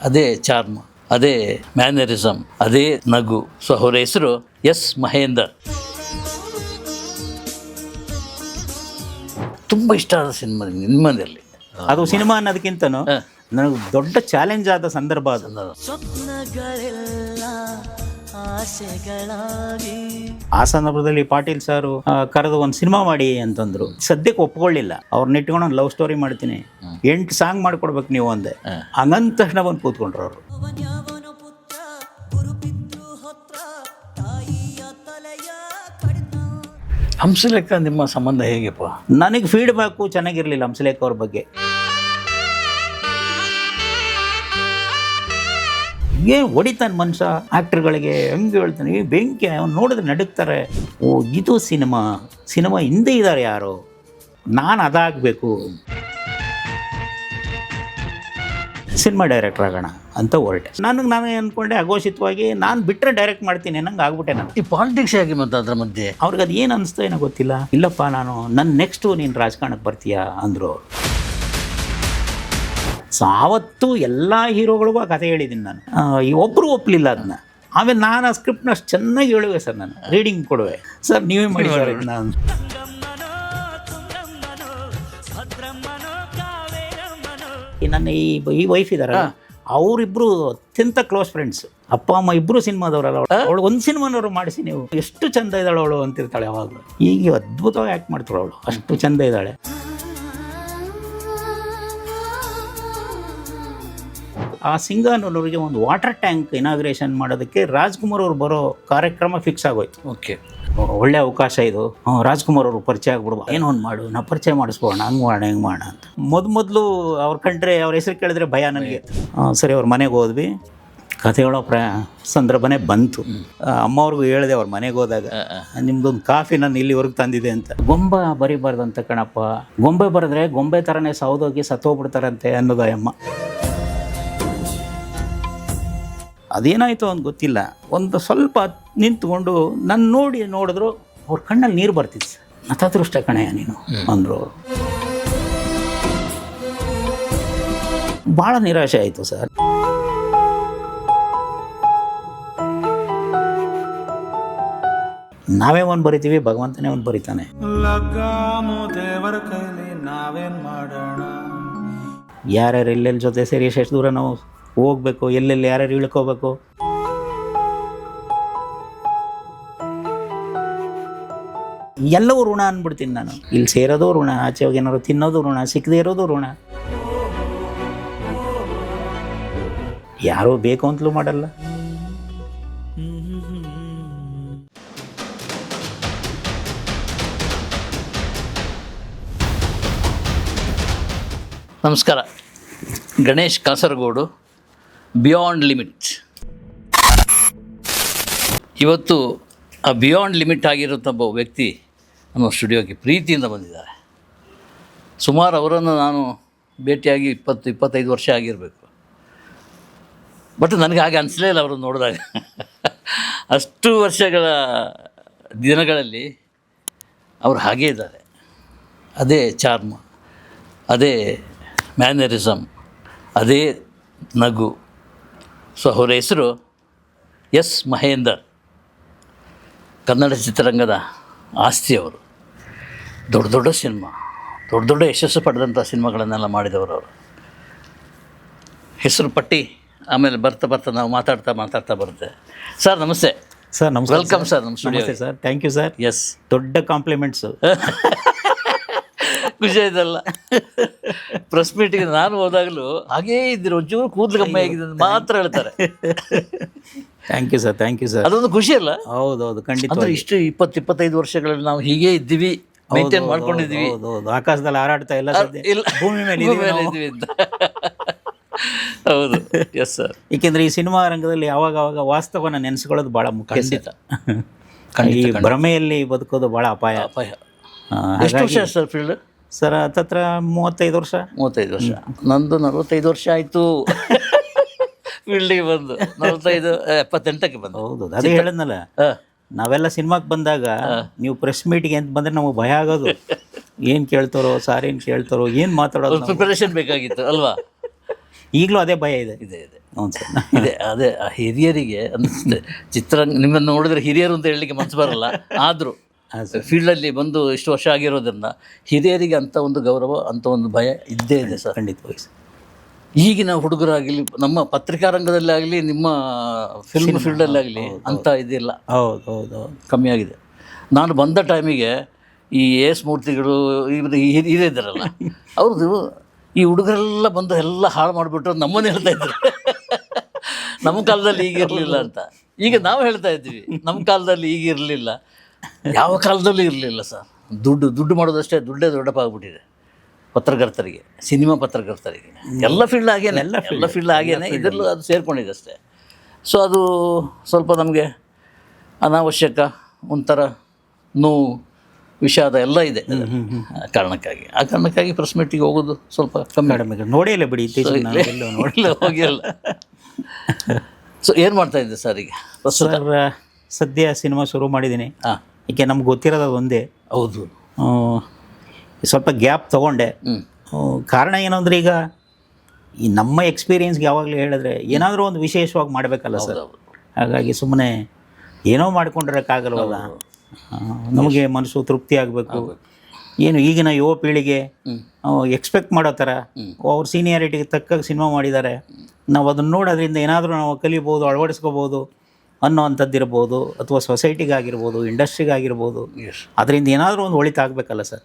ಅದೇ ಚಾರ್ಮ್, ಅದೇ ಮ್ಯಾನರಿಸಮ್, ಅದೇ ನಗು. ಸೊ ಅವರ ಹೆಸರು ಎಸ್ ಮಹೇಂದರ್. ತುಂಬ ಇಷ್ಟ ಆದ ಸಿನಿಮಾ ನಿಮ್ಮದಲ್ಲಿ. ಅದು ಸಿನಿಮಾ ಅನ್ನೋದಕ್ಕಿಂತನೂ ನನಗೆ ದೊಡ್ಡ ಚಾಲೆಂಜ್ ಆದ ಸಂದರ್ಭ ಅದು. ಆ ಸಂದರ್ಭದಲ್ಲಿ ಪಾಟೀಲ್ ಸಾರು ಕರೆದು ಒಂದು ಸಿನಿಮಾ ಮಾಡಿ ಅಂತಂದ್ರು. ಸದ್ಯಕ್ಕೆ ಒಪ್ಕೊಳ್ಳಿಲ್ಲ. ಅವ್ರನ್ನ ಇಟ್ಕೊಂಡು ಒಂದು ಲವ್ ಸ್ಟೋರಿ ಮಾಡ್ತೀನಿ, 8 ಸಾಂಗ್ ಮಾಡ್ಕೊಡ್ಬೇಕು ನೀವು ಅಂದೆ. ಹಂಗಂದ ತಕ್ಷಣ ಬಂದು ಕೂತ್ಕೊಂಡ್ರು ಅವರು. ಹಂಸಲೇಖ ನಿಮ್ಮ ಸಂಬಂಧ ಹೇಗೆಪ್ಪ? ನನಗೆ ಫೀಡ್ಬ್ಯಾಕು ಚೆನ್ನಾಗಿರಲಿಲ್ಲ ಹಂಸಲೇಖ ಅವ್ರ ಬಗ್ಗೆ. ಏನು ಹೊಡಿತಾನೆ ಮನುಷ್ಯ, ಆ್ಯಕ್ಟರ್ಗಳಿಗೆ ಹೆಂಗೆ ಹೇಳ್ತಾನೆ, ಈ ಬೆಂಕಿ ಅವ್ನು ನೋಡಿದ್ರೆ ನಡುಕ್ತಾರೆ. ಓ ಇದು ಸಿನಿಮಾ ಹಿಂದೆ ಇದ್ದಾರೆ ಯಾರು, ನಾನು ಅದಾಗಬೇಕು, ಸಿನಿಮಾ ಡೈರೆಕ್ಟರ್ ಆಗೋಣ ಅಂತ ಹೊರಟೆ. ನಾನು ಅಂದ್ಕೊಂಡೆ ಅಘೋಷಿತವಾಗಿ ನಾನು ಬಿಟ್ಟರೆ ಡೈರೆಕ್ಟ್ ಮಾಡ್ತೀನಿ ಅನ್ನಂಗೆ ಆಗ್ಬಿಟ್ಟೆ. ನಾನು ಈ ಪಾಲಿಟಿಕ್ಸ್ ಹೇಗೆ ಮತ್ತು ಅದ್ರ ಮಧ್ಯೆ ಅವ್ರಿಗೆ ಅದು ಏನು ಅನಿಸ್ತೋ ಏನೋ ಗೊತ್ತಿಲ್ಲ. ಇಲ್ಲಪ್ಪ ನನ್ನ ನೆಕ್ಸ್ಟು ನೀನು ರಾಜಕಾರಣಕ್ಕೆ ಬರ್ತೀಯಾ ಅಂದರು ಅವರು. ಆವತ್ತು ಎಲ್ಲ ಹೀರೋಗಳಿಗೂ ಆ ಕಥೆ ಹೇಳಿದ್ದೀನಿ ನಾನು. ಒಬ್ಬರು ಒಪ್ಪಲಿಲ್ಲ ಅದನ್ನ. ಆಮೇಲೆ ನಾನು ಆ ಸ್ಕ್ರಿಪ್ಟ್ನ ಅಷ್ಟು ಚೆನ್ನಾಗಿ ಹೇಳುವೆ ಸರ್, ನಾನು ರೀಡಿಂಗ್ ಕೊಡುವೆ. ಸರ್ ನೀವೇ ಮಾಡಿ ಸರ್ ನಾನು. ನನ್ನ ಈ ವೈಫ್ ಇದಾರಲ್ಲ, ಅವರಿಬ್ಬರು ಅತ್ಯಂತ ಕ್ಲೋಸ್ ಫ್ರೆಂಡ್ಸ್. ಅಪ್ಪ ಅಮ್ಮ ಇಬ್ಬರು ಸಿನಿಮಾದವರಲ್ಲ. ಅವಳು ಒಂದು ಸಿನಿಮಾನವರು ಮಾಡಿಸಿ ನೀವು ಎಷ್ಟು ಚಂದ ಇದ್ದಾಳೆ ಅವಳು ಅಂತಿರ್ತಾಳೆ ಯಾವಾಗಲೂ. ಈಗ ಅದ್ಭುತವಾಗಿ ಆ್ಯಕ್ಟ್ ಮಾಡ್ತಾಳೆ ಅವಳು, ಅಷ್ಟು ಚಂದ ಇದ್ದಾಳೆ. ಆ ಸಿಂಗಾನೂರಿಗೆ ಒಂದು ವಾಟರ್ ಟ್ಯಾಂಕ್ ಇನಾಗ್ರೇಷನ್ ಮಾಡೋದಕ್ಕೆ ರಾಜ್ಕುಮಾರ್ ಅವ್ರು ಬರೋ ಕಾರ್ಯಕ್ರಮ ಫಿಕ್ಸ್ ಆಗೋಯ್ತು. ಓಕೆ, ಒಳ್ಳೆ ಅವಕಾಶ ಇದು. ರಾಜ್ಕುಮಾರ್ ಅವರು ಪರಿಚಯ ಆಗ್ಬಿಡ್ಬೋ, ಏನೋ ಒಂದು ಮಾಡು, ನಾವು ಪರಿಚಯ ಮಾಡಿಸ್ಬೋಣ, ಹಂಗೆ ಮಾಡೋಣ ಹೆಂಗೆ ಮಾಡೋಣ ಅಂತ. ಮೊದಲು ಅವ್ರ ಕಂಡ್ರೆ ಅವ್ರ ಹೆಸರು ಕೇಳಿದ್ರೆ ಭಯ ನನಗೆ. ಸರಿ ಅವ್ರ ಮನೆಗೆ ಹೋದ್ವಿ. ಕಥೆ ಹೇಳೋ ಸಂದರ್ಭನೇ ಬಂತು. ಅಮ್ಮ ಅವ್ರಿಗೂ ಹೇಳಿದೆ ಅವ್ರ ಮನೆಗೆ ಹೋದಾಗ, ನಿಮ್ದೊಂದು ಕಾಫಿ ನಾನು ಇಲ್ಲಿವರೆಗೆ ತಂದಿದೆ ಅಂತ. ಗೊಂಬೆ ಬರಿಬಾರ್ದಂತ ಕಣಪ್ಪ, ಗೊಂಬೆ ಬರೆದ್ರೆ ಗೊಂಬೆ ಥರನೇ ಸೌದೋಗಿ ಸತ್ತೋಗ್ಬಿಡ್ತಾರಂತೆ ಅನ್ನೋದು ಅಮ್ಮ. ಅದೇನಾಯಿತು ಅಂತ ಗೊತ್ತಿಲ್ಲ. ಒಂದು ಸ್ವಲ್ಪ ನಿಂತ್ಕೊಂಡು ನನ್ನ ನೋಡಿದ್ರು ಅವ್ರ ಕಣ್ಣಲ್ಲಿ ನೀರು ಬರ್ತಿತ್ತು. ನತದೃಷ್ಟ ಕಣಯ್ಯ ನೀನು ಅಂದರು ಅವರು. ಭಾಳ ನಿರಾಶೆ ಆಯಿತು ಸರ್. ನಾವೇ ಒಂದು ಬರಿತೀವಿ, ಭಗವಂತನೇ ಒಂದು ಬರಿತಾನೆ. ಯಾರ್ಯಾರು ಎಲ್ಲೆಲ್ಲಿ ಜೊತೆ ಸೇರಿ ಎಷ್ಟು ದೂರ ನಾವು ಹೋಗ್ಬೇಕು, ಎಲ್ಲೆಲ್ಲಿ ಯಾರ್ಯಾರು ಇಳ್ಕೋಬೇಕು. ಎಲ್ಲವೂ ಋಣ ಅಂದ್ಬಿಡ್ತೀನಿ ನಾನು. ಇಲ್ಲಿ ಸೇರೋದು ಋಣ, ಆಚೆ ಹೋಗಿ ಏನಾದ್ರು ತಿನ್ನೋದು ಋಣ, ಸಿಕ್ಕದೇ ಇರೋದು ಋಣ. ಯಾರೋ ಬೇಕು ಅಂತಲೂ ಮಾಡಲ್ಲ. ನಮಸ್ಕಾರ. Ganesh Kasaragod, beyond limit. ಇವತ್ತು ಆ ಬಿಯಾಂಡ್ ಲಿಮಿಟ್ ಆಗಿರುವಂಥ ಒಬ್ಬ ವ್ಯಕ್ತಿ ನಮ್ಮ ಸ್ಟುಡಿಯೋಗೆ ಪ್ರೀತಿಯಿಂದ ಬಂದಿದ್ದಾರೆ. ಸುಮಾರು ಅವರನ್ನು ನಾನು ಭೇಟಿಯಾಗಿ 20-25 ವರ್ಷ ಆಗಿರಬೇಕು. ಬಟ್ ನನಗೆ ಹಾಗೆ ಅನಿಸಲೇ ಇಲ್ಲ ಅವರನ್ನು ನೋಡಿದಾಗ. ಅಷ್ಟು ವರ್ಷಗಳ ದಿನಗಳಲ್ಲಿ ಅವರು ಹಾಗೇ ಇದ್ದಾರೆ. ಅದೇ ಚಾರ್ಮ್, ಅದೇ ಮ್ಯಾನರಿಸಮ್, ಅದೇ ನಗು. ಸೊ ಅವರ ಹೆಸರು ಎಸ್ ಮಹೇಂದರ್. ಕನ್ನಡ ಚಿತ್ರರಂಗದ ಆಸ್ತಿ ಅವರು. ದೊಡ್ಡ ಸಿನಿಮಾ, ದೊಡ್ಡ ಯಶಸ್ಸು ಪಡೆದಂಥ ಸಿನಿಮಾಗಳನ್ನೆಲ್ಲ ಮಾಡಿದವರು ಅವರು. ಹೆಸರು ಪಟ್ಟಿ ಆಮೇಲೆ ಬರ್ತಾ ನಾವು ಮಾತಾಡ್ತಾ ಬರುತ್ತೆ. ಸರ್ ನಮಸ್ತೆ. ಸರ್ ನಮಸ್ತೆ. ವೆಲ್ಕಮ್ ಸರ್ ನಮ್ಮ ಸ್ಟುಡಿಯೋ. ನಮಸ್ತೆ sir, thank you sir. Yes, ದೊಡ್ಡ ಕಾಂಪ್ಲಿಮೆಂಟ್ಸು. ಖುಷಿ ಆಯ್ತಲ್ಲ. ಪ್ರೆಸ್ ಮೀಟಿಗೆ ನಾನು ಹೋದಾಗಲೂ ಹಾಗೇ ಇದ್ದಿರೋ, ಒಂಚೂರು ಕೂದಲು ಕಮ್ಮಿ ಆಗಿದೆ ಅಂತ ಮಾತ್ರ ಹೇಳ್ತಾರೆ. Thank you sir, thank you sir. ಅದೊಂದು ಖುಷಿ ಅಲ್ಲ? ಹೌದೌದು, ಖಂಡಿತ. ಅಂದರೆ ಇಷ್ಟು 20-25 ವರ್ಷಗಳಲ್ಲಿ ನಾವು ಹೀಗೇ ಇದ್ದೀವಿ, ಮೇಂಟೈನ್ ಮಾಡ್ಕೊಂಡಿದ್ದೀವಿ. ಹೌದು, ಆಕಾಶದಲ್ಲಿ ಹಾರಾಡ್ತಾ ಇಲ್ಲ, ಭೂಮಿ ಮೇಲೆ ಇದ್ದೀವಿ ಅಂತ. ಹೌದು, ಎಸ್ ಸರ್. ಏಕೆಂದರೆ ಈ ಸಿನಿಮಾ ರಂಗದಲ್ಲಿ ಯಾವಾಗ ವಾಸ್ತವನ ನೆನೆಸ್ಕೊಳ್ಳೋದು ಭಾಳ ಮುಖ್ಯ. ಈ ಭ್ರಮೆಯಲ್ಲಿ ಬದುಕೋದು ಭಾಳ ಅಪಾಯ. ಎಷ್ಟು ವರ್ಷ ಸರ್ ಫೀಲ್ಡ್? ಸರ್ ಹತ್ತತ್ರ 35 ವರ್ಷ. 35 ವರ್ಷ. ನಂದು 45 ವರ್ಷ ಆಯಿತು ಫೀಲ್ಡಿಗೆ ಬಂದು. 78ಕ್ಕೆ ಬಂದು. ಹೌದು, ಅದೇ ಹೇಳಿದ್ನಲ್ಲ, ನಾವೆಲ್ಲ ಸಿನಿಮಾಗೆ ಬಂದಾಗ ನೀವು ಪ್ರೆಸ್ ಮೀಟಿಗೆ ಅಂತ ಬಂದರೆ ನಮಗೆ ಭಯ ಆಗೋದು. ಏನು ಕೇಳ್ತಾರೋ, ಸಾರ್ ಏನು ಕೇಳ್ತಾರೋ, ಏನು ಮಾತಾಡೋದು. ಪ್ರಿಪರೇಷನ್ ಬೇಕಾಗಿತ್ತು ಅಲ್ವಾ? ಈಗಲೂ ಅದೇ ಭಯ ಇದೆ. ಇದೆ ಇದೆ ಹ್ಞೂ ಸರ್. ಇದೆ ಅದೇ ಆ ಹಿರಿಯರಿಗೆ ಅನ್ನಿಸುತ್ತೆ ಚಿತ್ರರಂಗ ನಿಮ್ಮನ್ನು ನೋಡಿದ್ರೆ ಹಿರಿಯರು ಅಂತ ಹೇಳಲಿಕ್ಕೆ ಮನಸ್ಸು ಬರಲ್ಲ, ಆದರೂ ಫೀಲ್ಡಲ್ಲಿ ಬಂದು ಇಷ್ಟು ವರ್ಷ ಆಗಿರೋದ್ರಿಂದ ಹಿರಿಯರಿಗೆ ಅಂಥ ಒಂದು ಗೌರವ, ಅಂಥ ಒಂದು ಭಯ ಇದ್ದೇ ಇದೆ ಸರ್. ಖಂಡಿತವಾಗಿ ಸರ್. ಈಗಿನ ಹುಡುಗರಾಗಲಿ, ನಮ್ಮ ಪತ್ರಿಕಾ ರಂಗದಲ್ಲಿ ಆಗಲಿ, ನಿಮ್ಮ ಫಿಲ್ಮ್ ಫೀಲ್ಡಲ್ಲಿ ಆಗಲಿ ಅಂಥ ಇದಿಲ್ಲ, ಹೌದು ಹೌದು ಹೌದು. ಕಮ್ಮಿ ಆಗಿದೆ. ನಾನು ಬಂದ ಟೈಮಿಗೆ ಈ ಎಸ್ ಮೂರ್ತಿಗಳು ಇವರು ಹಿರಿಯರಿದ್ದಾರಲ್ಲ, ಅವ್ರದ್ದು ಈ ಹುಡುಗರೆಲ್ಲ ಬಂದು ಎಲ್ಲ ಹಾಳು ಮಾಡಿಬಿಟ್ರು ನಮ್ಮನ್ನು ಹೇಳ್ತಾ ಇದ್ರು ನಮ್ಮ ಕಾಲದಲ್ಲಿ ಈಗ ಇರಲಿಲ್ಲ ಅಂತ. ಈಗ ನಾವು ಹೇಳ್ತಾ ಇದ್ವಿ ನಮ್ಮ ಕಾಲದಲ್ಲಿ ಈಗ ಇರಲಿಲ್ಲ, ಯಾವ ಕಾಲದಲ್ಲೂ ಇರಲಿಲ್ಲ ಸರ್. ದುಡ್ಡು ಮಾಡೋದಷ್ಟೇ, ದುಡ್ಡೇ ದೊಡ್ಡಪ್ಪ ಆಗ್ಬಿಟ್ಟಿದೆ ಪತ್ರಕರ್ತರಿಗೆ, ಸಿನಿಮಾ ಪತ್ರಕರ್ತರಿಗೆ. ಎಲ್ಲ ಫೀಲ್ಡ್ ಆಗೇನೆ, ಎಲ್ಲ ಫೀಲ್ಡ್ ಆಗೇನೆ, ಇದರಲ್ಲೂ ಅದು ಸೇರ್ಕೊಂಡಿದೆ ಅಷ್ಟೇ. ಸೊ ಅದು ಸ್ವಲ್ಪ ನಮಗೆ ಅನಾವಶ್ಯಕ, ಒಂಥರ ನೋವು, ವಿಷಾದ ಎಲ್ಲ ಇದೆ ಆ ಕಾರಣಕ್ಕಾಗಿ ಪ್ರೆಸ್ ಮೀಟಿಗೆ ಹೋಗೋದು ಸ್ವಲ್ಪ ಕಮ್ಮಿ. ನೋಡೇ ಇಲ್ಲ ಬಿಡಿ, ನೋಡಿಲ್ಲ, ಹೋಗಿಲ್ಲ. ಸೊ ಏನು ಮಾಡ್ತಾ ಇದ್ದೆ ಸರ್ ಈಗ? ಸರ್ ಸದ್ಯ ಸಿನಿಮಾ ಶುರು ಮಾಡಿದ್ದೀನಿ. ಏಕೆ ನಮ್ಗೆ ಗೊತ್ತಿರೋದು ಒಂದೇ. ಹೌದು. ಸ್ವಲ್ಪ ಗ್ಯಾಪ್ ತೊಗೊಂಡೆ. ಕಾರಣ ಏನು ಅಂದರೆ, ಈಗ ಈ ನಮ್ಮ ಎಕ್ಸ್ಪೀರಿಯನ್ಸ್ಗೆ ಯಾವಾಗಲೂ ಹೇಳಿದ್ರೆ ಏನಾದರೂ ಒಂದು ವಿಶೇಷವಾಗಿ ಮಾಡಬೇಕಲ್ಲ ಸರ್. ಹಾಗಾಗಿ ಸುಮ್ಮನೆ ಏನೋ ಮಾಡ್ಕೊಂಡಿರೋಕ್ಕಾಗಲ್ವಲ್ಲ, ನಮಗೆ ಮನಸ್ಸು ತೃಪ್ತಿ ಆಗಬೇಕು. ಏನು ಈಗಿನ ಯುವ ಪೀಳಿಗೆ ಎಕ್ಸ್ಪೆಕ್ಟ್ ಮಾಡೋ ಥರ ಅವ್ರ ಸೀನಿಯಾರಿಟಿಗೆ ತಕ್ಕ ಸಿನಿಮಾ ಮಾಡಿದ್ದಾರೆ, ನಾವು ಅದನ್ನು ನೋಡೋದ್ರಿಂದ ಏನಾದರೂ ನಾವು ಕಲಿಬೋದು, ಅಳವಡಿಸ್ಕೋಬೋದು ಅನ್ನೋವಂಥದ್ದಿರ್ಬೋದು, ಅಥವಾ ಸೊಸೈಟಿಗಾಗಿರ್ಬೋದು, ಇಂಡಸ್ಟ್ರಿಗಾಗಿರ್ಬೋದು, ಅದರಿಂದ ಏನಾದರೂ ಒಂದು ಒಳಿತಾಗಬೇಕಲ್ಲ ಸರ್.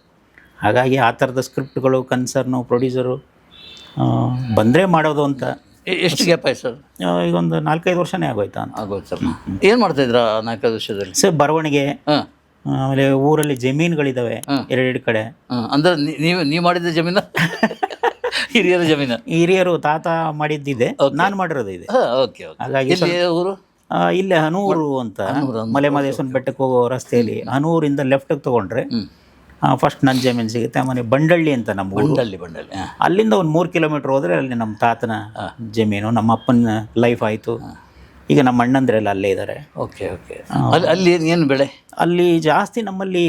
ಹಾಗಾಗಿ ಆ ಥರದ ಸ್ಕ್ರಿಪ್ಟ್ಗಳು, ಕನ್ಸರ್ನು, ಪ್ರೊಡ್ಯೂಸರು ಬಂದರೆ ಮಾಡೋದು ಅಂತ. ಎಷ್ಟು ಗ್ಯಾಪ್ ಆಯ್ತು ಸರ್? ಈಗ ಒಂದು 4-5 ವರ್ಷನೇ ಆಗೋಯ್ತಾ ಅಂತ. ಆಗೋಯ್ತು ಸರ್. ಏನು ಮಾಡ್ತಾಯಿದ್ರ 4-5 ವರ್ಷದಲ್ಲಿ? ಸರ್ ಬರವಣಿಗೆ, ಆಮೇಲೆ ಊರಲ್ಲಿ ಜಮೀನುಗಳಿದ್ದಾವೆ 2 ಕಡೆ. ಅಂದರೆ ನೀವು ಮಾಡಿದ ಜಮೀನು ಹಿರಿಯರ ಜಮೀನು? ಹಿರಿಯರು ತಾತ ಮಾಡಿದ್ದಿದೆ, ನಾನು ಮಾಡಿರೋದು ಇದೆ. ಓಕೆ. ಹಾಗಾಗಿ ಊರು ಇಲ್ಲೇ ಹನೂರು ಅಂತ, ಮಲೆಮಹದೇಶ್ವರನ ಬೆಟ್ಟಕ್ಕೆ ಹೋಗೋ ರಸ್ತೆಯಲ್ಲಿ ಹನೂರಿಂದ ಲೆಫ್ಟಿಗೆ ತೊಗೊಂಡ್ರೆ ಫಸ್ಟ್ ನನ್ನ ಜಮೀನು ಸಿಗುತ್ತೆ. ಆಮೇಲೆ ಬಂಡಳ್ಳಿ ಅಂತ ನಮ್ಮ ಊರು, ಬಂಡಳ್ಳಿ. ಅಲ್ಲಿಂದ ಒಂದು 3 ಕಿಲೋಮೀಟ್ರ್ ಹೋದರೆ ಅಲ್ಲಿ ನಮ್ಮ ತಾತನ ಜಮೀನು. ನಮ್ಮ ಅಪ್ಪನ ಲೈಫ್ ಆಯಿತು. ಈಗ ನಮ್ಮ ಅಣ್ಣಂದ್ರೆಲ್ಲ ಅಲ್ಲೇ ಇದ್ದಾರೆ. ಓಕೆ. ಅಲ್ಲಿ ಏನು ಬೆಳೆ? ಅಲ್ಲಿ ಜಾಸ್ತಿ ನಮ್ಮಲ್ಲಿ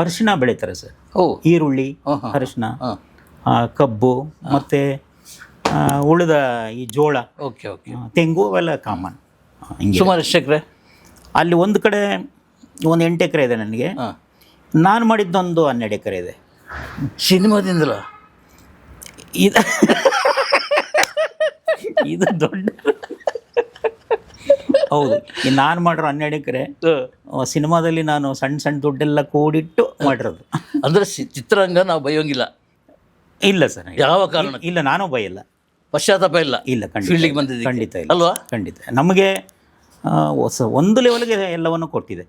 ಅರಿಶಿನ ಬೆಳೀತಾರೆ ಸರ್. ಈರುಳ್ಳಿ, ಅರಿಶಿನ, ಕಬ್ಬು, ಮತ್ತು ಉಳಿದ ಈ ಜೋಳ, ತೆಂಗು ಅವೆಲ್ಲ ಕಾಮನ್. ಸುಮಾರು ಎಷ್ಟು ಎಕರೆ? ಅಲ್ಲಿ ಒಂದು ಕಡೆ ಒಂದು 8 ಎಕರೆ ಇದೆ ನನಗೆ. ನಾನು ಮಾಡಿದ್ದೊಂದು 12 ಎಕರೆ ಇದೆ. ಸಿನಿಮಾದಿಂದಲ ಇದು ದೊಡ್ಡ ಹೌದು. ನಾನು ಮಾಡಿರೋ 12 ಎಕರೆ ಸಿನಿಮಾದಲ್ಲಿ ನಾನು ಸಣ್ಣ ದುಡ್ಡೆಲ್ಲ ಕೂಡಿಟ್ಟು ಮಾಡಿರೋದು. ಅಂದರೆ ಚಿತ್ರರಂಗ ನಾವು ಬೈಯೋಂಗಿಲ್ಲ? ಇಲ್ಲ ಸರ್, ಯಾವ ಕಾರಣ ಇಲ್ಲ, ನಾನು ಬೈಯಲ್ಲ, ಪಶ್ಚಾತ್ತಾಪ ಇಲ್ಲ. ಇಲ್ಲ, ಫೀಲ್ಡಿಗೆ ಬಂದಿದ್ದು ಖಂಡಿತ ಇಲ್ಲ ಅಲ್ವಾ? ಖಂಡಿತ. ನಮಗೆ ಒಂದು ಲೆವೆಲ್ಗೆ ಎಲ್ಲವನ್ನು ಕೊಟ್ಟಿದೆ.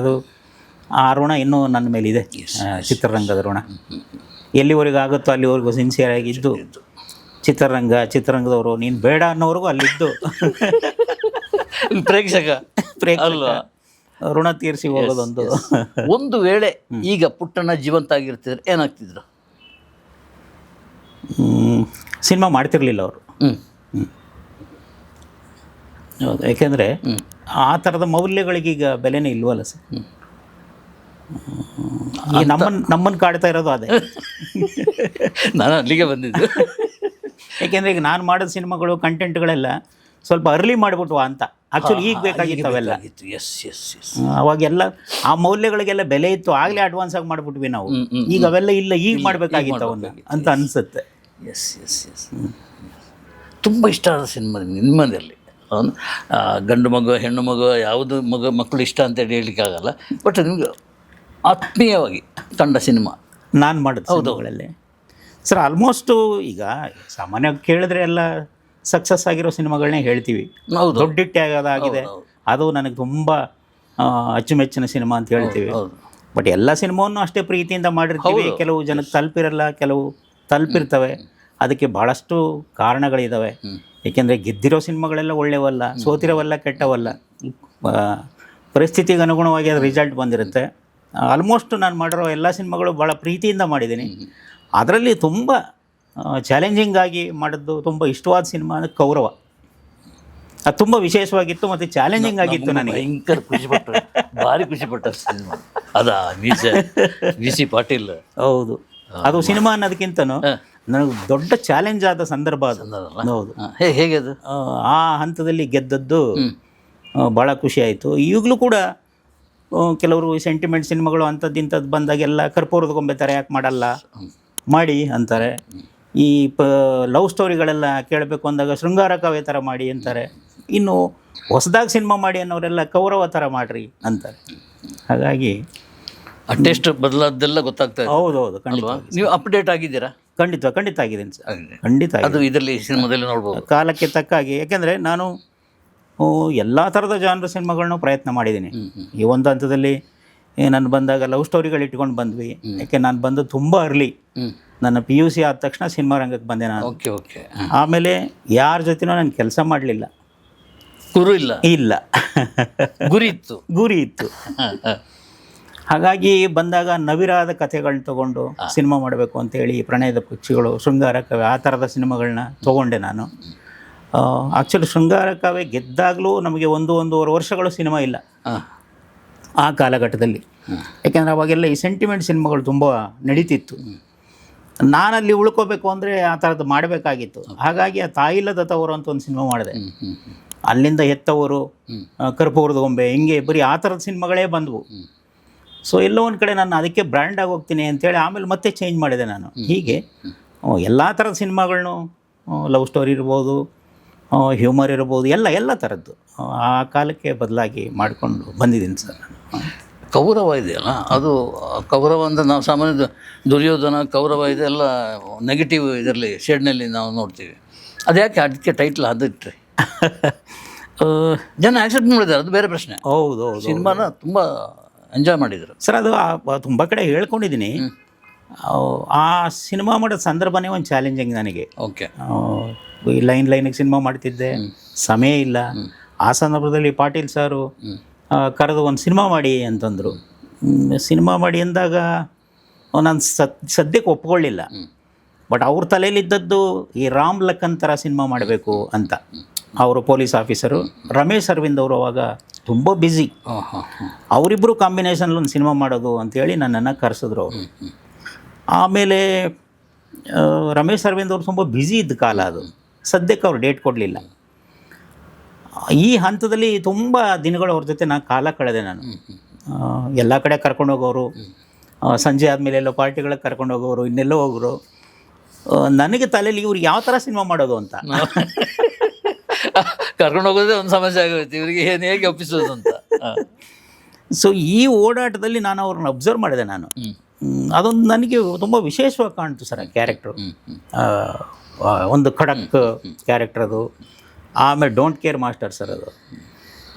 ಅದು ಆ ಋಣ ಇನ್ನೂ ನನ್ನ ಮೇಲಿದೆ, ಚಿತ್ರರಂಗದ ಋಣ. ಎಲ್ಲಿವರೆಗೂ ಆಗುತ್ತೋ ಅಲ್ಲಿವರೆಗೂ ಸಿನ್ಸಿಯರ್ ಆಗಿದ್ದು ಚಿತ್ರರಂಗದವರು ನೀನು ಬೇಡ ಅನ್ನೋವರೆಗೂ ಅಲ್ಲಿದ್ದು ಪ್ರೇಕ್ಷಕ ಅಲ್ವಾ, ಋಣ ತೀರಿಸಿ ಹೋಗೋದೊಂದು. ಒಂದು ವೇಳೆ ಈಗ ಪುಟ್ಟಣ್ಣ ಜೀವಂತ ಆಗಿರ್ತಿದ್ರೆ ಏನಾಗ್ತಿದ್ರು? ಸಿನಿಮಾ ಮಾಡ್ತಿರ್ಲಿಲ್ಲ ಅವರು. ಹೌದು, ಯಾಕೆಂದರೆ ಆ ಥರದ ಮೌಲ್ಯಗಳಿಗೀಗ ಬೆಲೆನೇ ಇಲ್ವಲ್ಲ ಸರ್. ಈ ನಮ್ಮನ್ನು ಕಾಡ್ತಾ ಇರೋದು ಅದೇ. ನಾನು ಅಲ್ಲಿಗೆ ಬಂದಿದ್ದು. ಯಾಕೆಂದರೆ ಈಗ ನಾನು ಮಾಡಿದ ಸಿನಿಮಾಗಳು, ಕಂಟೆಂಟ್ಗಳೆಲ್ಲ ಸ್ವಲ್ಪ ಅರ್ಲಿ ಮಾಡಿಬಿಟ್ವಾ ಅಂತ. ಆ್ಯಕ್ಚುಲಿ ಈಗ ಬೇಕಾಗಿತ್ತು ಅವೆಲ್ಲ. ಅವಾಗೆಲ್ಲ ಆ ಮೌಲ್ಯಗಳಿಗೆಲ್ಲ ಬೆಲೆ ಇತ್ತು, ಆಗಲೇ ಅಡ್ವಾನ್ಸ್ ಆಗಿ ಮಾಡಿಬಿಟ್ವಿ ನಾವು. ಈಗ ಅವೆಲ್ಲ ಇಲ್ಲ, ಈಗ ಮಾಡಬೇಕಾಗಿತ್ತು ಅವನ್ನ ಅಂತ ಅನಿಸುತ್ತೆ. ತುಂಬ ಇಷ್ಟ ಆದ ಸಿನಿಮಾ ನಿಮ್ಮದಲ್ಲಿ. ಗಂಡು ಮಗು, ಹೆಣ್ಣು ಮಗು, ಯಾವುದು ಮಕ್ಕಳು ಇಷ್ಟ ಅಂತೇಳಿ ಹೇಳಲಿಕ್ಕಾಗಲ್ಲ. ಬಟ್ ನಿಮಗೆ ಆತ್ಮೀಯವಾಗಿ ಕಂಡ ಸಿನಿಮಾ ನಾನು ಮಾಡಿದ ಸಿನಿಮಾಗಳಲ್ಲಿ ಸರ್ ಆಲ್ಮೋಸ್ಟು ಈಗ ಸಾಮಾನ್ಯವಾಗಿ ಕೇಳಿದ್ರೆ ಎಲ್ಲ ಸಕ್ಸಸ್ ಆಗಿರೋ ಸಿನಿಮಾಗಳನ್ನೇ ಹೇಳ್ತೀವಿ. ದೊಡ್ಡಿಟ್ಟೆ ಆಗೋದಾಗಿದೆ, ಅದು ನನಗೆ ತುಂಬ ಅಚ್ಚುಮೆಚ್ಚಿನ ಸಿನಿಮಾ ಅಂತ ಹೇಳ್ತೀವಿ. ಬಟ್ ಎಲ್ಲ ಸಿನಿಮಾವನ್ನು ಅಷ್ಟೇ ಪ್ರೀತಿಯಿಂದ ಮಾಡಿರ್ತೀವಿ. ಕೆಲವು ಜನಕ್ಕೆ ತಲುಪಿರಲ್ಲ, ಕೆಲವು ತಲುಪಿರ್ತವೆ. ಅದಕ್ಕೆ ಭಾಳಷ್ಟು ಕಾರಣಗಳಿದ್ದಾವೆ. ಏಕೆಂದರೆ ಗೆದ್ದಿರೋ ಸಿನಿಮಾಗಳೆಲ್ಲ ಒಳ್ಳೆಯವಲ್ಲ, ಸೋತಿರೋವಲ್ಲ ಕೆಟ್ಟವಲ್ಲ. ಪರಿಸ್ಥಿತಿಗೆ ಅನುಗುಣವಾಗಿ ಅದು ರಿಸಲ್ಟ್ ಬಂದಿರುತ್ತೆ. ಆಲ್ಮೋಸ್ಟ್ ನಾನು ಮಾಡಿರೋ ಎಲ್ಲ ಸಿನಿಮಾಗಳು ಭಾಳ ಪ್ರೀತಿಯಿಂದ ಮಾಡಿದ್ದೀನಿ. ಅದರಲ್ಲಿ ತುಂಬ ಚಾಲೆಂಜಿಂಗ್ ಆಗಿ ಮಾಡಿದ್ದು, ತುಂಬ ಇಷ್ಟವಾದ ಸಿನಿಮಾ ಅಂದರೆ ಕೌರವ. ಅದು ತುಂಬ ವಿಶೇಷವಾಗಿತ್ತು ಮತ್ತು ಚಾಲೆಂಜಿಂಗ್ ಆಗಿತ್ತು. ನನಗೆ ಭಯಂಕರ ಖುಷಿಪಟ್ಟರೆ, ಭಾರಿ ಖುಷಿಪಟ್ಟರು ಸಿನಿಮಾ. ಅದಾ ವಿ ಸಿ ಪಾಟೀಲ್. ಹೌದು, ಅದು ಸಿನಿಮಾ ಅನ್ನೋದಕ್ಕಿಂತನೂ ನನಗೆ ದೊಡ್ಡ ಚಾಲೆಂಜ್ ಆದ ಸಂದರ್ಭ ಅದು. ಸಂದರ್ಭ. ಹೌದು. ಹೇಗೆ ಅದು? ಆ ಹಂತದಲ್ಲಿ ಗೆದ್ದದ್ದು ಭಾಳ ಖುಷಿ ಆಯಿತು. ಈಗಲೂ ಕೂಡ ಕೆಲವರು ಸೆಂಟಿಮೆಂಟ್ ಸಿನಿಮಾಗಳು ಅಂಥದ್ದು ಇಂಥದ್ದು ಬಂದಾಗೆಲ್ಲ ಕರ್ಪೂರದ ಗೊಂಬೆ ಥರ ಯಾಕೆ ಮಾಡಲ್ಲ, ಮಾಡಿ ಅಂತಾರೆ. ಈ ಲವ್ ಸ್ಟೋರಿಗಳೆಲ್ಲ ಕೇಳಬೇಕು ಅಂದಾಗ ಶೃಂಗಾರ ಕಾವ್ಯ ಥರ ಮಾಡಿ ಅಂತಾರೆ. ಇನ್ನು ಹೊಸದಾಗಿ ಸಿನಿಮಾ ಮಾಡಿ ಅನ್ನೋರೆಲ್ಲ ಕೌರವ ಥರ ಮಾಡಿರಿ ಅಂತಾರೆ. ಹಾಗಾಗಿ ಆ ಟೇಸ್ಟ್ ಬದಲಾದ್ದೆಲ್ಲ ಗೊತ್ತಾಗ್ತಾ ಇದೆ. ಹೌದೌದು, ಖಂಡಿತ. ನೀವು ಅಪ್ಡೇಟ್ ಆಗಿದ್ದೀರಾ? ಖಂಡಿತ ಆಗಿದ್ದೀನಿ ಸರ್, ಖಂಡಿತ. ಅದು ಇದರಲ್ಲಿ ಸಿನಿಮಾದಲ್ಲಿ ನೋಡ್ಬೋದು. ಕಾಲಕ್ಕೆ ತಕ್ಕಾಗಿ, ಯಾಕೆಂದರೆ ನಾನು ಎಲ್ಲ ಥರದ ಜಾನರ್ ಸಿನಿಮಾಗಳನ್ನೂ ಪ್ರಯತ್ನ ಮಾಡಿದ್ದೀನಿ. ಈ ಒಂದು ಹಂತದಲ್ಲಿ ನಾನು ಬಂದಾಗ ಲವ್ ಸ್ಟೋರಿಗಳು ಇಟ್ಕೊಂಡು ಬಂದ್ವಿ. ಯಾಕೆ ನಾನು ಬಂದು ತುಂಬ ಅರ್ಲಿ, ನನ್ನ PUC ಆದ ತಕ್ಷಣ ಸಿನಿಮಾ ರಂಗಕ್ಕೆ ಬಂದೆ ನಾನು. Okay okay. ಆಮೇಲೆ ಯಾರ ಜೊತೆನೂ ನಾನು ಕೆಲಸ ಮಾಡಲಿಲ್ಲ. ಗುರು ಇಲ್ಲ ಗುರಿ ಇತ್ತು. ಗುರಿ ಇತ್ತು. ಹಾಗಾಗಿ ಬಂದಾಗ ನವಿರಾದ ಕಥೆಗಳನ್ನ ತೊಗೊಂಡು ಸಿನಿಮಾ ಮಾಡಬೇಕು ಅಂತೇಳಿ ಪ್ರಣಯದ ಪಕ್ಷಿಗಳು, ಶೃಂಗಾರ ಕಾವ್ಯ, ಆ ಥರದ ಸಿನಿಮಾಗಳನ್ನ ತೊಗೊಂಡೆ ನಾನು. ಆ್ಯಕ್ಚುಲಿ ಶೃಂಗಾರ ಕಾವ್ಯ ಗೆದ್ದಾಗಲೂ ನಮಗೆ 1-1.5 ವರ್ಷಗಳು ಸಿನಿಮಾ ಇಲ್ಲ ಆ ಕಾಲಘಟ್ಟದಲ್ಲಿ. ಯಾಕೆಂದರೆ ಅವಾಗೆಲ್ಲ ಈ ಸೆಂಟಿಮೆಂಟ್ ಸಿನಿಮಾಗಳು ತುಂಬ ನಡೀತಿತ್ತು. ನಾನಲ್ಲಿ ಉಳ್ಕೋಬೇಕು ಅಂದರೆ ಆ ಥರದ್ದು ಮಾಡಬೇಕಾಗಿತ್ತು. ಹಾಗಾಗಿ ಆ ತಾಯಿಲ್ಲದ ತವರು ಅಂತ ಒಂದು ಸಿನಿಮಾ ಮಾಡಿದೆ. ಅಲ್ಲಿಂದ ಹೆತ್ತವರು, ಕರ್ಪೂರದ ಗೊಂಬೆ, ಹಿಂಗೆ ಬರೀ ಆ ಥರದ ಸಿನಿಮಾಗಳೇ ಬಂದವು. ಸೊ ಎಲ್ಲೋ ಒಂದು ಕಡೆ ನಾನು ಅದಕ್ಕೆ ಬ್ರ್ಯಾಂಡ್ ಆಗಿ ಹೋಗ್ತೀನಿ ಅಂತೇಳಿ ಆಮೇಲೆ ಮತ್ತೆ ಚೇಂಜ್ ಮಾಡಿದೆ ನಾನು. ಹೀಗೆ ಎಲ್ಲ ಥರದ ಸಿನಿಮಾಗಳನ್ನೂ, ಲವ್ ಸ್ಟೋರಿ ಇರ್ಬೋದು, ಹ್ಯೂಮರ್ ಇರ್ಬೋದು, ಎಲ್ಲ ಥರದ್ದು ಆ ಕಾಲಕ್ಕೆ ಬದಲಾಗಿ ಮಾಡಿಕೊಂಡು ಬಂದಿದ್ದೀನಿ ಸರ್ ನಾನು. ಕೌರವ ಇದೆಯಲ್ಲ, ಅದು ಕೌರವ ಅಂದರೆ ನಾವು ಸಾಮಾನ್ಯ ದುರ್ಯೋಧನ, ಕೌರವ ಇದೆಲ್ಲ ನೆಗೆಟಿವ್ ಇದರಲ್ಲಿ ಶೇಡ್ನಲ್ಲಿ ನಾವು ನೋಡ್ತೀವಿ. ಅದು ಯಾಕೆ ಅದಕ್ಕೆ ಟೈಟ್ಲ್ ಅದಿಟ್ರಿ? ಜನ ಆಕ್ಸೆಪ್ಟ್ ಮಾಡಿದ್ದಾರೆ, ಅದು ಬೇರೆ ಪ್ರಶ್ನೆ. ಹೌದು, ಸಿನಿಮಾನ ತುಂಬ ಎಂಜಾಯ್ ಮಾಡಿದರು ಸರ್. ಅದು ತುಂಬ ಕಡೆ ಹೇಳ್ಕೊಂಡಿದ್ದೀನಿ. ಆ ಸಿನಿಮಾ ಮಾಡೋ ಸಂದರ್ಭನೇ ಒಂದು ಚಾಲೆಂಜಿಂಗ್ ನನಗೆ. ಓಕೆ. ಈ ಲೈನಿಗೆ ಸಿನಿಮಾ ಮಾಡ್ತಿದ್ದೆ, ಸಮಯ ಇಲ್ಲ. ಆ ಸಂದರ್ಭದಲ್ಲಿ ಪಾಟೀಲ್ ಸಾರು ಕರೆದು ಒಂದು ಸಿನಿಮಾ ಮಾಡಿ ಅಂತಂದರು. ಸಿನಿಮಾ ಮಾಡಿ ಅಂದಾಗ ನಾನು ಸದ್ಯಕ್ಕೆ ಒಪ್ಕೊಳ್ಳಿಲ್ಲ. ಬಟ್ ಅವ್ರ ತಲೆಯಲ್ಲಿದ್ದದ್ದು ಈ ರಾಮ್ ಲಖನ್ ಥರ ಸಿನಿಮಾ ಮಾಡಬೇಕು ಅಂತ. ಅವರು ಪೊಲೀಸ್ ಆಫೀಸರು, ರಮೇಶ್ ಅರವಿಂದ್ ಅವರು ಅವಾಗ ತುಂಬ ಬ್ಯುಸಿ. ಅವರಿಬ್ಬರು ಕಾಂಬಿನೇಷನಲ್ಲಿ ಒಂದು ಸಿನಿಮಾ ಮಾಡೋದು ಅಂಥೇಳಿ ನನ್ನನ್ನು ಕರೆಸಿದ್ರು ಅವರು. ಆಮೇಲೆ ರಮೇಶ್ ಅರವಿಂದ್ ಅವರು ತುಂಬ ಬ್ಯುಸಿ ಇದ್ದ ಕಾಲ ಅದು, ಸದ್ಯಕ್ಕೆ ಅವ್ರು ಡೇಟ್ ಕೊಡಲಿಲ್ಲ. ಈ ಹಂತದಲ್ಲಿ ತುಂಬ ದಿನಗಳು ಅವ್ರ ಜೊತೆ ನಾನು ಕಾಲ ಕಳೆದೆ ನಾನು. ಎಲ್ಲ ಕಡೆ ಕರ್ಕೊಂಡೋಗೋರು, ಸಂಜೆ ಆದಮೇಲೆ ಎಲ್ಲೋ ಪಾರ್ಟಿಗಳಿಗೆ ಕರ್ಕೊಂಡೋಗೋರು, ಇನ್ನೆಲ್ಲೋ ಹೋಗೋರು. ನನಗೆ ತಲೆಯಲ್ಲಿ ಇವ್ರು ಯಾವ ಥರ ಸಿನಿಮಾ ಮಾಡೋದು ಅಂತ ಕರ್ಕೊಂಡು ಹೋಗೋದೇ ಒಂದು ಸಮಸ್ಯೆ ಆಗೋಯ್ತು, ಇವರಿಗೆ ಏನು ಹೇಗೆ ಒಪ್ಪಿಸೋದು ಅಂತ. ಸೊ ಈ ಓಡಾಟದಲ್ಲಿ ನಾನು ಅವ್ರನ್ನ ಅಬ್ಸರ್ವ್ ಮಾಡಿದೆ ನಾನು. ಅದೊಂದು ನನಗೆ ತುಂಬ ವಿಶೇಷವಾಗಿ ಕಾಣ್ತು ಸರ್ ಆ ಕ್ಯಾರೆಕ್ಟ್ರು. ಒಂದು ಖಡಕ್ ಕ್ಯಾರೆಕ್ಟರ್ ಅದು. ಆಮೇಲೆ ಡೋಂಟ್ ಕೇರ್ ಮಾಸ್ಟರ್ ಸರ್ ಅದು.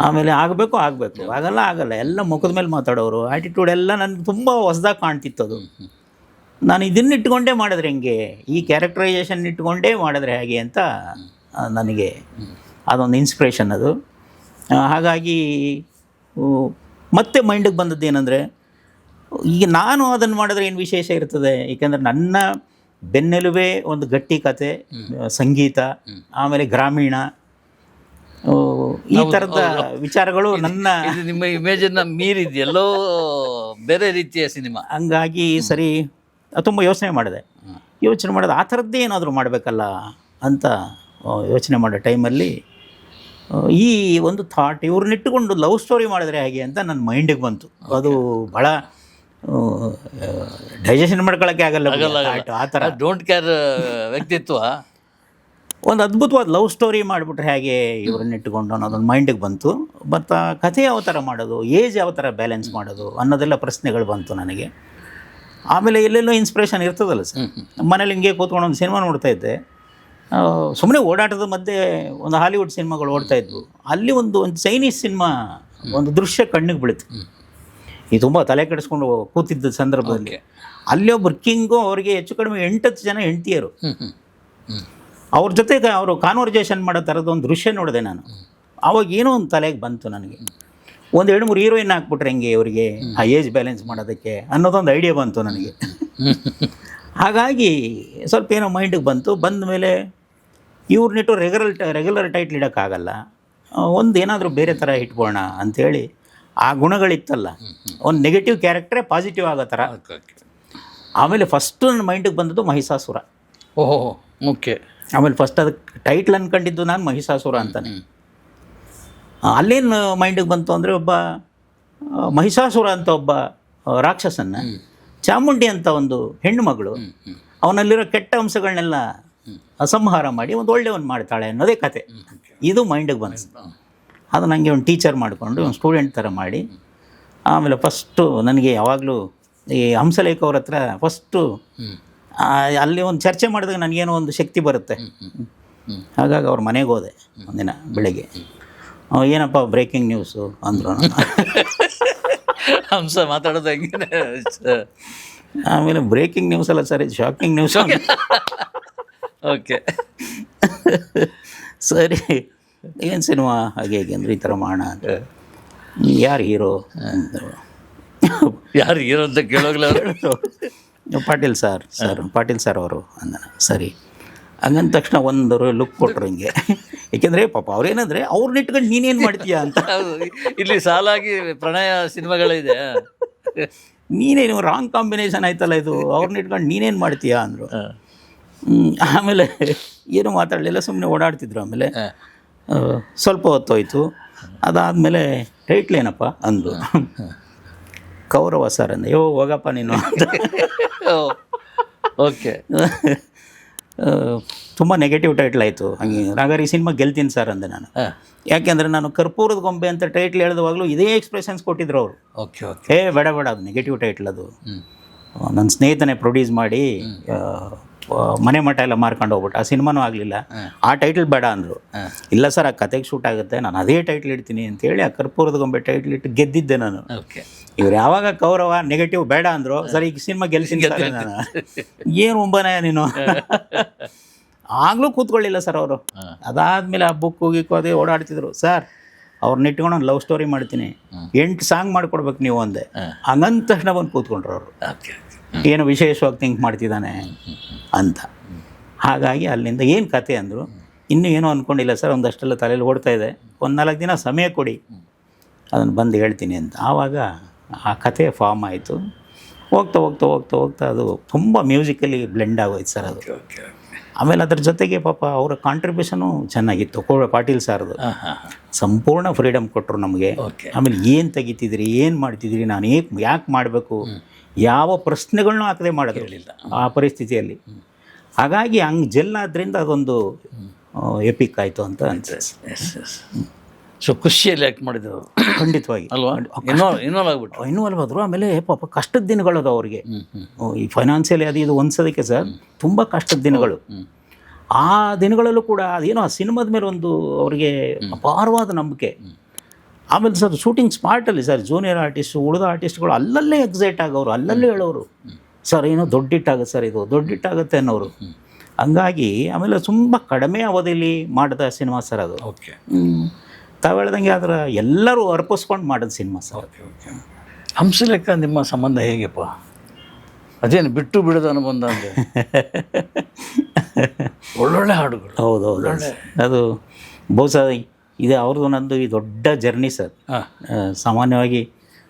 ಆಮೇಲೆ ಆಗಬೇಕು ಆಗಲ್ಲ ಎಲ್ಲ ಮುಖದ ಮೇಲೆ ಮಾತಾಡೋರು, ಆ್ಯಟಿಟ್ಯೂಡ್ ಎಲ್ಲ ನನಗೆ ತುಂಬ ಹೊಸದಾಗಿ ಕಾಣ್ತಿತ್ತು ಅದು. ನಾನು ಇದನ್ನ ಇಟ್ಕೊಂಡೇ ಮಾಡಿದ್ರೆ ಹೆಂಗೆ, ಈ ಕ್ಯಾರೆಕ್ಟರೈಸೇಷನ್ ಇಟ್ಕೊಂಡೇ ಮಾಡಿದ್ರೆ ಹೇಗೆ ಅಂತ ನನಗೆ ಅದೊಂದು ಇನ್ಸ್ಪಿರೇಷನ್ ಅದು. ಹಾಗಾಗಿ ಮತ್ತೆ ಮೈಂಡಿಗೆ ಬಂದದ್ದು ಏನಂದರೆ, ಈಗ ನಾನು ಅದನ್ನು ಮಾಡಿದ್ರೆ ಏನು ವಿಶೇಷ ಇರ್ತದೆ. ಏಕೆಂದರೆ ನನ್ನ ಬೆನ್ನೆಲುಬೇ ಒಂದು ಗಟ್ಟಿ ಕತೆ, ಸಂಗೀತ, ಆಮೇಲೆ ಗ್ರಾಮೀಣ, ಈ ಥರದ ವಿಚಾರಗಳು ನನ್ನ ನಿಮ್ಮ ಇಮೇಜನ್ನು ಮೀರಿದೆಯಲ್ಲೋ ಬೇರೆ ರೀತಿಯ ಸಿನಿಮಾ. ಹಂಗಾಗಿ ಸರಿ ತುಂಬ ಯೋಚನೆ ಮಾಡಿದೆ ಆ ಥರದ್ದೇ ಏನಾದರೂ ಮಾಡಬೇಕಲ್ಲ ಅಂತ ಯೋಚನೆ ಮಾಡೋ ಟೈಮಲ್ಲಿ ಈ ಒಂದು ಥಾಟ್, ಇವ್ರನ್ನಿಟ್ಟುಕೊಂಡು ಲವ್ ಸ್ಟೋರಿ ಮಾಡಿದ್ರೆ ಹೇಗೆ ಅಂತ ನನ್ನ ಮೈಂಡಿಗೆ ಬಂತು. ಅದು ಭಾಳ ಡೈಜೆಷನ್ ಮಾಡ್ಕೊಳ್ಳೋಕ್ಕೆ ಆಗಲ್ಲ ಆ ಥರ. ಡೋಂಟ್ ಕೇರ್ ವ್ಯಕ್ತಿತ್ವ ಒಂದು ಅದ್ಭುತವಾದ ಲವ್ ಸ್ಟೋರಿ ಮಾಡಿಬಿಟ್ರೆ ಹೇಗೆ ಇವ್ರನ್ನಿಟ್ಟುಕೊಂಡು ಅನ್ನೋದೊಂದು ಮೈಂಡಿಗೆ ಬಂತು. ಮತ್ತು ಕಥೆ ಯಾವ ಥರ ಮಾಡೋದು, ಏಜ್ ಯಾವ ಥರ ಬ್ಯಾಲೆನ್ಸ್ ಮಾಡೋದು ಅನ್ನೋದೆಲ್ಲ ಪ್ರಶ್ನೆಗಳು ಬಂತು ನನಗೆ. ಆಮೇಲೆ ಎಲ್ಲೆಲ್ಲೋ ಇನ್ಸ್ಪಿರೇಷನ್ ಇರ್ತದಲ್ಲ ಸರ್. ಮನೇಲಿ ಹಿಂಗೆ ಕೂತ್ಕೊಂಡು ಒಂದು ಸಿನಿಮಾ ನೋಡ್ತಾ ಇದ್ದೆ. ಸುಮ್ಮನೆ ಓಡಾಟದ ಮಧ್ಯೆ ಒಂದು ಹಾಲಿವುಡ್ ಸಿನಿಮಾಗಳು ಓಡ್ತಾಯಿದ್ವು. ಅಲ್ಲಿ ಒಂದು ಚೈನೀಸ್ ಸಿನಿಮಾ ಒಂದು ದೃಶ್ಯ ಕಣ್ಣಿಗೆ ಬೀಳಿತು. ಈ ತುಂಬ ತಲೆ ಕೆಡಿಸ್ಕೊಂಡು ಕೂತಿದ್ದ ಸಂದರ್ಭದಲ್ಲಿ ಅಲ್ಲಿ ಒಬ್ಬರು ಕಿಂಗು, ಅವರಿಗೆ ಹೆಚ್ಚು ಕಡಿಮೆ 8-10 ಜನ ಹೆಂಡತಿಯರು. ಅವ್ರ ಜೊತೆಗೆ ಅವರು ಕಾನ್ವರ್ಜೇಷನ್ ಮಾಡೋ ಥರದ್ದು ಒಂದು ದೃಶ್ಯ ನೋಡಿದೆ ನಾನು. ಆವಾಗ ಏನೋ ಒಂದು ತಲೆಗೆ ಬಂತು ನನಗೆ, ಒಂದು 2-3 ಹೀರೋಯಿನ್ ಹಾಕ್ಬಿಟ್ರೆ ಹೆಂಗೆ ಇವರಿಗೆ ಆ ಏಜ್ ಬ್ಯಾಲೆನ್ಸ್ ಮಾಡೋದಕ್ಕೆ ಅನ್ನೋದೊಂದು ಐಡಿಯಾ ಬಂತು ನನಗೆ. ಹಾಗಾಗಿ ಸ್ವಲ್ಪ ಏನೋ ಮೈಂಡಿಗೆ ಬಂದ ಮೇಲೆ ಇವ್ರನ್ನಿಟ್ಟು ರೆಗ್ಯುಲರ್ ಟೈಟ್ಲ್ ಇಡೋಕ್ಕಾಗಲ್ಲ, ಒಂದು ಏನಾದರೂ ಬೇರೆ ಥರ ಇಟ್ಬೋಣ ಅಂಥೇಳಿ ಆ ಗುಣಗಳಿತ್ತಲ್ಲ, ಒಂದು ನೆಗೆಟಿವ್ ಕ್ಯಾರೆಕ್ಟ್ರೇ ಪಾಸಿಟಿವ್ ಆಗೋ ಥರ. ಆಮೇಲೆ ಫಸ್ಟು ನನ್ನ ಮೈಂಡಿಗೆ ಬಂದದ್ದು ಮಹಿಷಾಸುರ. ಓಹೋ ಮುಖ್ಯ. ಆಮೇಲೆ ಫಸ್ಟ್ ಅದಕ್ಕೆ ಟೈಟ್ಲ್ ಅಂದ್ಕೊಂಡಿದ್ದು ನಾನು ಮಹಿಷಾಸುರ ಅಂತಾನೆ. ಅಲ್ಲೇನು ಮೈಂಡಿಗೆ ಬಂತು ಅಂದರೆ ಒಬ್ಬ ಮಹಿಷಾಸುರ ಅಂತ ಒಬ್ಬ ರಾಕ್ಷಸನ್ನ ಚಾಮುಂಡಿ ಅಂತ ಒಂದು ಹೆಣ್ಣು ಮಗಳು ಅವನಲ್ಲಿರೋ ಕೆಟ್ಟ ಅಂಶಗಳನ್ನೆಲ್ಲ ಅಸಂಹಾರ ಮಾಡಿ ಒಂದು ಒಳ್ಳೆಯವನು ಮಾಡ್ತಾಳೆ ಅನ್ನೋದೇ ಕತೆ. ಇದು ಮೈಂಡಿಗೆ ಬಂತು. ಅದು ನನಗೆ ಒಂದು ಟೀಚರ್ ಮಾಡಿಕೊಂಡು ಒಂದು ಸ್ಟೂಡೆಂಟ್ ಥರ ಮಾಡಿ, ಆಮೇಲೆ ಫಸ್ಟು ನನಗೆ ಯಾವಾಗಲೂ ಈ ಹಂಸಲೇಖ ಅವ್ರ ಹತ್ರ ಫಸ್ಟು ಅಲ್ಲಿ ಒಂದು ಚರ್ಚೆ ಮಾಡಿದಾಗ ನನಗೇನೋ ಒಂದು ಶಕ್ತಿ ಬರುತ್ತೆ. ಹಾಗಾಗಿ ಅವ್ರ ಮನೆಗೆ ಹೋದೆ ಒಂದಿನ ಬೆಳಗ್ಗೆ. ಏನಪ್ಪ ಬ್ರೇಕಿಂಗ್ ನ್ಯೂಸು ಅಂದರು. ಹಂಸ ಮಾತಾಡೋದು ಹೆಂಗೆ? ಆಮೇಲೆ ಬ್ರೇಕಿಂಗ್ ನ್ಯೂಸ್ ಅಲ್ಲ ಸರ್, ಇದು ಶಾಕಿಂಗ್ ನ್ಯೂಸ್. ಓಕೆ ಸರಿ, ಏನು ಸಿನಿಮಾ ಹಾಗೆ ಹೇಗೆ ಅಂದರೆ ಈ ಥರ ಮಾಡೋಣ ಅಂತ. ಯಾರು ಹೀರೋ ಅಂದರು. ಯಾರು ಹೀರೋ ಅಂತ ಕೇಳೋಗ್ಲ ಅವರು. ಪಾಟೀಲ್ ಸರ್ ಪಾಟೀಲ್ ಸರ್ ಅವರು ಅಂದ. ಸರಿ ಹಂಗಂದ ತಕ್ಷಣ ಒಂದು ಲುಕ್ ಕೊಟ್ಟರು ಹಿಂಗೆ. ಏಕೆಂದರೆ ಪಾಪ ಅವ್ರೇನಂದರೆ ಅವ್ರನ್ನ ಇಟ್ಕೊಂಡು ನೀನೇನು ಮಾಡ್ತೀಯಾ ಅಂತ. ಇಲ್ಲಿ ಸಾಲಾಗಿ ಪ್ರಣಯ ಸಿನಿಮಾಗಳಿದೆ. ನೀನೇನು ರಾಂಗ್ ಕಾಂಬಿನೇಷನ್ ಆಯ್ತಲ್ಲ ಇದು, ಅವ್ರನ್ನ ಇಟ್ಕೊಂಡು ನೀನೇನು ಮಾಡ್ತೀಯಾ ಅಂದರು. ಆಮೇಲೆ ಏನೂ ಮಾತಾಡಲಿಲ್ಲ, ಸುಮ್ಮನೆ ಓಡಾಡ್ತಿದ್ರು. ಆಮೇಲೆ ಸ್ವಲ್ಪ ಹೊತ್ತೋಯ್ತು. ಅದಾದಮೇಲೆ ಟೈಟ್ಲ್ ಏನಪ್ಪ ಅಂದರು. ಕೌರವ ಸರ್ ಅಂದೆ. ಹೋಗಪ್ಪ ನೀನು ಅಂತ. ಓಕೆ ತುಂಬ ನೆಗೆಟಿವ್ ಟೈಟ್ಲ್ ಆಯಿತು. ಹಂಗೆ ಹಾಗಾದ್ರೆ ಈ ಸಿನಿಮಾ ಗೆಲ್ತೀನಿ ಸರ್ ಅಂದೆ ನಾನು. ಯಾಕೆಂದರೆ ನಾನು ಕರ್ಪೂರದ ಗೊಂಬೆ ಅಂತ ಟೈಟ್ಲ್ ಹೇಳಿದವಾಗಲೂ ಇದೇ ಎಕ್ಸ್ಪ್ರೆಷನ್ಸ್ ಕೊಟ್ಟಿದ್ರು ಅವರು. ಓಕೆ ಓಕೆ ಬೇಡ ಅದು ನೆಗೆಟಿವ್ ಟೈಟ್ಲ್. ಅದು ನನ್ನ ಸ್ನೇಹಿತನೇ ಪ್ರೊಡ್ಯೂಸ್ ಮಾಡಿ ಮನೆ ಮಠ ಎಲ್ಲ ಮಾರ್ಕೊಂಡು ಹೋಗ್ಬಿಟ್ಟು ಆ ಸಿನಿಮಾನೂ ಆಗಲಿಲ್ಲ. ಆ ಟೈಟ್ಲ್ ಬೇಡ ಅಂದರು. ಇಲ್ಲ ಸರ್ ಆ ಕತೆಗೆ ಶೂಟ್ ಆಗುತ್ತೆ, ನಾನು ಅದೇ ಟೈಟ್ಲ್ ಇಡ್ತೀನಿ ಅಂತೇಳಿ ಆ ಕರ್ಪೂರದ ಗೊಂಬೆ ಟೈಟ್ಲ್ ಇಟ್ಟು ಗೆದ್ದಿದ್ದೆ ನಾನು. ಓಕೆ ಇವ್ರು ಯಾವಾಗ ಕೌರವ ನೆಗೆಟಿವ್ ಬೇಡ ಅಂದರು, ಸರಿ ಈಗ ಸಿನಿಮಾ ಗೆಲ್ತೀನಿ ನಾನು. ಏನು ಮುಂಬಾನೆ ನೀನು. ಆಗಲೂ ಕೂತ್ಕೊಳ್ಳಿಲ್ಲ ಸರ್ ಅವರು. ಅದಾದಮೇಲೆ ಆ ಬುಕ್ ಗಿಕ್ಕು ಅದೇ ಓಡಾಡ್ತಿದ್ರು. ಸರ್ ಅವ್ರನ್ನ ಇಟ್ಕೊಂಡು ಒಂದು ಲವ್ ಸ್ಟೋರಿ ಮಾಡ್ತೀನಿ, 8 ಸಾಂಗ್ ಮಾಡಿಕೊಡ್ಬೇಕು ನೀವು ಅಂದೆ. ಹಂಗಂದ ತಕ್ಷಣ ಬಂದು ಕೂತ್ಕೊಂಡ್ರು ಅವರು. ಏನು ವಿಶೇಷವಾಗಿ ಥಿಂಕ್ ಮಾಡ್ತಿದ್ದಾನೆ ಅಂತ. ಹಾಗಾಗಿ ಅಲ್ಲಿಂದ ಏನು ಕತೆ ಅಂದರು. ಇನ್ನೂ ಏನೂ ಅಂದ್ಕೊಂಡಿಲ್ಲ ಸರ್, ಒಂದಷ್ಟೆಲ್ಲ ತಲೆಯಲ್ಲಿ ಓಡ್ತಾ ಇದೆ, ಒಂದು 4 ದಿನ ಸಮಯ ಕೊಡಿ, ಅದನ್ನು ಬಂದು ಹೇಳ್ತೀನಿ ಅಂತ. ಆವಾಗ ಆ ಕತೆ ಫಾರ್ಮ್ ಆಯಿತು. ಹೋಗ್ತಾ ಅದು ತುಂಬ ಮ್ಯೂಸಿಕಲಿ ಬ್ಲೆಂಡ್ ಆಗೋಯ್ತು ಸರ್ ಅದು. ಆಮೇಲೆ ಅದ್ರ ಜೊತೆಗೆ ಪಾಪ ಅವರ ಕಾಂಟ್ರಿಬ್ಯೂಷನು ಚೆನ್ನಾಗಿತ್ತು. ಪಾಟೀಲ್ ಸಾರ್ದು ಸಂಪೂರ್ಣ ಫ್ರೀಡಮ್ ಕೊಟ್ಟರು ನಮಗೆ. ಆಮೇಲೆ ಏನು ತೆಗಿತಿದ್ರಿ, ಏನು ಮಾಡ್ತಿದ್ರಿ, ನಾನು ಯಾಕೆ ಮಾಡಬೇಕು, ಯಾವ ಪ್ರಶ್ನೆಗಳನ್ನೂ ಹಾಕದೆ ಮಾಡೋದಿರಲಿಲ್ಲ ಆ ಪರಿಸ್ಥಿತಿಯಲ್ಲಿ. ಹಾಗಾಗಿ ಹಂಗೆ ಜೆಲ್ಲಾದ್ರಿಂದ ಅದೊಂದು ಎಪಿಕ್ ಆಯಿತು ಅಂತ ಅನ್ಸುತ್ತೆ. ಸೊ ಖುಷಿಯಲ್ಲಿ ಆ್ಯಕ್ಟ್ ಮಾಡಿದ್ರು ಖಂಡಿತವಾಗಿ ಅಲ್ವಾ? ಇನ್ವಾಲ್ವ್ ಆದರು. ಆಮೇಲೆ ಪಾಪ ಕಷ್ಟದ ದಿನಗಳದು ಅವ್ರಿಗೆ. ಈ ಫೈನಾನ್ಷಿಯಲಿ ಅದು ಇದು ಹೊಂದ್ಸೋದಕ್ಕೆ ಸರ್ ತುಂಬ ಕಷ್ಟದ ದಿನಗಳು. ಆ ದಿನಗಳಲ್ಲೂ ಕೂಡ ಅದೇನೋ ಆ ಸಿನಿಮಾದ ಮೇಲೆ ಒಂದು ಅವ್ರಿಗೆ ಅಪಾರವಾದ ನಂಬಿಕೆ. ಆಮೇಲೆ ಸರ್ ಶೂಟಿಂಗ್ ಸ್ಪಾಟಲ್ಲಿ ಸರ್ ಜೂನಿಯರ್ ಆರ್ಟಿಸ್ಟು ಉಳಿದ ಆರ್ಟಿಸ್ಟ್ಗಳು ಅಲ್ಲಲ್ಲೇ ಎಕ್ಸೈಟ್ ಆಗೋರು, ಅಲ್ಲಲ್ಲೇ ಹೇಳೋರು, ಸರ್ ಏನೋ ದೊಡ್ಡಿಟ್ಟಾಗುತ್ತೆ ಸರ್, ಇದು ದೊಡ್ಡಿಟ್ಟಾಗುತ್ತೆ ಅನ್ನೋರು. ಹಂಗಾಗಿ ಆಮೇಲೆ ತುಂಬ ಕಡಿಮೆ ಅವಧಿಯಲ್ಲಿ ಮಾಡಿದ ಸಿನಿಮಾ ಸರ್ ಅದು. ಓಕೆ ತಾವು ಹೇಳ್ದಂಗೆ ಅದರ ಎಲ್ಲರೂ ಅರ್ಪಿಸ್ಕೊಂಡು ಮಾಡೋದು ಸಿನಿಮಾ ಸರ್. ಹಂಸಲೇಖ ನಿಮ್ಮ ಸಂಬಂಧ ಹೇಗೆಪ್ಪ? ಅದೇನು ಬಿಟ್ಟು ಬಿಡೋದು ಅನುಬಂಧ ಅಂದರೆ ಒಳ್ಳೊಳ್ಳೆ ಹಾಡುಗಳು. ಹೌದೌದು, ಅದು ಬಹುಶಃ ಇದೆ ಅವ್ರದ್ದು ನಂದು ಈ ದೊಡ್ಡ ಜರ್ನಿ ಸರ್. ಸಾಮಾನ್ಯವಾಗಿ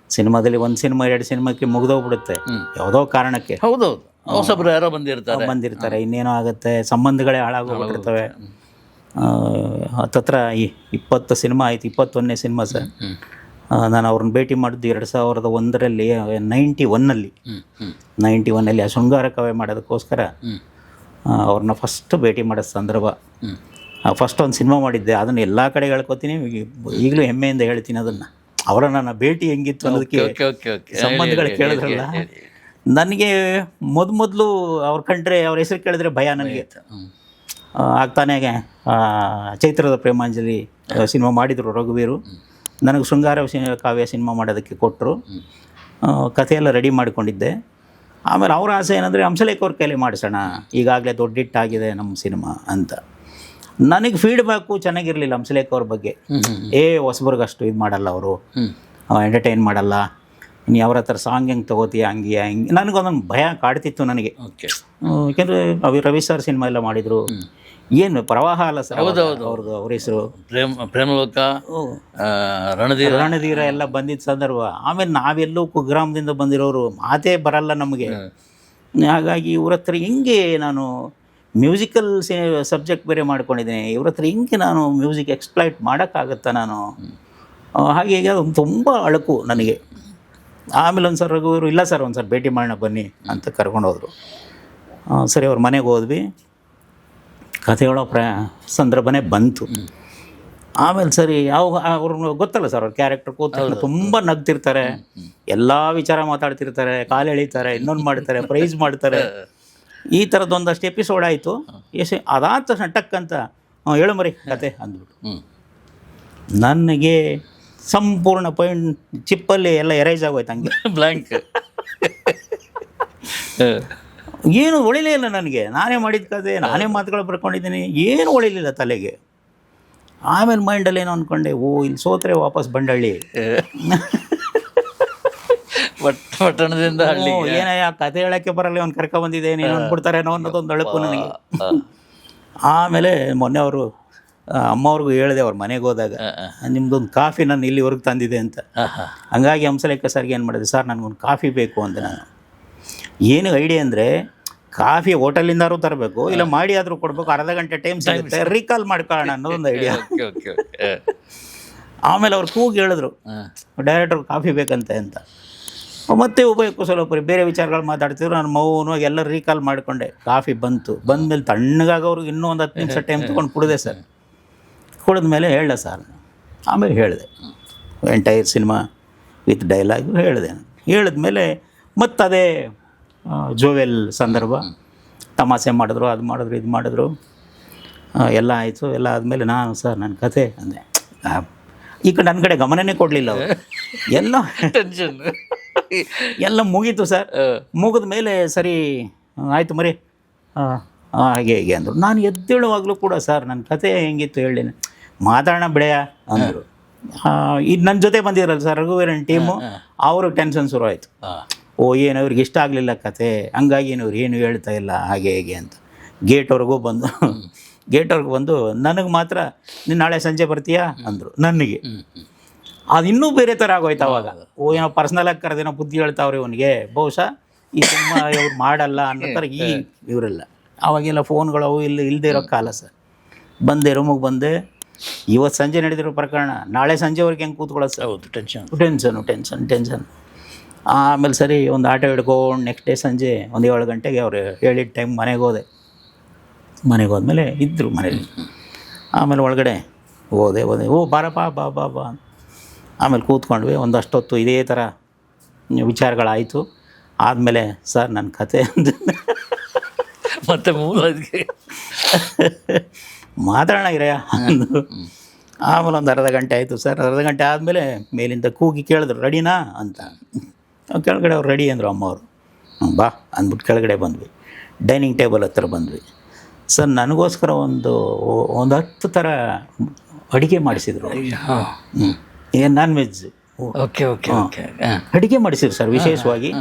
ಸಿನಿಮಾದಲ್ಲಿ 1 ಸಿನಿಮಾ 2 ಸಿನಿಮಾಕ್ಕೆ ಮುಗಿದೋಗ್ಬಿಡುತ್ತೆ ಯಾವುದೋ ಕಾರಣಕ್ಕೆ. ಹೌದೌದು, ಹೊಸಬ್ರು ಯಾರೋ ಬಂದಿರ್ತಾರೆ, ಇನ್ನೇನೋ ಆಗುತ್ತೆ, ಸಂಬಂಧಗಳೇ ಹಾಳಾಗೋಗ್ಬಿಟ್ಟಿರ್ತವೆ. ಹತ್ತತ್ರ 20 ಸಿನಿಮಾ ಆಯಿತು, 21ನೇ ಸಿನಿಮಾ ಸರ್. ನಾನು ಅವ್ರನ್ನ ಭೇಟಿ ಮಾಡಿದ್ದು 2001ರಲ್ಲಿ 91ನಲ್ಲಿ ಆ ಶೃಂಗಾರ ಕವೆ ಮಾಡೋದಕ್ಕೋಸ್ಕರ ಅವ್ರನ್ನ ಫಸ್ಟ್ ಭೇಟಿ ಮಾಡೋ ಸಂದರ್ಭ. ಫಸ್ಟ್ ಒಂದು ಸಿನಿಮಾ ಮಾಡಿದ್ದೆ, ಅದನ್ನು ಎಲ್ಲ ಕಡೆ ಹೇಳ್ಕೊತೀನಿ, ಈಗಲೂ ಹೆಮ್ಮೆಯಿಂದ ಹೇಳ್ತೀನಿ ಅದನ್ನು. ಅವರ ನನ್ನ ಭೇಟಿ ಹೆಂಗಿತ್ತು ಅನ್ನೋದಕ್ಕೆ ಸಂಬಂಧಗಳು ಕೇಳಿದ್ರಲ್ಲ, ನನಗೆ ಮೊದಲು ಅವ್ರ ಕಂಡ್ರೆ ಅವ್ರ ಹೆಸರು ಕೇಳಿದ್ರೆ ಭಯ ನನಗೆ. ಆಗ್ತಾನೆ ಚೈತ್ರದ ಪ್ರೇಮಾಂಜಲಿ ಸಿನಿಮಾ ಮಾಡಿದರು ರಘುವೀರು, ನನಗೆ ಶೃಂಗಾರ ಕಾವ್ಯ ಸಿನಿಮಾ ಮಾಡೋದಕ್ಕೆ ಕೊಟ್ಟರು. ಕಥೆಯೆಲ್ಲ ರೆಡಿ ಮಾಡಿಕೊಂಡಿದ್ದೆ. ಆಮೇಲೆ ಅವ್ರ ಆಸೆ ಏನಂದರೆ ಹಂಸಲೇಖ ಅವ್ರ ಕೈಲಿ ಮಾಡಿಸೋಣ, ಈಗಾಗಲೇ ದೊಡ್ಡಿಟ್ಟಾಗಿದೆ ನಮ್ಮ ಸಿನಿಮಾ ಅಂತ. ನನಗೆ ಫೀಡ್ಬ್ಯಾಕು ಚೆನ್ನಾಗಿರಲಿಲ್ಲ ಹಂಸಲೇಖ ಅವ್ರ ಬಗ್ಗೆ. ಹೊಸಬ್ರಿಗಷ್ಟು ಇದು ಮಾಡಲ್ಲ ಅವರು, ಎಂಟರ್ಟೈನ್ ಮಾಡಲ್ಲ, ನೀನು ಅವ್ರ ಹತ್ರ ಸಾಂಗ್ ಹೆಂಗೆ ತೊಗೋತೀಯ ಹಂಗೆ ನನಗೊಂದೊಂದು ಭಯ ಕಾಡ್ತಿತ್ತು ನನಗೆ. ಯಾಕೆಂದರೆ ರವಿ ಸರ್ ಸಿನಿಮಾ ಎಲ್ಲ ಮಾಡಿದರು. ಏನು ಪ್ರವಾಹ ಅಲ್ಲ ಸರ್ ಅವ್ರದ್ದು, ಅವ್ರ ಹೆಸರು ಪ್ರೇಮಲೋಕ, ರಣಧೀರ ಎಲ್ಲ ಬಂದಿದ್ದ ಸಂದರ್ಭ. ಆಮೇಲೆ ನಾವೆಲ್ಲೂ ಕುಗ್ರಾಮದಿಂದ ಬಂದಿರೋರು, ಮಾತೇ ಬರಲ್ಲ ನಮಗೆ. ಹಾಗಾಗಿ ಇವ್ರ ಹತ್ರ ಹೆಂಗೆ ನಾನು ಮ್ಯೂಸಿಕಲ್ ಸಬ್ಜೆಕ್ಟ್ ಬೇರೆ ಮಾಡ್ಕೊಂಡಿದ್ದೀನಿ, ಇವ್ರ ಹತ್ರ ಹಿಂಗೆ ನಾನು ಮ್ಯೂಸಿಕ್ ಎಕ್ಸ್ಪ್ಲೈಟ್ ಮಾಡೋಕ್ಕಾಗತ್ತಾ ನಾನು, ಹಾಗೆ ಹೀಗೆ ಅದು ತುಂಬ ಅಳಕು ನನಗೆ. ಆಮೇಲೆ ಒಂದು ಸರ್ ರಘುವರು, ಇಲ್ಲ ಸರ್ ಒಂದು ಸರ್ ಭೇಟಿ ಮಾಡೋಣ ಬನ್ನಿ ಅಂತ ಕರ್ಕೊಂಡೋದ್ರು. ಸರಿ ಅವ್ರ ಮನೆಗೆ ಹೋದ್ವಿ, ಕಥೆ ಹೇಳೋ ಸಂದರ್ಭನೇ ಬಂತು. ಆಮೇಲೆ ಸರಿ ಅವ್ರನ್ನ ಗೊತ್ತಲ್ಲ ಸರ್, ಅವ್ರ ಕ್ಯಾರೆಕ್ಟರ್ ಕೂತ್ಕೊಂಡು ತುಂಬ ನಗ್ತಿರ್ತಾರೆ, ಎಲ್ಲ ವಿಚಾರ ಮಾತಾಡ್ತಿರ್ತಾರೆ, ಕಾಲು ಎಳಿತಾರೆ, ಇನ್ನೊಂದು ಮಾಡ್ತಾರೆ, ಪ್ರೈಸ್ ಮಾಡ್ತಾರೆ. ಈ ಥರದ್ದು ಒಂದಷ್ಟು ಎಪಿಸೋಡ್ ಆಯಿತು. ಅದಾದ ತಕ್ಷಣ ಟಕ್ ಅಂತ ಹೇಳು ಮರಿ ಕತೆ ಅಂದ್ಬಿಟ್ಟು ನನಗೆ ಸಂಪೂರ್ಣ ಪಾಯಿಂಟ್ ಚಿಪ್ಪಲ್ಲಿ ಎಲ್ಲ ಎರೇಜ್ ಆಗೋಯ್ತು, ಹಂಗೆ ಬ್ಲ್ಯಾಂಕ್. ಏನು ಹೊಳಿಲೇ ಇಲ್ಲ ನನಗೆ. ನಾನೇ ಮಾಡಿದ ಕತೆ, ನಾನೇ ಮಾತುಗಳು ಬರ್ಕೊಂಡಿದ್ದೀನಿ, ಏನು ಹೊಳಿಲಿಲ್ಲ ತಲೆಗೆ. ಆಮೇಲೆ ಮೈಂಡಲ್ಲಿ ಏನೋ ಅಂದ್ಕೊಂಡೆ, ಇಲ್ಲಿ ಸೋತ್ರೆ ವಾಪಸ್ ಬಂಡಳ್ಳಿ, ಪಟ್ಟಣದಿಂದ ಹಳ್ಳಿ, ಏನಯ್ಯ ಕತೆ ಹೇಳೋಕ್ಕೆ ಬರಲ್ಲ, ಅವ್ನು ಕರ್ಕೊಬಂದಿದೆ, ನೀನು ಅಂದ್ಬಿಡ್ತಾರೇನೋ ಅನ್ನೋದೊಂದು ಅಳಕು ನನಗೆ. ಆಮೇಲೆ ಮೊನ್ನೆ ಅವರು ಅಮ್ಮವ್ರಿಗೂ ಹೇಳಿದೆ ಅವ್ರ ಮನೆಗೆ ಹೋದಾಗ, ನಿಮ್ದೊಂದು ಕಾಫಿ ನಾನು ಇಲ್ಲಿವರೆಗೆ ತಂದಿದೆ ಅಂತ. ಹಂಗಾಗಿ ಹಂಸಲೇಖ ಸರ್ಗೆ ಏನು ಮಾಡಿದೆ, ಸರ್ ನನಗೊಂದು ಕಾಫಿ ಬೇಕು ಅಂತ. ನಾನು ಏನು ಐಡಿಯಾ ಅಂದರೆ, ಕಾಫಿ ಹೋಟೆಲಿಂದಾದ್ರೂ ತರಬೇಕು, ಇಲ್ಲ ಮಾಡಿ ಆದರೂ ಕೊಡಬೇಕು, ಅರ್ಧ ಗಂಟೆ ಟೈಮ್ ಸಿಗುತ್ತೆ, ರೀಕಾಲ್ ಮಾಡ್ಕೊಳ್ಳೋಣ ಅನ್ನೋದೊಂದು ಐಡಿಯಾ. ಆಮೇಲೆ ಅವ್ರು ಕೂಗಿ ಹೇಳಿದ್ರು, ಡೈರೆಕ್ಟರ್ ಕಾಫಿ ಬೇಕಂತೆ ಅಂತ. ಮತ್ತೆ ಉಭಯ ಕುಶಲೋಪರಿ ಬೇರೆ ವಿಚಾರಗಳು ಮಾತಾಡ್ತಿದ್ರು. ನಾನು ಮೌನವಾಗಿ ಎಲ್ಲ ರೀಕಾಲ್ ಮಾಡಿಕೊಂಡೆ. ಕಾಫಿ ಬಂತು. ಬಂದಮೇಲೆ ತಣ್ಣಗಾಗವ್ರಿಗೆ ಇನ್ನೂ ಒಂದು 10 ನಿಮಿಷ ಟೈಮ್ ತೊಗೊಂಡು ಕುಡಿದೆ ಸರ್. ಕುಡಿದ್ಮೇಲೆ ಹೇಳ್ದೆ ಸರ್. ಆಮೇಲೆ ಹೇಳಿದೆ ಎಂಟೈರ್ ಸಿನಿಮಾ ವಿತ್ ಡೈಲಾಗ್ ಹೇಳಿದೆ. ಹೇಳಿದ್ಮೇಲೆ ಮತ್ತದೇ ಜೋವೆಲ್ ಸಂದರ್ಭ, ತಮಾಷೆ ಮಾಡಿದ್ರು, ಅದು ಮಾಡಿದ್ರು, ಇದು ಮಾಡಿದ್ರು, ಎಲ್ಲ ಆಯಿತು. ಎಲ್ಲ ಆದಮೇಲೆ ನಾನು ಸರ್ ನನ್ನ ಕತೆ ಅಂದೆ. ಈ ಕಡೆ ನನ್ನ ಕಡೆ ಗಮನನೇ ಕೊಡಲಿಲ್ಲ ಅವರು. ಎಲ್ಲ ಟೆನ್ಷನ್ ಎಲ್ಲ ಮುಗೀತು ಸರ್. ಮುಗಿದ ಮೇಲೆ ಸರಿ ಆಯಿತು ಮರಿ ಹಾಗೆ ಹೀಗೆ ಅಂದರು. ನಾನು ಎದ್ದೇಳುವಾಗಲೂ ಕೂಡ ಸರ್ ನನ್ನ ಕತೆ ಹೆಂಗಿತ್ತು ಹೇಳಿ, ಮಾತಾಡೋಣ ಬಿಡೆಯ ಅಂದರು. ಇದು ನನ್ನ ಜೊತೆ ಬಂದಿರಲ್ಲ ಸರ್ ರಘುವೀರನ್ ಟೀಮು, ಅವರು ಟೆನ್ಷನ್ ಶುರು ಆಯಿತು. ಏನು ಇವ್ರಿಗೆ ಇಷ್ಟ ಆಗಲಿಲ್ಲ ಕತೆ, ಹಂಗಾಗಿ ಇವ್ರು ಏನು ಹೇಳ್ತಾ ಇಲ್ಲ ಹಾಗೆ ಹೇಗೆ ಅಂತ. ಗೇಟ್ವರೆಗೂ ಬಂದು ನನಗೆ ಮಾತ್ರ ನೀನು ನಾಳೆ ಸಂಜೆ ಬರ್ತೀಯಾ ಅಂದರು. ನನಗೆ ಅದು ಇನ್ನೂ ಬೇರೆ ಥರ ಆಗೋಯ್ತು ಅವಾಗ. ಏನೋ ಪರ್ಸ್ನಲಾಗಿ ಕರೆದೇನೋ ಬುದ್ಧಿ ಹೇಳ್ತಾವ್ರೆ ಇವನಿಗೆ, ಬಹುಶಃ ಈ ಸಿನಿಮಾ ಇವ್ರು ಮಾಡಲ್ಲ ಅನ್ನೋ ಥರ ಇವರೆಲ್ಲ. ಅವಾಗೆಲ್ಲ ಫೋನ್ಗಳು ಅವು ಇಲ್ಲದೆ ಇರೋ ಕಾಲ ಸರ್. ಬಂದೆ ರೂಮಿಗೆ ಬಂದೆ. ಇವತ್ತು ಸಂಜೆ ನಡೆದಿರೋ ಪ್ರಕರಣ ನಾಳೆ ಸಂಜೆವರೆಗೆ ಹೆಂಗೆ ಕೂತ್ಕೊಳ್ಳೋದು ಸರ್. ಹೌದು, ಟೆನ್ಷನ್. ಆಮೇಲೆ ಸರಿ ಒಂದು ಆಟೋ ಹಿಡ್ಕೊಂಡು ನೆಕ್ಸ್ಟ್ ಡೇ ಸಂಜೆ ಒಂದು 7 ಗಂಟೆಗೆ ಅವ್ರು ಹೇಳಿದ ಟೈಮ್ ಮನೆಗೆ ಹೋದೆ. ಮನೆಗೆ ಹೋದ್ಮೇಲೆ ಇದ್ದರು ಮನೇಲಿ. ಆಮೇಲೆ ಒಳಗಡೆ ಹೋದೆ. ಬಾರಪ್ಪ ಬಾ. ಆಮೇಲೆ ಕೂತ್ಕೊಂಡ್ವಿ. ಒಂದಷ್ಟೊತ್ತು ಇದೇ ಥರ ವಿಚಾರಗಳಾಯಿತು. ಆದಮೇಲೆ ಸರ್ ನನ್ನ ಕತೆ ಮತ್ತೆ ಮೂಲ ಮಾತಾಡೋಣ ಇರಯ್ಯ ಅಂದು. ಆಮೇಲೆ ಒಂದು ಅರ್ಧ ಗಂಟೆ ಆಯಿತು ಸರ್. ಅರ್ಧ ಗಂಟೆ ಆದಮೇಲೆ ಮೇಲಿಂದ ಕೂಗಿ ಕೇಳಿದ್ರು ರೆಡಿನಾ ಅಂತ. ಕೆಳಗಡೆ ಅವ್ರು ರೆಡಿ ಅಂದರು ಅಮ್ಮವರು. ಬಾ ಅಂದ್ಬಿಟ್ಟು ಕೆಳಗಡೆ ಬಂದ್ವಿ. ಡೈನಿಂಗ್ ಟೇಬಲ್ ಹತ್ರ ಬಂದ್ವಿ ಸರ್. ನನಗೋಸ್ಕರ ಒಂದು 10 ಥರ ಅಡುಗೆ ಮಾಡಿಸಿದ್ರು. ಏನು ನಾನ್ ವೆಜ್ ಅಡುಗೆ ಮಾಡಿಸಿದ್ರು ಸರ್ ವಿಶೇಷವಾಗಿ.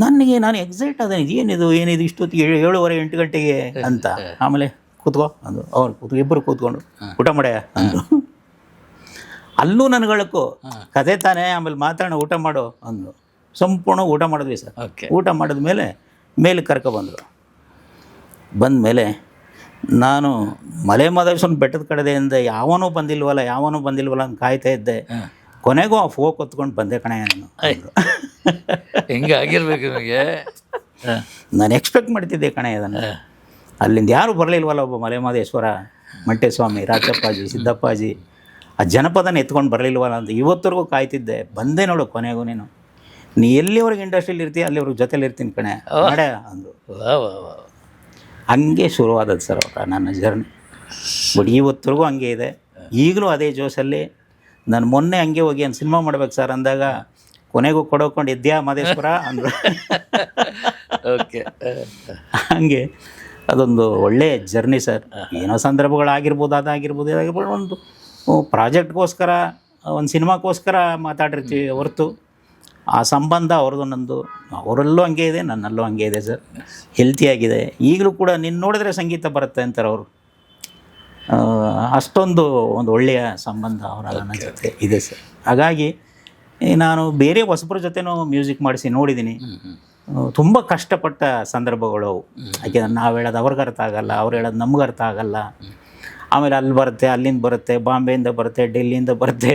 ನಾನು ಎಕ್ಸೈಟ್ ಆದ, ಏನಿದು ಇಷ್ಟೊತ್ತಿಗೆ 7:30-8 ಗಂಟೆಗೆ ಅಂತ. ಆಮೇಲೆ ಕೂತ್ಕೋ ಅಂದು. ಅವ್ರು ಇಬ್ಬರು ಕೂತ್ಕೊಂಡು ಊಟ ಮಾಡ್ಯ ಅಂದರು. ಅಲ್ಲೂ ನನಗಳಕ್ಕೂ ಕತೆ ತಾನೇ, ಆಮೇಲೆ ಮಾತಾಡೋಣ ಊಟ ಮಾಡು ಅಂದರು. ಸಂಪೂರ್ಣ ಊಟ ಮಾಡಿದ್ವಿ ಸರ್. ಊಟ ಮಾಡಿದ್ಮೇಲೆ ಮೇಲೆ ಕರ್ಕೊಬಂದರು. ಬಂದಮೇಲೆ ನಾನು ಮಲೆ ಮಹದೇಶ್ವರನ ಬೆಟ್ಟದ ಕಡೆಯಿಂದ ಯಾವನೂ ಬಂದಿಲ್ವಲ್ಲ ಅಂತ ಕಾಯ್ತಾ ಇದ್ದೆ. ಕೊನೆಗೂ ಆ ಫೋಕ್ ಹೊತ್ಕೊಂಡು ಬಂದೆ ಕಣೆ ನಾನು. ಹೆಂಗೆ ಆಗಿರ್ಬೇಕು ನಿಮಗೆ? ನಾನು ಎಕ್ಸ್ಪೆಕ್ಟ್ ಮಾಡ್ತಿದ್ದೆ ಕಣೆ ಅದನ್ನು. ಅಲ್ಲಿಂದ ಯಾರೂ ಬರಲಿಲ್ವಲ್ಲ, ಒಬ್ಬ ಮಲೆ ಮಹದೇಶ್ವರ, ಮಂಟೇಸ್ವಾಮಿ, ರಾಚಪ್ಪಾಜಿ, ಸಿದ್ದಪ್ಪಾಜಿ, ಆ ಜನಪದನ ಎತ್ಕೊಂಡು ಬರಲಿಲ್ವಲ್ಲ ಅಂತ ಇವತ್ತರೆಗೂ ಕಾಯ್ತಿದ್ದೆ. ಬಂದೆ ನೋಡು ಕೊನೆಗೂ. ನೀ ಎಲ್ಲಿವರೆಗೆ ಇಂಡಸ್ಟ್ರಿಯಲ್ಲಿ ಇರ್ತೀಯ ಅಲ್ಲಿವ್ರಿಗೆ ಜೊತೆಲಿ ಇರ್ತೀನಿ ಕಣೆ ನಡೆ ಅಂದು. ಹಂಗೆ ಶುರುವಾದದ್ದು ಸರ್ ನನ್ನ ಜರ್ನಿ. ಬಟ್ ಇವತ್ತರೆಗೂ ಹಂಗೆ ಇದೆ. ಈಗಲೂ ಅದೇ ಜೋಶಲ್ಲಿ. ನಾನು ಮೊನ್ನೆ ಹಂಗೆ ಹೋಗಿ ಒಂದು ಸಿನಿಮಾ ಮಾಡ್ಬೇಕು ಸರ್ ಅಂದಾಗ ಕೊನೆಗೂ ಕೊಡೋಕೊಂಡು ಇದ್ಯಾ ಮಹದೇಶ್ವರ ಅಂದರು. ಹಂಗೆ ಅದೊಂದು ಒಳ್ಳೆ ಜರ್ನಿ ಸರ್. ಏನೋ ಸಂದರ್ಭಗಳಾಗಿರ್ಬೋದು, ಅದಾಗಿರ್ಬೋದು, ಒಂದು ಪ್ರಾಜೆಕ್ಟ್ಗೋಸ್ಕರ, ಒಂದು ಸಿನಿಮಾಕ್ಕೋಸ್ಕರ ಮಾತಾಡಿರ್ತೀವಿ ಹೊರತು ಆ ಸಂಬಂಧ ಅವ್ರದ್ದು ನಂದು, ಅವರಲ್ಲೂ ಹಂಗೆ ಇದೆ, ನನ್ನಲ್ಲೂ ಹಂಗೆ ಇದೆ ಸರ್. ಹೆಲ್ತಿಯಾಗಿದೆ. ಈಗಲೂ ಕೂಡ ನಿನ್ನ ನೋಡಿದ್ರೆ ಸಂಗೀತ ಬರುತ್ತೆ ಅಂತಾರೆ ಅವರು. ಅಷ್ಟೊಂದು ಒಂದು ಒಳ್ಳೆಯ ಸಂಬಂಧ ಅವರ ನನ್ನ ಜೊತೆ ಇದೆ ಸರ್. ಹಾಗಾಗಿ ನಾನು ಬೇರೆ ಹೊಸಬ್ರ ಜೊತೆನೂ ಮ್ಯೂಸಿಕ್ ಮಾಡಿಸಿ ನೋಡಿದ್ದೀನಿ. ತುಂಬ ಕಷ್ಟಪಟ್ಟ ಸಂದರ್ಭಗಳು ಅವು. ಯಾಕೆಂದ್ರೆ ನಾವು ಹೇಳೋದು ಅವ್ರಿಗೆ ಅರ್ಥ ಆಗಲ್ಲ, ಅವ್ರು ಹೇಳೋದು ನಮ್ಗೆ ಅರ್ಥ ಆಗಲ್ಲ. ಆಮೇಲೆ ಅಲ್ಲಿ ಬರುತ್ತೆ, ಅಲ್ಲಿಂದ ಬರುತ್ತೆ, ಬಾಂಬೆಯಿಂದ ಬರುತ್ತೆ, ಡೆಲ್ಲಿಯಿಂದ ಬರುತ್ತೆ,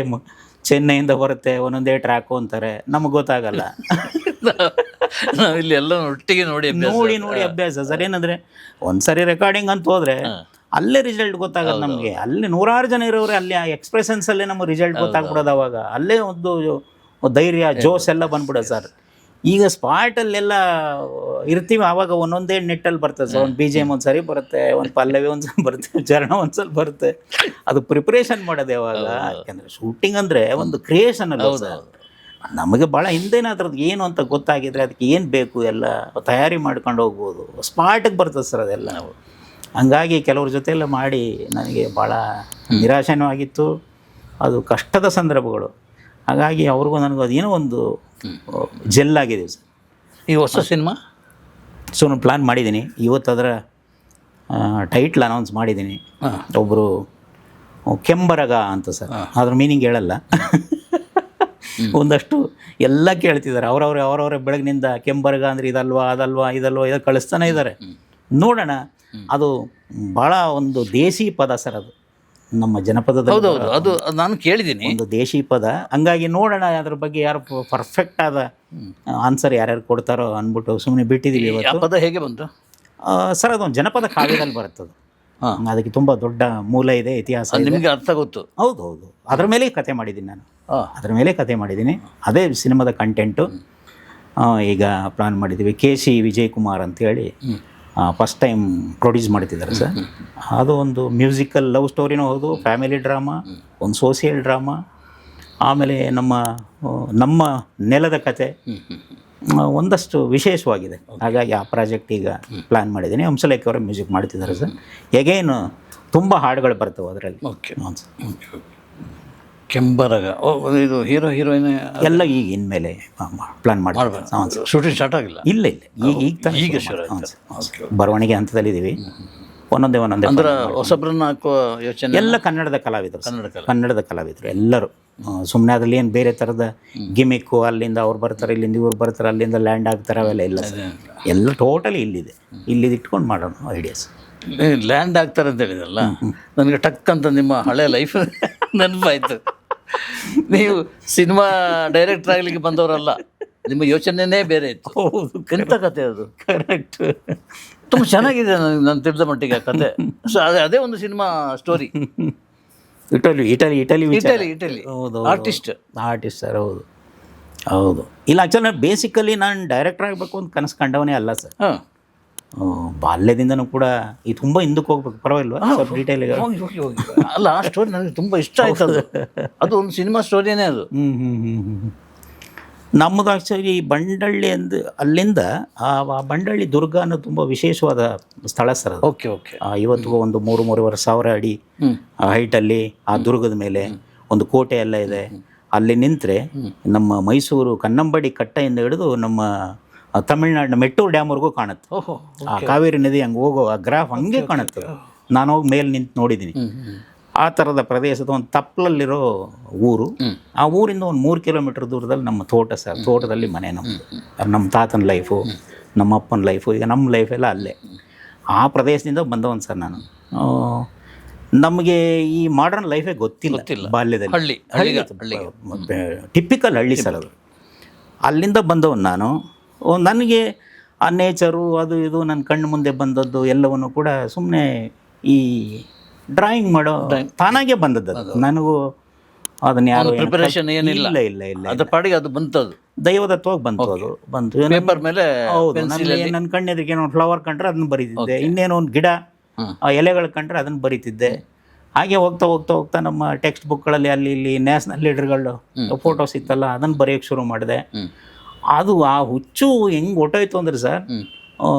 ಚೆನ್ನೈಯಿಂದ ಬರುತ್ತೆ, ಒಂದೊಂದೇ ಟ್ರ್ಯಾಕು ಅಂತಾರೆ, ನಮಗೆ ಗೊತ್ತಾಗಲ್ಲ. ನಾವಿಲ್ಲಿ ಎಲ್ಲ ಒಟ್ಟಿಗೆ ನೋಡಿ ನೋಡಿ ಅಭ್ಯಾಸ ಸರ್. ಏನಂದರೆ ಒಂದು ಸರಿ ರೆಕಾರ್ಡಿಂಗ್ ಅಂತ ಹೋದರೆ ಅಲ್ಲೇ ರಿಸಲ್ಟ್ ಗೊತ್ತಾಗಲ್ಲ ನಮಗೆ. ಅಲ್ಲಿ ನೂರಾರು ಜನ ಇರೋರೆ ಅಲ್ಲಿ ಆ ಎಕ್ಸ್ಪ್ರೆಷನ್ಸಲ್ಲೇ ನಮಗೆ ರಿಸಲ್ಟ್ ಗೊತ್ತಾಗ್ಬಿಡೋದು. ಅವಾಗ ಅಲ್ಲೇ ಒಂದು ಧೈರ್ಯ, ಜೋಶ್ ಎಲ್ಲ ಬಂದ್ಬಿಡೋದು ಸರ್. ಈಗ ಸ್ಪಾಟಲ್ಲೆಲ್ಲ ಇರ್ತೀವಿ, ಆವಾಗ ಒಂದೊಂದೇ ನೆಟ್ಟಲ್ಲಿ ಬರ್ತದೆ ಸರ್. ಒಂದು BGM ಒಂದು ಸರಿ ಬರುತ್ತೆ, ಒಂದು ಪಲ್ಲವಿ ಒಂದು ಸಲ ಬರುತ್ತೆ, ಚರಣ ಒಂದು ಸಲ ಬರುತ್ತೆ. ಅದು ಪ್ರಿಪ್ರೇಷನ್ ಮಾಡೋದು ಯಾವಾಗ? ಯಾಕೆಂದರೆ ಶೂಟಿಂಗ್ ಅಂದರೆ ಒಂದು ಕ್ರಿಯೇಷನ್ ಅಲ್ಲ ಸರ್. ನಮಗೆ ಭಾಳ ಹಿಂದೇನೆ ಅದ್ರದ್ದು ಏನು ಅಂತ ಗೊತ್ತಾಗಿದ್ರೆ ಅದಕ್ಕೆ ಏನು ಬೇಕು ಎಲ್ಲ ತಯಾರಿ ಮಾಡ್ಕೊಂಡು ಹೋಗ್ಬೋದು. ಸ್ಪಾಟಿಗೆ ಬರ್ತದೆ ಸರ್ ಅದೆಲ್ಲ. ಹಂಗಾಗಿ ಕೆಲವ್ರ ಜೊತೆ ಎಲ್ಲ ಮಾಡಿ ನನಗೆ ಭಾಳ ನಿರಾಶೆನೂ ಆಗಿತ್ತು. ಅದು ಕಷ್ಟದ ಸಂದರ್ಭಗಳು. ಹಾಗಾಗಿ ಅವ್ರಿಗೂ ನನಗೂ ಅದೇನೋ ಒಂದು ಜೆಲ್ಲಾಗಿದೆ ಸರ್. ಈ ಹೊಸ ಸಿನಿಮಾ ಸೊ ನಾನು ಪ್ಲ್ಯಾನ್ ಮಾಡಿದ್ದೀನಿ. ಇವತ್ತು ಅದರ ಟೈಟ್ಲ್ ಅನೌನ್ಸ್ ಮಾಡಿದ್ದೀನಿ. ಒಬ್ಬರು ಕೆಂಬರಗ ಅಂತ ಸರ್, ಅದ್ರ ಮೀನಿಂಗ್ ಹೇಳಲ್ಲ. ಒಂದಷ್ಟು ಎಲ್ಲ ಕೇಳ್ತಿದ್ದಾರೆ ಅವರವರೇ ಬೆಳಗಿನಿಂದ ಕೆಂಬರಗ ಅಂದರೆ ಇದಲ್ವಾ ಅದಲ್ವಾ ಇದು ಕಳಿಸ್ತಾನೆ ಇದ್ದಾರೆ. ನೋಡೋಣ. ಅದು ಭಾಳ ಒಂದು ದೇಸಿ ಪದ ಸರ್, ಅದು ನಮ್ಮ ಜನಪದದಲ್ಲಿ. ಹೌದೌದು, ಅದು ನಾನು ಕೇಳಿದ್ದೀನಿ, ಒಂದು ದೇಶಿ ಪದ. ಹಂಗಾಗಿ ನೋಡೋಣ ಅದ್ರ ಬಗ್ಗೆ ಯಾರು ಪರ್ಫೆಕ್ಟ್ ಆದ ಆನ್ಸರ್ ಯಾರ್ಯಾರು ಕೊಡ್ತಾರೋ ಅಂದ್ಬಿಟ್ಟು ಸುಮ್ಮನೆ ಬಿಟ್ಟಿದ್ದೀವಿ ಇವತ್ತು. ಪದ ಹೇಗೆ ಬಂತು ಸರ್? ಅದೊಂದು ಜನಪದ ಕಾವ್ಯದಲ್ಲಿ ಬರುತ್ತದೆ. ಅದಕ್ಕೆ ತುಂಬ ದೊಡ್ಡ ಮೂಲ ಇದೆ, ಇತಿಹಾಸ. ನಿಮಗೆ ಅರ್ಥ ಗೊತ್ತು? ಹೌದು. ಅದ್ರ ಮೇಲೆ ಕತೆ ಮಾಡಿದ್ದೀನಿ ನಾನು. ಅದ್ರ ಮೇಲೆ ಕತೆ ಮಾಡಿದ್ದೀನಿ. ಅದೇ ಸಿನಿಮಾದ ಕಂಟೆಂಟು. ಈಗ ಪ್ಲಾನ್ ಮಾಡಿದ್ದೀವಿ. KC ವಿಜಯ್ ಕುಮಾರ್ ಅಂತೇಳಿ ಫಸ್ಟ್ ಟೈಮ್ ಪ್ರೊಡ್ಯೂಸ್ ಮಾಡ್ತಿದ್ದಾರೆ ಸರ್. ಅದು ಒಂದು ಮ್ಯೂಸಿಕಲ್ ಲವ್ ಸ್ಟೋರಿನೂ ಹೌದು, ಫ್ಯಾಮಿಲಿ ಡ್ರಾಮಾ, ಒಂದು ಸೋಷಿಯಲ್ ಡ್ರಾಮಾ, ಆಮೇಲೆ ನಮ್ಮ ನೆಲದ ಕತೆ, ಒಂದಷ್ಟು ವಿಶೇಷವಾಗಿದೆ. ಹಾಗಾಗಿ ಆ ಪ್ರಾಜೆಕ್ಟ್ ಈಗ ಪ್ಲ್ಯಾನ್ ಮಾಡಿದ್ದೀನಿ. ಹಂಸಲೇಖ ಅವರೇ ಮ್ಯೂಸಿಕ್ ಮಾಡ್ತಿದ್ದಾರೆ ಸರ್. ಎಗೇನು ತುಂಬ ಹಾಡುಗಳು ಬರ್ತವೆ ಅದರಲ್ಲಿ. ಓಕೆ. ಕೆಂಬರಗ ಇದು ಹೀರೋ ಹೀರೋಯಿನ್ ಎಲ್ಲ ಈಗ ಇನ್ಮೇಲೆ ಪ್ಲಾನ್ ಮಾಡ್ಬೇಕು. ಶೂಟಿಂಗ್ ಸ್ಟಾರ್ಟ್ ಆಗಿಲ್ಲ? ಇಲ್ಲ ಈಗ ಬರವಣಿಗೆ ಹಂತದಲ್ಲಿದ್ದೀವಿ. ಒಂದೊಂದೇ ಅಂದ್ರೆ ಹೊಸಬ್ರನ್ನ ಹಾಕುವ ಯೋಚನೆ. ಎಲ್ಲ ಕನ್ನಡದ ಕಲಾವಿದರು ಎಲ್ಲರೂ. ಸುಮ್ಮನೆ ಅದರಲ್ಲಿ ಏನು ಬೇರೆ ಥರದ ಗಿಮಿಕ್ಕು, ಅಲ್ಲಿಂದ ಅವ್ರು ಬರ್ತಾರೆ, ಇಲ್ಲಿಂದ ಇವ್ರು ಬರ್ತಾರೆ, ಅಲ್ಲಿಂದ ಲ್ಯಾಂಡ್ ಆಗ್ತಾರೆ, ಅವೆಲ್ಲ ಇಲ್ಲ ಸರ್. ಎಲ್ಲ ಟೋಟಲಿ ಇಲ್ಲಿದ್ದು ಇಟ್ಕೊಂಡು ಮಾಡೋಣ ಐಡಿಯಾಸ್. ಲ್ಯಾಂಡ್ ಆಗ್ತಾರೆ ಅಂತ ಹೇಳಿದ್ರಲ್ಲ, ನನಗೆ ಟಕ್ ಅಂತ ನಿಮ್ಮ ಹಳೆ ಲೈಫ್ ನೆನಪಾಯ್ತು. ನೀವು ಸಿನಿಮಾ ಡೈರೆಕ್ಟರ್ ಆಗಲಿಕ್ಕೆ ಬಂದವರಲ್ಲ, ನಿಮ್ಮ ಯೋಚನೆನೇ ಬೇರೆ ಇತ್ತು. ಹೌದು, ಎಂಥ ಕತೆ ಅದು. ಕರೆಕ್ಟ್. ತುಂಬ ಚೆನ್ನಾಗಿದೆ ನಾನು ತಿಳಿದ ಮಟ್ಟಿಗೆ ಆ ಕತೆ. ಸೊ ಅದೇ ಒಂದು ಸಿನಿಮಾ ಸ್ಟೋರಿ. ಇಟಲಿ ಹೌದು, ಆರ್ಟಿಸ್ಟ್ ಸರ್. ಹೌದು. ಇಲ್ಲ, ಆ್ಯಕ್ಚುಲಿ ಬೇಸಿಕಲಿ ನಾನು ಡೈರೆಕ್ಟರ್ ಆಗಬೇಕು ಅಂತ ಕನಸು ಕಂಡವನೇ ಅಲ್ಲ ಸರ್. ಬಾಲ್ಯದಿಂದನೂ ಕೂಡ ಈ ತುಂಬ ಹಿಂದಕ್ಕೆ ಹೋಗ್ಬೇಕು. ಪರವಾಗಿಲ್ವಾ ಸ್ವಲ್ಪ ಡೀಟೇಲಿಗೆ? ಅಲ್ಲ, ಆ ಸ್ಟೋರಿ ನನಗೆ ತುಂಬ ಇಷ್ಟ ಆಯ್ತು. ಅದು ಒಂದು ಸಿನಿಮಾ ಸ್ಟೋರಿನೇ ಅದು. ನಮ್ಮದು ಆ್ಯಕ್ಚುಲಿ ಬಂಡಳ್ಳಿ ಅಲ್ಲಿಂದ ಆ ಬಂಡಳ್ಳಿ ದುರ್ಗ ಅನ್ನೋದು ತುಂಬ ವಿಶೇಷವಾದ ಸ್ಥಳ ಸರ್ ಅದು. ಓಕೆ. ಇವತ್ತಿಗೂ ಒಂದು 3-3.5 ಸಾವಿರ ಅಡಿ ಹೈಟಲ್ಲಿ ಆ ದುರ್ಗದ ಮೇಲೆ ಒಂದು ಕೋಟೆ ಎಲ್ಲ ಇದೆ. ಅಲ್ಲಿ ನಿಂತರೆ ನಮ್ಮ ಮೈಸೂರು ಕನ್ನಂಬಾಡಿ ಕಟ್ಟೆಯಿಂದ ಹಿಡಿದು ನಮ್ಮ ತಮಿಳ್ನಾಡಿನ ಮೆಟ್ಟೂರು ಡ್ಯಾಮ್ವರೆಗೂ ಕಾಣುತ್ತೆ. ಆ ಕಾವೇರಿ ನದಿ ಹಂಗೆ ಹೋಗೋ ಆ ಗ್ರಾಫ್ ಹಂಗೆ ಕಾಣುತ್ತೆ. ನಾನು ಹೋಗಿ ಮೇಲೆ ನಿಂತು ನೋಡಿದ್ದೀನಿ. ಆ ಥರದ ಪ್ರದೇಶದ ಒಂದು ತಪ್ಪಲಲ್ಲಿರೋ ಊರು. ಆ ಊರಿಂದ ಒಂದು 3 ಕಿಲೋಮೀಟರ್ ದೂರದಲ್ಲಿ ನಮ್ಮ ತೋಟ ಸರ್. ತೋಟದಲ್ಲಿ ಮನೆ ನಮ್ಮದು. ನಮ್ಮ ತಾತನ ಲೈಫು, ನಮ್ಮ ಅಪ್ಪನ ಲೈಫು, ಈಗ ನಮ್ಮ ಲೈಫೆಲ್ಲ ಅಲ್ಲೇ. ಆ ಪ್ರದೇಶದಿಂದ ಬಂದವನು ಸರ್ ನಾನು. ನಮಗೆ ಈ ಮಾಡರ್ನ್ ಲೈಫೇ ಗೊತ್ತಿಲ್ಲ ಬಾಲ್ಯದಲ್ಲಿ. ಟಿಪಿಕಲ್ ಹಳ್ಳಿ ಸರ್ ಅದು. ಅಲ್ಲಿಂದ ಬಂದವನು ನಾನು. ನನಗೆ ಆ ನೇಚರು ಅದು ಇದು ನನ್ನ ಕಣ್ಣು ಮುಂದೆ ಬಂದದ್ದು ಎಲ್ಲವನ್ನು ಕೂಡ ಸುಮ್ಮನೆ ಈ ಡ್ರಾಯಿಂಗ್ ಮಾಡೋ ತಾನಾಗೆ ಬಂದದ್ದು. ನನಗೂ ಅದನ್ನ ಯಾರು ಪ್ರಿಪರೇಷನ್ ಏನಿಲ್ಲ. ಇಲ್ಲ ಅದ್ರ ಪಾಡಿಗೆ ಅದು ಬಂತದ್ದು, ದೈವದತ್ವವಾಗಿ ಬಂತು ಪೇಪರ್ ಮೇಲೆ. ಹೌದು, ನನ್ನ ಕಣ್ಣೆದ್ರಿಗೆ ಏನೋ ಫ್ಲವರ್ ಕಂಡ್ರೆ ಅದನ್ನ ಬರೀತಿದ್ದೆ, ಇನ್ನೇನೋ ಒಂದು ಗಿಡ ಎಲೆಗಳು ಕಂಡ್ರೆ ಅದನ್ನು ಬರೀತಿದ್ದೆ. ಹಾಗೆ ಹೋಗ್ತಾ ನಮ್ಮ ಟೆಕ್ಸ್ಟ್ ಬುಕ್ಗಳಲ್ಲಿ ಅಲ್ಲಿ ಇಲ್ಲಿ ನ್ಯಾಷನಲ್ ಲೀಡರ್ಗಳು ಫೋಟೋಸ್ ಇತ್ತಲ್ಲ, ಅದನ್ನು ಬರೆಯೋಕ್ಕೆ ಶುರು ಮಾಡಿದೆ. ಅದು ಆ ಹುಚ್ಚು ಹೆಂಗೆ ಹೊಟ್ಟೋಯ್ತು ಅಂದರೆ ಸರ್,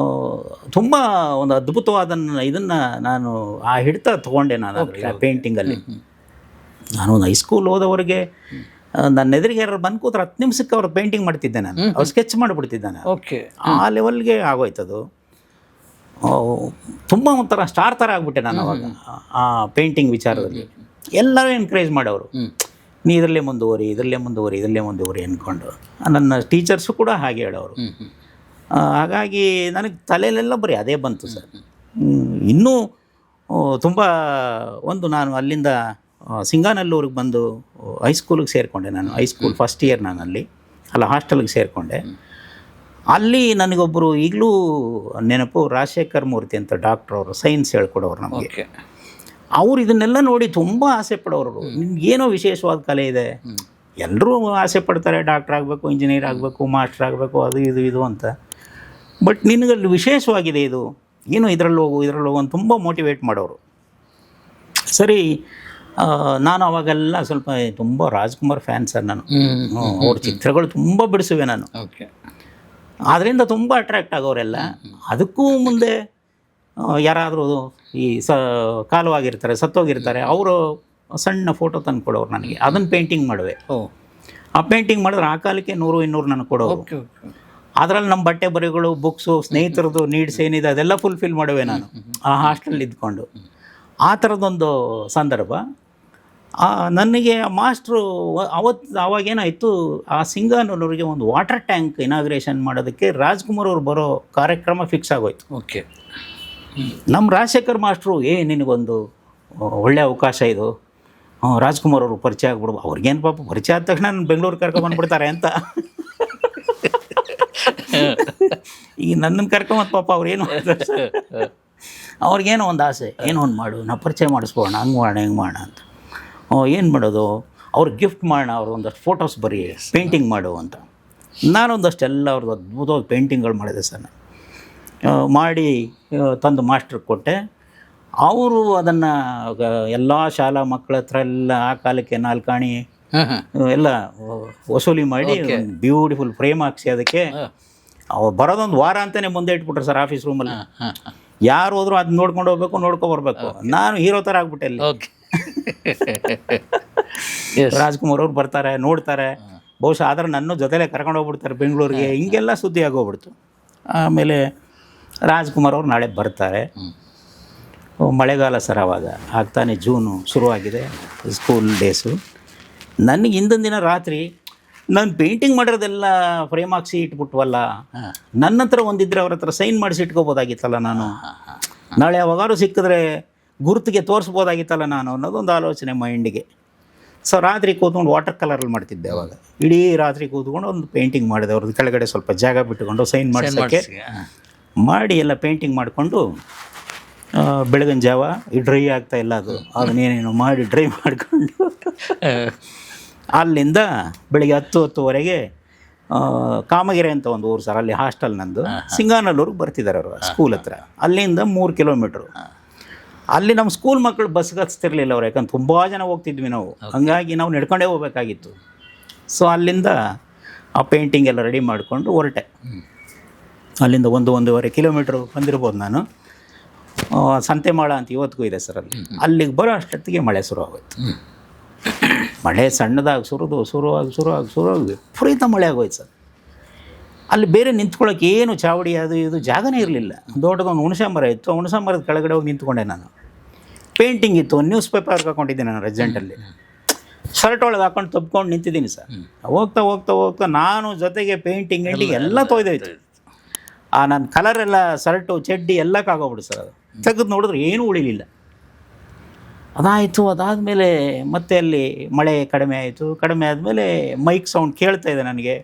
ತುಂಬ ಒಂದು ಅದ್ಭುತವಾದ ಇದನ್ನು ನಾನು ಆ ಹಿಡಿತ ತೊಗೊಂಡೆ ನಾನು ಪೇಂಟಿಂಗಲ್ಲಿ. ನಾನು ಒಂದು ಹೈಸ್ಕೂಲ್ ಹೋದವರೆಗೆ ನನ್ನ ಎದುರಿಗೆ ಯಾರು ಬಂದು ಕೂತ್ರೆ 10 ನಿಮಿಷಕ್ಕೆ ಅವ್ರು ಪೇಂಟಿಂಗ್ ಮಾಡ್ತಿದ್ದೆ ನಾನು. ಅವ್ರು ಸ್ಕೆಚ್ ಮಾಡಿಬಿಡ್ತಿದ್ದೆ ನಾನು. ಆ ಲೆವೆಲ್ಗೆ ಆಗೋಯ್ತದು. ತುಂಬ ಒಂಥರ ಸ್ಟಾರ್ ಥರ ಆಗ್ಬಿಟ್ಟೆ ನಾನು ಅವಾಗ ಆ ಪೇಂಟಿಂಗ್ ವಿಚಾರದಲ್ಲಿ. ಎಲ್ಲರೂ ಎನ್ಕರೇಜ್ ಮಾಡೋರು, ನೀ ಇದರಲ್ಲೇ ಮುಂದುವರಿ ಅಂದ್ಕೊಂಡು. ನನ್ನ ಟೀಚರ್ಸು ಕೂಡ ಹಾಗೆ ಹೇಳೋರು. ಹಾಗಾಗಿ ನನಗೆ ತಲೆಯಲ್ಲೆಲ್ಲ ಬರೀ ಅದೇ ಬಂತು ಸರ್. ಇನ್ನೂ ತುಂಬ ನಾನು ಅಲ್ಲಿಂದ ಸಿಂಗಾನಲ್ಲೂರಿಗೆ ಬಂದು ಹೈಸ್ಕೂಲಿಗೆ ಸೇರಿಕೊಂಡೆ. ನಾನು ಹೈಸ್ಕೂಲ್ ಫಸ್ಟ್ ಇಯರ್ ನಾನು ಅಲ್ಲಿ ಹಾಸ್ಟೆಲ್ಗೆ ಸೇರಿಕೊಂಡೆ. ಅಲ್ಲಿ ನನಗೊಬ್ಬರು ಈಗಲೂ ನೆನಪು, ರಾಜಶೇಖರ್ ಮೂರ್ತಿ ಅಂತ ಡಾಕ್ಟ್ರ್, ಅವರು ಸೈನ್ಸ್ ಹೇಳ್ಕೊಡೋರು ನಮಗೆ. ಅವ್ರು ಇದನ್ನೆಲ್ಲ ನೋಡಿ ತುಂಬ ಆಸೆ ಪಡೋರು. ನಿಮ್ಗೇನೋ ವಿಶೇಷವಾದ ಕಲೆ ಇದೆ, ಎಲ್ಲರೂ ಆಸೆ ಪಡ್ತಾರೆ ಡಾಕ್ಟ್ರ್ ಆಗಬೇಕು, ಇಂಜಿನಿಯರ್ ಆಗಬೇಕು, ಮಾಸ್ಟರ್ ಆಗಬೇಕು, ಅದು ಇದು ಅಂತ. ಬಟ್ ನಿನಗಲ್ಲಿ ವಿಶೇಷವಾಗಿದೆ ಇದು, ಏನೋ ಇದರಲ್ಲಿ ಹೋಗು ಅಂತ ತುಂಬ ಮೋಟಿವೇಟ್ ಮಾಡೋರು. ಸರಿ, ನಾನು ಅವಾಗೆಲ್ಲ ಸ್ವಲ್ಪ ತುಂಬ ರಾಜ್ಕುಮಾರ್ ಫ್ಯಾನ್ ಸರ್ ನಾನು. ಅವ್ರ ಚಿತ್ರಗಳು ತುಂಬ ಬಿಡಿಸುವೆ ನಾನು. ಅದರಿಂದ ತುಂಬ ಅಟ್ರ್ಯಾಕ್ಟ್ ಆಗೋರೆಲ್ಲ. ಅದಕ್ಕೂ ಮುಂದೆ ಯಾರಾದರೂ ಈ ಕಾಲವಾಗಿರ್ತಾರೆ, ಸತ್ತೋಗಿರ್ತಾರೆ, ಅವರು ಸಣ್ಣ ಫೋಟೋ ತಂದು ಕೊಡೋರು ನನಗೆ. ಅದನ್ನು ಪೇಂಟಿಂಗ್ ಮಾಡುವೆ. ಆ ಪೇಂಟಿಂಗ್ ಮಾಡಿದ್ರೆ ಆ ಕಾಲಕ್ಕೆ 100-200 ನನಗೆ ಕೊಡೋರು. ಅದರಲ್ಲಿ ನಮ್ಮ ಬಟ್ಟೆ ಬರೆಗಳು, ಬುಕ್ಸು, ಸ್ನೇಹಿತರದ್ದು ನೀಡ್ಸ್ ಏನಿದೆ ಅದೆಲ್ಲ ಫುಲ್ಫಿಲ್ ಮಾಡುವೆ ನಾನು ಆ ಹಾಸ್ಟೆಲ್ ಇದ್ಕೊಂಡು. ಆ ಥರದ್ದೊಂದು ಸಂದರ್ಭ. ನನಗೆ ಮಾಸ್ಟ್ರು ಅವಾಗೇನಾಯಿತು, ಆ ಸಿಂಗಾನಲ್ಲೂರಿಗೆ ಒಂದು ವಾಟರ್ ಟ್ಯಾಂಕ್ ಇನಾಗ್ರೇಷನ್ ಮಾಡೋದಕ್ಕೆ ರಾಜ್ಕುಮಾರ್ ಅವ್ರು ಬರೋ ಕಾರ್ಯಕ್ರಮ ಫಿಕ್ಸ್ ಆಗೋಯ್ತು. ನಮ್ಮ ರಾಜಶೇಖರ್ ಮಾಸ್ಟ್ರು, ನಿನಗೊಂದು ಒಳ್ಳೆಯ ಅವಕಾಶ ಇದು, ರಾಜ್ಕುಮಾರ್ ಅವರು ಪರಿಚಯ ಆಗ್ಬಿಡ್ಬೋದು. ಅವ್ರಿಗೇನು ಪಾಪ ಪರಿಚಯ ಆದ ತಕ್ಷಣ ನಾನು ಬೆಂಗಳೂರು ಕರ್ಕೊಂಬಂದ್ಬಿಡ್ತಾರೆ ಅಂತ. ಈಗ ನನ್ನನ್ನು ಕರ್ಕೊಂಬಂದು ಪಾಪ ಅವ್ರೇನು ಅವ್ರಿಗೇನೋ ಒಂದು ಆಸೆ, ಏನೋ ಒಂದು ಮಾಡು, ನಾವು ಪರಿಚಯ ಮಾಡಿಸ್ಬೋಣ, ಹಂಗೆ ಮಾಡೋಣ ಹಿಂಗೆ ಮಾಡೋಣ ಅಂತ. ಏನು ಮಾಡೋದು, ಅವ್ರಿಗೆ ಗಿಫ್ಟ್ ಮಾಡೋಣ, ಅವ್ರು ಒಂದಷ್ಟು ಫೋಟೋಸ್ ಬರೀ, ಪೇಂಟಿಂಗ್ ಮಾಡು ಅಂತ. ನಾನೊಂದಷ್ಟೆಲ್ಲ ಅವ್ರದ್ದು ಅದ್ಭುತವಾದ ಪೇಂಟಿಂಗ್ಗಳು ಮಾಡಿದೆ ಸರ್. ಮಾಡಿ ತಂದು ಮಾಸ್ಟ್ರಿಗೆ ಕೊಟ್ಟೆ. ಅವರು ಅದನ್ನು ಎಲ್ಲ ಶಾಲಾ ಮಕ್ಕಳ ಹತ್ರ ಎಲ್ಲ ಆ ಕಾಲಕ್ಕೆ 4 ಆಣಿ ಎಲ್ಲ ವಸೂಲಿ ಮಾಡಿ ಬ್ಯೂಟಿಫುಲ್ ಫ್ರೇಮ್ ಹಾಕ್ಸಿ ಅದಕ್ಕೆ ಅವ್ರು ಬರೋದೊಂದು ವಾರ ಅಂತಲೇ ಮುಂದೆ ಇಟ್ಬಿಟ್ರು ಸರ್ ಆಫೀಸ್ ರೂಮಲ್ಲಿ. ಯಾರು ಹೋದ್ರು ಅದನ್ನ ನೋಡ್ಕೊಂಡು ಹೋಗ್ಬೇಕು, ನೋಡ್ಕೊಬರ್ಬೇಕು. ನಾನು ಹೀರೋ ಥರ ಆಗ್ಬಿಟ್ಟೆ ಅಲ್ಲಿ. ರಾಜ್ಕುಮಾರ್ ಅವ್ರು ಬರ್ತಾರೆ, ನೋಡ್ತಾರೆ, ಬಹುಶಃ ಆದ್ರೆ ನನ್ನ ಜೊತೆಲೇ ಕರ್ಕೊಂಡು ಹೋಗ್ಬಿಡ್ತಾರೆ ಬೆಂಗಳೂರಿಗೆ. ಹಿಂಗೆಲ್ಲ ಸುದ್ದಿ ಆಗೋಗ್ಬಿಡ್ತು. ಆಮೇಲೆ ರಾಜ್ಕುಮಾರ್ ಅವ್ರು ನಾಳೆ ಬರ್ತಾರೆ. ಮಳೆಗಾಲ ಸರ್, ಆವಾಗ ಆಗ್ತಾನೆ ಜೂನು ಶುರುವಾಗಿದೆ, ಸ್ಕೂಲ್ ಡೇಸು. ನನಗೆ ಹಿಂದಿನ ದಿನ ರಾತ್ರಿ ನಾನು ಪೇಂಟಿಂಗ್ ಮಾಡಿರೋದೆಲ್ಲ ಫ್ರೇಮ್ ಹಾಕ್ಸಿ ಇಟ್ಬಿಟ್ವಲ್ಲ, ನನ್ನ ಹತ್ರ ಒಂದಿದ್ರೆ ಅವ್ರ ಹತ್ರ ಸೈನ್ ಮಾಡಿಸಿ ಇಟ್ಕೋಬೋದಾಗಿತ್ತಲ್ಲ ನಾನು, ನಾಳೆ ಯಾವಾಗಾದ್ರು ಸಿಕ್ಕಿದ್ರೆ ಗುರುತಿಗೆ ತೋರಿಸ್ಬೋದಾಗಿತ್ತಲ್ಲ ನಾನು ಅನ್ನೋದೊಂದು ಆಲೋಚನೆ ಮೈಂಡಿಗೆ. ಸೊ ರಾತ್ರಿ ಕೂತ್ಕೊಂಡು ವಾಟರ್ ಕಲರಲ್ಲಿ ಮಾಡ್ತಿದ್ದೆ ಅವಾಗ. ಇಡೀ ರಾತ್ರಿ ಕೂತ್ಕೊಂಡು ಒಂದು ಪೇಂಟಿಂಗ್ ಮಾಡಿದೆ. ಅವ್ರದ್ದು ಕೆಳಗಡೆ ಸ್ವಲ್ಪ ಜಾಗ ಬಿಟ್ಟುಕೊಂಡು ಸೈನ್ ಮಾಡಿಸೋಕ್ಕೆ ಮಾಡಿ ಎಲ್ಲ ಪೇಂಟಿಂಗ್ ಮಾಡಿಕೊಂಡು ಬೆಳಗಿನ ಜಾವ ಈ ಡ್ರೈ ಆಗ್ತಾ ಇಲ್ಲ ಅದನ್ನೇನೇನು ಮಾಡಿ ಡ್ರೈ ಮಾಡಿಕೊಂಡು ಅಲ್ಲಿಂದ ಬೆಳಿಗ್ಗೆ 10-10:30 ಕಾಮಗೆರೆ ಅಂತ ಒಂದು ಊರು ಸರ್, ಅಲ್ಲಿ ಹಾಸ್ಟೆಲ್ ನಂದು. ಸಿಂಗಾನಲ್ಲೂರಿಗೆ ಬರ್ತಿದ್ದಾರೆ ಅವರು ಸ್ಕೂಲ್ ಹತ್ರ. ಅಲ್ಲಿಂದ 3 ಕಿಲೋಮೀಟ್ರು. ಅಲ್ಲಿ ನಮ್ಮ ಸ್ಕೂಲ್ ಮಕ್ಕಳು ಬಸ್ಗೆ ಹಚ್ತಿರ್ಲಿಲ್ಲ ಅವ್ರು, ಯಾಕಂದ್ರೆ ತುಂಬ ಜನ ಹೋಗ್ತಿದ್ವಿ ನಾವು. ಹಂಗಾಗಿ ನಾವು ನಡ್ಕೊಂಡೇ ಹೋಗ್ಬೇಕಾಗಿತ್ತು. ಸೊ ಅಲ್ಲಿಂದ ಆ ಪೇಂಟಿಂಗ್ ಎಲ್ಲ ರೆಡಿ ಮಾಡಿಕೊಂಡು ಹೊರಟೆ. ಅಲ್ಲಿಂದ 1-1.5 ಕಿಲೋಮೀಟ್ರ್ ಬಂದಿರ್ಬೋದು ನಾನು. ಸಂತೆಮಾಳ ಅಂತ ಇವತ್ತಿಗೂ ಇದೆ ಸರ್ ಅಲ್ಲಿ. ಅಲ್ಲಿಗೆ ಬರೋ ಅಷ್ಟೊತ್ತಿಗೆ ಮಳೆ ಶುರುವಾಗೋಯ್ತು. ಮಳೆ ಸಣ್ಣದಾಗಿ ಶುರುವಾಗಿ ವಿಪರೀತ ಮಳೆ ಆಗೋಯ್ತು ಸರ್. ಅಲ್ಲಿ ಬೇರೆ ನಿಂತ್ಕೊಳ್ಳೋಕೆ ಏನು ಚಾವಡಿ ಅದು ಇದು ಜಾಗನೇ ಇರಲಿಲ್ಲ. ದೊಡ್ಡದೊಂದು ಹುಣಸೆ ಮರ ಇತ್ತು. ಹುಣಸೆ ಮರದ ಕೆಳಗಡೆ ಹೋಗಿ ನಿಂತ್ಕೊಂಡೆ ನಾನು. ಪೇಂಟಿಂಗ್ ಇತ್ತು, ನ್ಯೂಸ್ ಪೇಪರ್ಗೆ ಹಾಕ್ಕೊಂಡಿದ್ದೆ ನಾನು ರೆಜೆಂಟಲ್ಲಿ. ಶರ್ಟ್ ಒಳಗೆ ಹಾಕೊಂಡು ತಬ್ಕೊಂಡು ನಿಂತಿದ್ದೀನಿ ಸರ್. ಹೋಗ್ತಾ ನಾನು ಜೊತೆಗೆ ಪೇಂಟಿಂಗ್ ಎಲ್ಲ ತೊಯ್ದೋಯ್ತು. ನನ್ನ ಕಲರೆಲ್ಲ ಶರ್ಟು ಚಡ್ಡಿ ಎಲ್ಲ ಕಾಗೋಗ್ಬಿಡು ಸರ್. ಅದು ತೆಗೆದು ನೋಡಿದ್ರೆ ಏನೂ ಉಳಿಲಿಲ್ಲ. ಅದಾದಮೇಲೆ ಮತ್ತೆ ಅಲ್ಲಿ ಮಳೆ ಕಡಿಮೆ ಆಯಿತು. ಕಡಿಮೆ ಆದಮೇಲೆ ಮೈಕ್ ಸೌಂಡ್ ಕೇಳ್ತಾ ಇದೆ ನನಗೆ,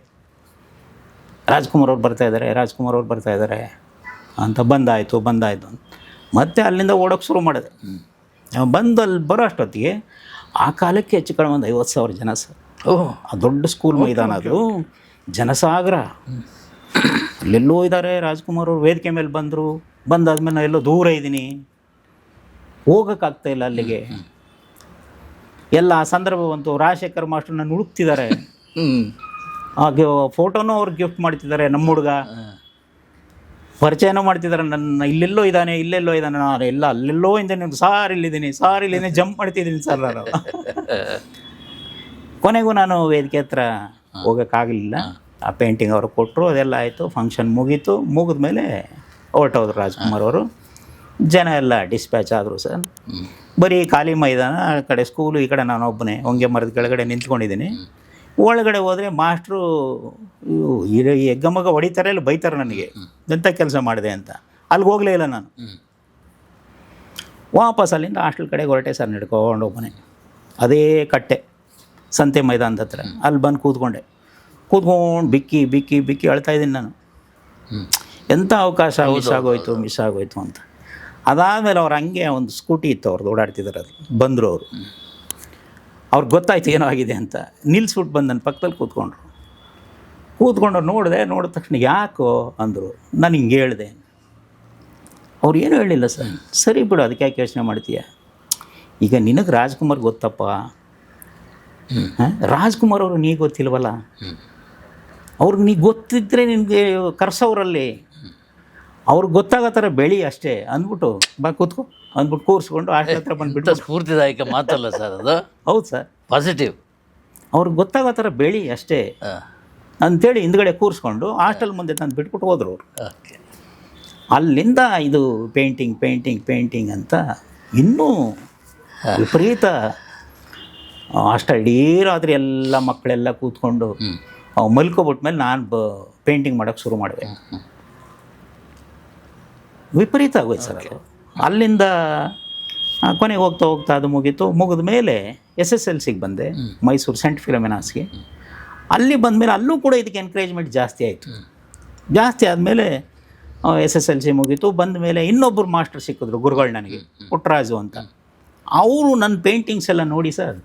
ರಾಜ್ಕುಮಾರ್ ಅವ್ರು ಬರ್ತಾ ಇದ್ದಾರೆ ಅಂತ. ಬಂದಾಯಿತು ಅಂತ ಮತ್ತೆ ಅಲ್ಲಿಂದ ಓಡೋಕ್ಕೆ ಶುರು ಮಾಡಿದೆ. ಬಂದು ಅಲ್ಲಿ ಬರೋ ಅಷ್ಟೊತ್ತಿಗೆ ಆ ಕಾಲಕ್ಕೆ ಹೆಚ್ಚು ಕಡಿಮೆ ಒಂದು 50,000 ಜನ ಸರ್. ಆ ದೊಡ್ಡ ಸ್ಕೂಲ್ ಮೈದಾನ, ಅದು ಜನಸಾಗರ. ಅಲ್ಲೆಲ್ಲೋ ಇದ್ದಾರೆ ರಾಜ್ಕುಮಾರ್ ಅವರು. ವೇದಿಕೆ ಮೇಲೆ ಬಂದಾದ್ಮೇಲೆ ನಾನು ಎಲ್ಲೋ ದೂರ ಇದ್ದೀನಿ, ಹೋಗೋಕ್ಕಾಗ್ತಾಯಿಲ್ಲ ಅಲ್ಲಿಗೆ. ಎಲ್ಲ ಆ ಸಂದರ್ಭ ಬಂತು. ರಾಜಶೇಖರ್ ಮಾಸ್ಟರ್ ನನ್ನ ಹುಡುಕ್ತಿದ್ದಾರೆ. ಹಾಗೆ ಫೋಟೋನೂ ಅವ್ರು ಗಿಫ್ಟ್ ಮಾಡ್ತಿದ್ದಾರೆ. ನಮ್ಮ ಹುಡುಗ ಪರಿಚಯನೂ ಮಾಡ್ತಿದ್ದಾರೆ ನನ್ನ. ಇಲ್ಲೆಲ್ಲೋ ಇದ್ದಾನೆ ನಾನು ಎಲ್ಲ ಅಲ್ಲೆಲ್ಲೋ ಇದ್ದೀನಿ, ಇಲ್ಲಿದ್ದೀನಿ ಜಂಪ್ ಮಾಡ್ತಿದ್ದೀನಿ ಸರ್ ನಾನು. ಕೊನೆಗೂ ನಾನು ವೇದಿಕೆ ಹತ್ರ ಹೋಗೋಕ್ಕಾಗಲಿಲ್ಲ. ಆ ಪೇಂಟಿಂಗ್ ಅವರು ಕೊಟ್ಟರು, ಅದೆಲ್ಲ ಆಯಿತು. ಫಂಕ್ಷನ್ ಮುಗಿದ್ಮೇಲೆ ಹೊರಟೋದ್ರು ರಾಜ್ಕುಮಾರ್ ಅವರು. ಜನ ಎಲ್ಲ ಡಿಸ್ಪ್ಯಾಚ್ ಆದರು ಸರ್. ಬರೀ ಖಾಲಿ ಮೈದಾನ, ಆ ಕಡೆ ಸ್ಕೂಲು, ಈ ಕಡೆ ನಾನೊಬ್ಬನೇ ಹೊಂಗೆ ಮರದ ಕೆಳಗಡೆ ನಿಂತ್ಕೊಂಡಿದ್ದೀನಿ. ಒಳಗಡೆ ಹೋದರೆ ಮಾಸ್ಟ್ರು ಎಗ್ಗಮಗ ಹೊಡಿತಾರೆ ಇಲ್ಲ ಬೈತಾರೆ ನನಗೆ ಎಂಥ ಕೆಲಸ ಮಾಡಿದೆ ಅಂತ. ಅಲ್ಲಿಗೆ ಹೋಗಲೇ ಇಲ್ಲ ನಾನು. ವಾಪಸ್ ಅಲ್ಲಿಂದ ಹಾಸ್ಟೆಲ್ ಕಡೆಗೆ ಹೊರಟೆ ಸರ್, ನಡ್ಕೊಂಡು ಹೋಗ್ಬನೆ. ಅದೇ ಕಟ್ಟೆ ಸಂತೆ ಮೈದಾನದ ಹತ್ರ ಅಲ್ಲಿ ಬಂದು ಕೂತ್ಕೊಂಡು ಬಿಕ್ಕಿ ಬಿಕ್ಕಿ ಬಿಕ್ಕಿ ಅಳ್ತಾ ಇದ್ದೀನಿ ನಾನು. ಎಂಥ ಅವಕಾಶ ಮಿಸ್ ಆಗೋಯ್ತು ಅಂತ. ಅದಾದಮೇಲೆ ಅವ್ರು ಹಂಗೆ ಒಂದು ಸ್ಕೂಟಿ ಇತ್ತು ಅವ್ರದ್ದು, ಓಡಾಡ್ತಿದ್ದಾರೆ. ಅದು ಬಂದರು ಅವರು, ಅವ್ರಿಗೆ ಗೊತ್ತಾಯ್ತು ಏನೋ ಆಗಿದೆ ಅಂತ. ನಿಲ್ಲಿಸ್ಬಿಟ್ಟು ಬಂದು ನನ್ನ ಪಕ್ಕದಲ್ಲಿ ಕೂತ್ಕೊಂಡವ್ರು ನೋಡಿದ ತಕ್ಷಣ ಯಾಕೋ ಅಂದರು. ನಾನು ಹಿಂಗೆ ಹೇಳಿದೆ. ಅವ್ರು ಏನೂ ಹೇಳಿಲ್ಲ ಸರ್. ಸರಿ ಬಿಡು, ಅದಕ್ಕೆ ಯಾಕೆ ಯೋಚನೆ ಮಾಡ್ತೀಯ? ಈಗ ನಿನಗೆ ರಾಜ್ಕುಮಾರ್ ಗೊತ್ತಪ್ಪ, ರಾಜ್ಕುಮಾರ್ ಅವರು ನೀ ಗೊತ್ತಿಲ್ವಲ್ಲ, ಅವ್ರಿಗೆ ನೀ ಗೊತ್ತಿದ್ದರೆ ನಿನಗೆ ಕರ್ಸೋರಲ್ಲಿ ಅವ್ರಿಗೆ ಗೊತ್ತಾಗೋ ಥರ ಬೆಳಿ ಅಷ್ಟೇ ಅಂದ್ಬಿಟ್ಟು ಬಾ ಕೂತ್ಕೊ ಅಂದ್ಬಿಟ್ಟು ಕೂರಿಸ್ಕೊಂಡು ಹಾಸ್ಟೆಲ್ ಹತ್ರ ಬಂದುಬಿಟ್ಟು. ಸ್ಫೂರ್ತಿದಾಯಕ ಮಾತಲ್ಲ ಸರ್ ಅದು? ಹೌದು ಸರ್, ಪಾಸಿಟಿವ್. ಅವ್ರಿಗೆ ಗೊತ್ತಾಗೋ ಥರ ಬೆಳಿ ಅಷ್ಟೇ ಅಂಥೇಳಿ ಹಿಂದ್ಗಡೆ ಕೂರಿಸ್ಕೊಂಡು ಹಾಸ್ಟೆಲ್ ಮುಂದೆ ತಂದು ಬಿಟ್ಬಿಟ್ಟು ಹೋದ್ರು ಅವರು. ಅಲ್ಲಿಂದ ಇದು ಪೇಂಟಿಂಗ್ ಅಂತ ಇನ್ನೂ ವಿಪರೀತ. ಅಷ್ಟು ಇಡೀ ರಾತ್ರಿ ಎಲ್ಲ ಮಕ್ಕಳೆಲ್ಲ ಕೂತ್ಕೊಂಡು ಮಲ್ಕೊಬಿಟ್ಮೇಲೆ ನಾನು ಪೇಂಟಿಂಗ್ ಮಾಡೋಕ್ಕೆ ಶುರು ಮಾಡಿದೆ. ವಿಪರೀತ ಆಗೋಯ್ತು ಸರ್ ಅದು. ಅಲ್ಲಿಂದ ಕೊನೆಗೆ ಹೋಗ್ತಾ ಅದು ಮುಗಿದ ಮೇಲೆ SSLCಗೆ ಬಂದೆ, ಮೈಸೂರು ಸೆಂಟ್ ಫಿಲೋಮಿನಾಸ್ಗೆ. ಅಲ್ಲಿ ಬಂದಮೇಲೆ ಅಲ್ಲೂ ಕೂಡ ಇದಕ್ಕೆ ಎನ್ಕರೇಜ್ಮೆಂಟ್ ಜಾಸ್ತಿ ಆಯಿತು. ಜಾಸ್ತಿ ಆದಮೇಲೆ SSLC ಮುಗೀತು. ಬಂದ ಮೇಲೆ ಇನ್ನೊಬ್ಬರು ಮಾಸ್ಟರ್ ಸಿಕ್ಕಿದ್ರು ಗುರುಗಳು ನನಗೆ, ಪುಟ್ಟರಾಜು ಅಂತ. ಅವರು ನನ್ನ ಪೇಂಟಿಂಗ್ಸ್ ಎಲ್ಲ ನೋಡಿ ಸರ್,